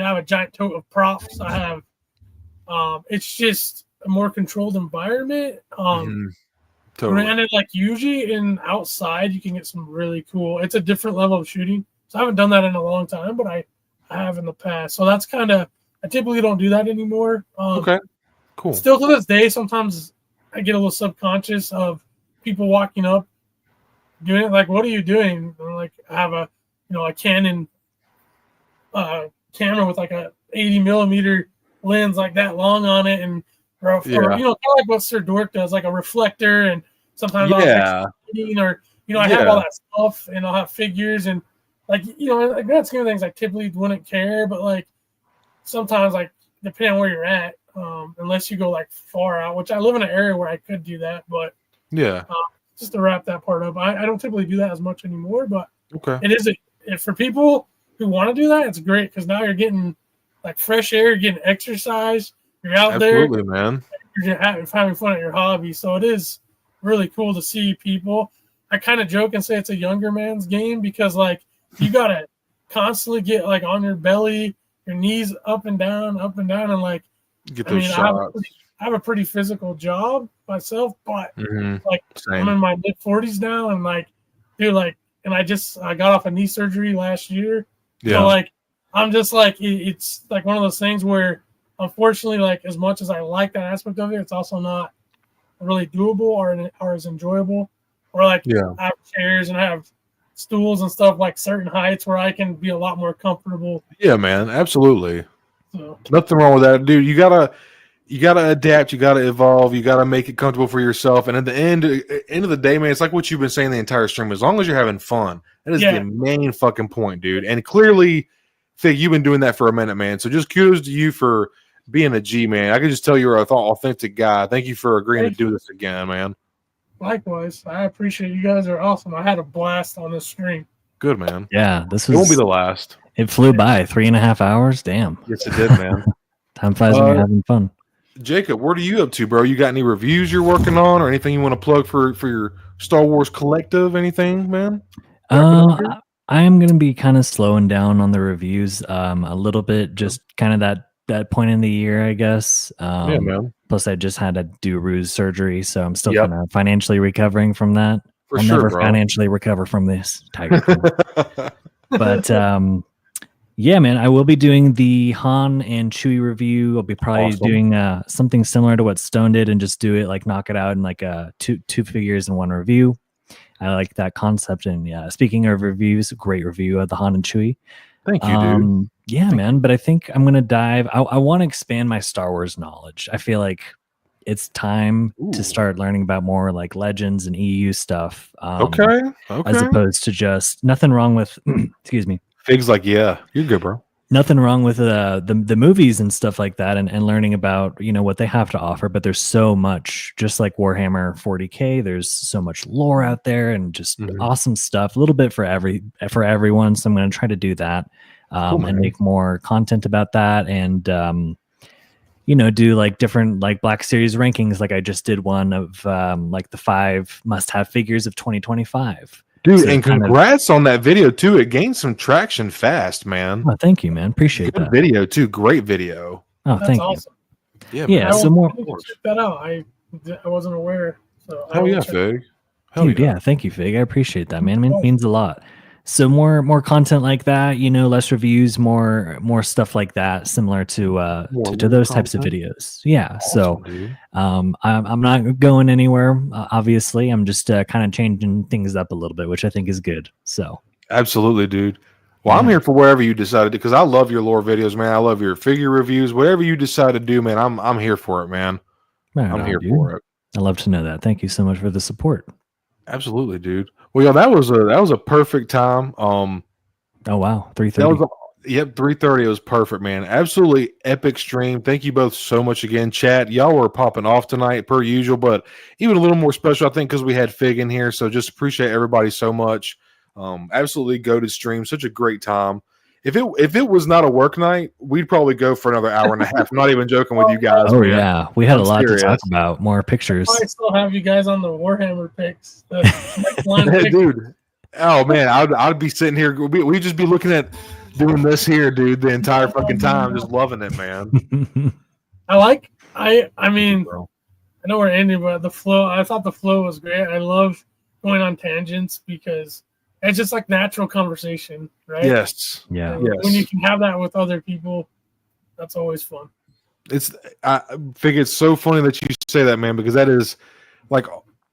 have a giant tote of props. I have. It's just a more controlled environment. Totally. Granted, like usually in outside, you can get some really cool. It's a different level of shooting. So I haven't done that in a long time, but I have in the past. So that's kind of. I typically don't do that anymore. Okay. Cool. Still to this day, sometimes I get a little subconscious of people walking up, doing it. Like, what are you doing? And like, I have a Canon camera with like a 80 millimeter lens like that long on it, and or kind of like what Sir Dork does, like a reflector, and sometimes I'll I have all that stuff, and I'll have figures, and like like that scheme of things, I typically wouldn't care, but like sometimes, like depending on where you're at, unless you go like far out, which I live in an area where I could do that, but just to wrap that part up, I don't typically do that as much anymore, but it is for people who want to do that, it's great because now you're getting like fresh air, you're getting exercise, you're out there, man. You're having fun at your hobby. So it is really cool to see people. I kind of joke and say it's a younger man's game because like you gotta constantly get like on your belly, your knees up and down, and like get those shots. I have a pretty physical job myself, but like Same. I'm in my mid 40s now, and like, dude, like, and I got off a knee surgery last year. Yeah. So like, I'm just like, it's like one of those things where, unfortunately, like as much as I like that aspect of it, it's also not really doable or as enjoyable. Or like, I have chairs and I have stools and stuff like certain heights where I can be a lot more comfortable. Yeah, man, absolutely. So. Nothing wrong with that, dude. You gotta adapt. You gotta evolve. You gotta make it comfortable for yourself. And at the end of the day, man, it's like what you've been saying the entire stream. As long as you're having fun, that is the main fucking point, dude. And clearly, Fig, you've been doing that for a minute, man. So just kudos to you for being a G, man. I can just tell you're an authentic guy. Thank you for agreeing to do this again, man. Likewise, I appreciate you guys are awesome. I had a blast on this stream. Good, man. Yeah, it won't be the last. It flew by 3.5 hours. Damn. Yes, it did, man. Time flies when you're having fun. Jacob, what are you up to, bro? You got any reviews you're working on, or anything you want to plug for your Star Wars collective? Anything, man? I am going to be kind of slowing down on the reviews a little bit, just kind of that point in the year, I guess. Yeah, man. Plus, I just had to do ruse surgery, so I'm still kind of financially recovering from that. I'll never financially recover from this tiger. But yeah, man, I will be doing the Han and Chewie review. I'll be probably doing something similar to what Stone did and just do it like knock it out in like two figures in one review. I like that concept. And yeah, speaking of reviews, great review of the Han and Chewie. Thank you, dude. Yeah, man. But I think I'm gonna dive. I want to expand my Star Wars knowledge. I feel like it's time to start learning about more like Legends and EU stuff. Okay. As opposed to just nothing wrong with. Excuse me. Fig's like, yeah, you're good, bro. Nothing wrong with the movies and stuff like that, and learning about what they have to offer. But there's so much, just like Warhammer 40K. There's so much lore out there and just awesome stuff. A little bit for everyone. So I'm going to try to do that and make more content about that, and do like different like Black Series rankings. Like I just did one of like the 5 must-have figures of 2025. Dude, and congrats on that video too. It gained some traction fast, man. Oh, thank you, man. Appreciate that. Good video too. Great video. Oh, that's awesome. You. Yeah, some more. Check that out. I wasn't aware. So hell yeah, Fig. Dude, yeah, thank you, Fig. I appreciate that, man. It means a lot. So more content like that, less reviews, more stuff like that, similar to those types of videos. Yeah. Awesome, so I'm not going anywhere. Obviously, I'm just kind of changing things up a little bit, which I think is good. So absolutely, dude. Well, I'm here for wherever you decided to, because I love your lore videos, man. I love your figure reviews. Whatever you decide to do, man, I'm here for it, man. I'm here for it. I love to know that. Thank you so much for the support. Absolutely, dude. Well, that was a perfect time. Oh wow, 3:30. Yep, 3:30. It was perfect, man. Absolutely epic stream. Thank you both so much again. Chat, y'all were popping off tonight per usual, but even a little more special, I think, because we had Fig in here. So just appreciate everybody so much. Absolutely goated stream. Such a great time. If it was not a work night, we'd probably go for another hour and a half. I'm not even joking with you guys. Oh man. yeah, we had I'm a lot serious. to talk about. More pictures. I still have you guys on the Warhammer picks. Dude. Oh man, I'd be sitting here. We'd just be looking at doing this here, dude, the entire fucking time, just loving it, man. I mean, I know we're ending, but the flow. I thought the flow was great. I love going on tangents because it's just like natural conversation, right? Yes. Yeah. And when you can have that with other people, that's always fun. I think it's so funny that you say that, man, because that is like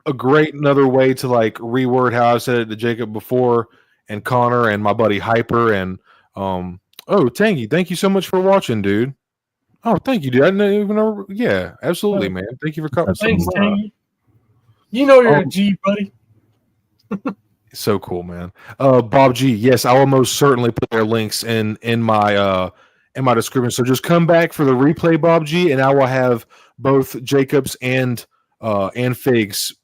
a great another way to like reword how I said it to Jacob before, and Connor and my buddy Hyper and Tangy. Thank you so much for watching, dude. Oh, thank you, dude. I didn't even know. Yeah, absolutely, man. Thank you for coming. Thanks, Tangy. You know you're a G, buddy. So cool, man. Bob G. Yes, I will most certainly put their links in my description. So just come back for the replay, Bob G, and I will have both Jacobs and Figs.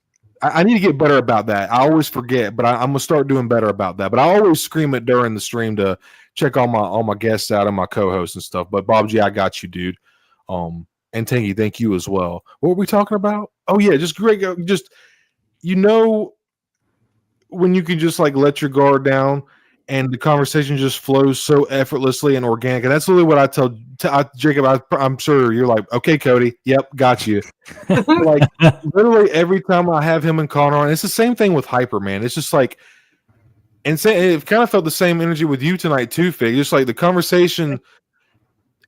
I need to get better about that. I always forget, but I'm gonna start doing better about that. But I always scream it during the stream to check all my guests out and my co-hosts and stuff. But Bob G, I got you, dude. And Tangy, thank you as well. What were we talking about? Oh yeah, just great. Just when you can just like let your guard down and the conversation just flows so effortlessly and organic. And that's literally what I tell Jacob. I'm sure you're like, okay, Cody. Yep, got you. Like literally every time I have him and Connor on, it's the same thing with Hyper, man. It's just like, and it kind of felt the same energy with you tonight too, Fig. Just like the conversation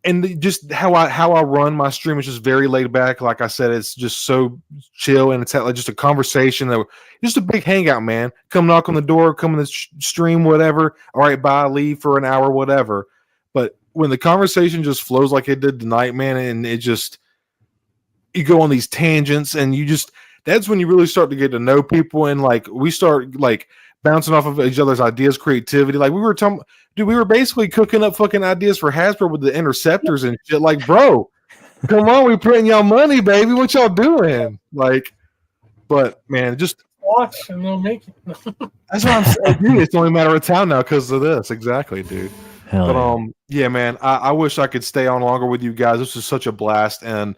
and just how I run my stream is just very laid back. Like I said, it's just so chill, and it's like just a conversation that just a big hangout, man. Come knock on the door, come in the stream, whatever. All right, bye, leave for an hour, whatever. But when the conversation just flows like it did tonight, man, and it just you go on these tangents, and that's when you really start to get to know people, and like we start like bouncing off of each other's ideas, creativity. Like we were talking, dude, we were basically cooking up fucking ideas for Hasbro with the interceptors and shit. Like, bro, come on, we printing y'all money, baby. What y'all doing? Like, but man, just watch and they'll make it. That's what I'm saying, dude. It's only a matter of time now because of this. Exactly, dude. Hell but yeah, man, I wish I could stay on longer with you guys. This is such a blast. And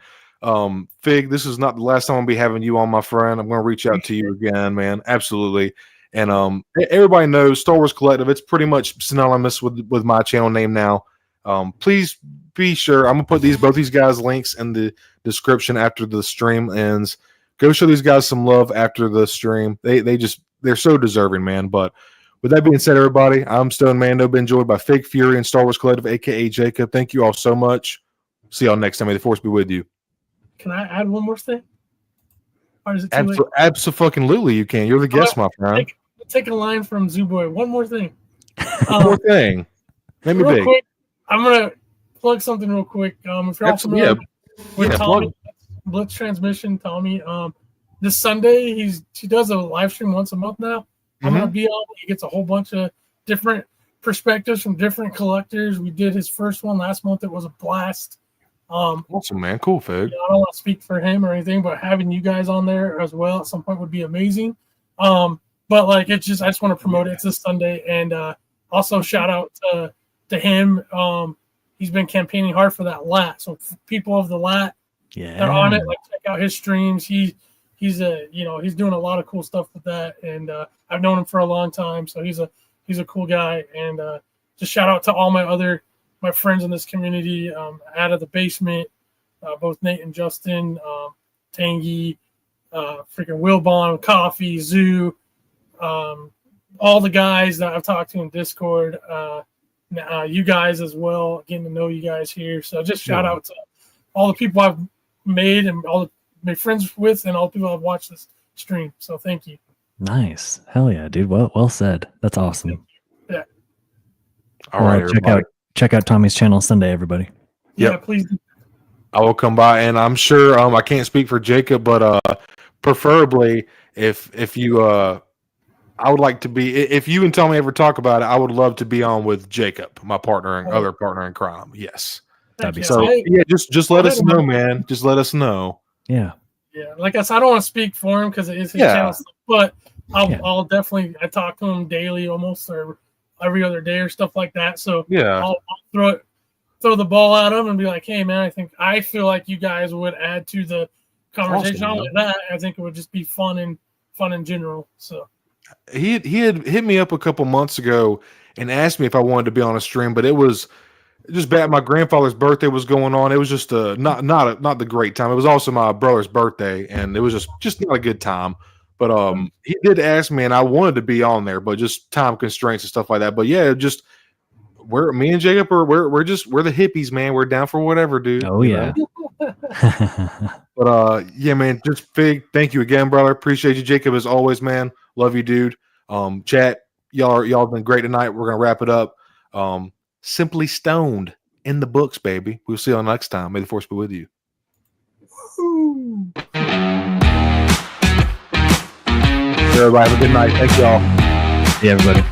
Fig, this is not the last time I'll be having you on, my friend. I'm gonna reach out to you again, man. Absolutely. And everybody knows Star Wars Collective. It's pretty much synonymous with my channel name now. Please be sure. I'm gonna put both these guys' links in the description after the stream ends. Go show these guys some love after the stream. They're so deserving, man. But with that being said, everybody, I'm Stone Mando. Been joined by Fig Fury and Star Wars Collective, aka Jacob. Thank you all so much. See y'all next time. May the Force be with you. Can I add one more thing? Or is it too late? Absolutely, you can. You're the guest, my friend. Take a line from Zooboy. One more thing. One more thing. Make me big. Quick, I'm gonna plug something real quick. If you're all familiar with Tommy, Blitz Transmission, Tommy. This Sunday he does a live stream once a month now. I'm gonna be on. He gets a whole bunch of different perspectives from different collectors. We did his first one last month. It was a blast. Awesome, man. Cool, Fig. I don't want to speak for him or anything, but having you guys on there as well at some point would be amazing. But like I just want to promote it. It's this Sunday, and also shout out to him. He's been campaigning hard for that lat. So people of the lat, they're on it. Like check out his streams. He's doing a lot of cool stuff with that, and I've known him for a long time. So he's a cool guy, and just shout out to all my friends in this community. Out of the basement, both Nate and Justin, Tangy, freaking Wilbon, Coffee, Zoo. All the guys that I've talked to in Discord, you guys as well, getting to know you guys here. So just shout out to all the people I've made and all the made friends with and all the people I've watched this stream. So thank you. Nice. Hell yeah, dude. Well said. That's awesome. Yeah. All right, check out Tommy's channel Sunday, everybody. Yeah, please do. I will come by, and I'm sure I can't speak for Jacob, but preferably if you I would like to be. If you and Tommy ever talk about it, I would love to be on with Jacob, my partner and other partner in crime. Yes. That'd be So yeah, just let us know, man. Just let us know. Yeah. Yeah, like I said, I don't want to speak for him because it is his channel, but I'll definitely. I talk to him daily, almost, or every other day, or stuff like that. So yeah, I'll throw the ball at him and be like, "Hey, man, I feel like you guys would add to the conversation." Awesome, Not only that, I think it would just be fun in general. So he had hit me up a couple months ago and asked me if I wanted to be on a stream, but it was just bad. My grandfather's birthday was going on. It was just not the great time. It was also my brother's birthday, and it was just not a good time. But he did ask me, and I wanted to be on there, but just time constraints and stuff like that. But yeah, just me and Jacob we're the hippies, man. We're down for whatever, dude. Oh yeah. But yeah, man, just big thank you again, brother. Appreciate you, Jacob, as always, man. Love you, dude. Chat, y'all have been great tonight. We're gonna wrap it up. Simply Stoned in the books, baby. We'll see you all next time. May the force be with you. Everybody have a good night. Thank y'all. Yeah, everybody.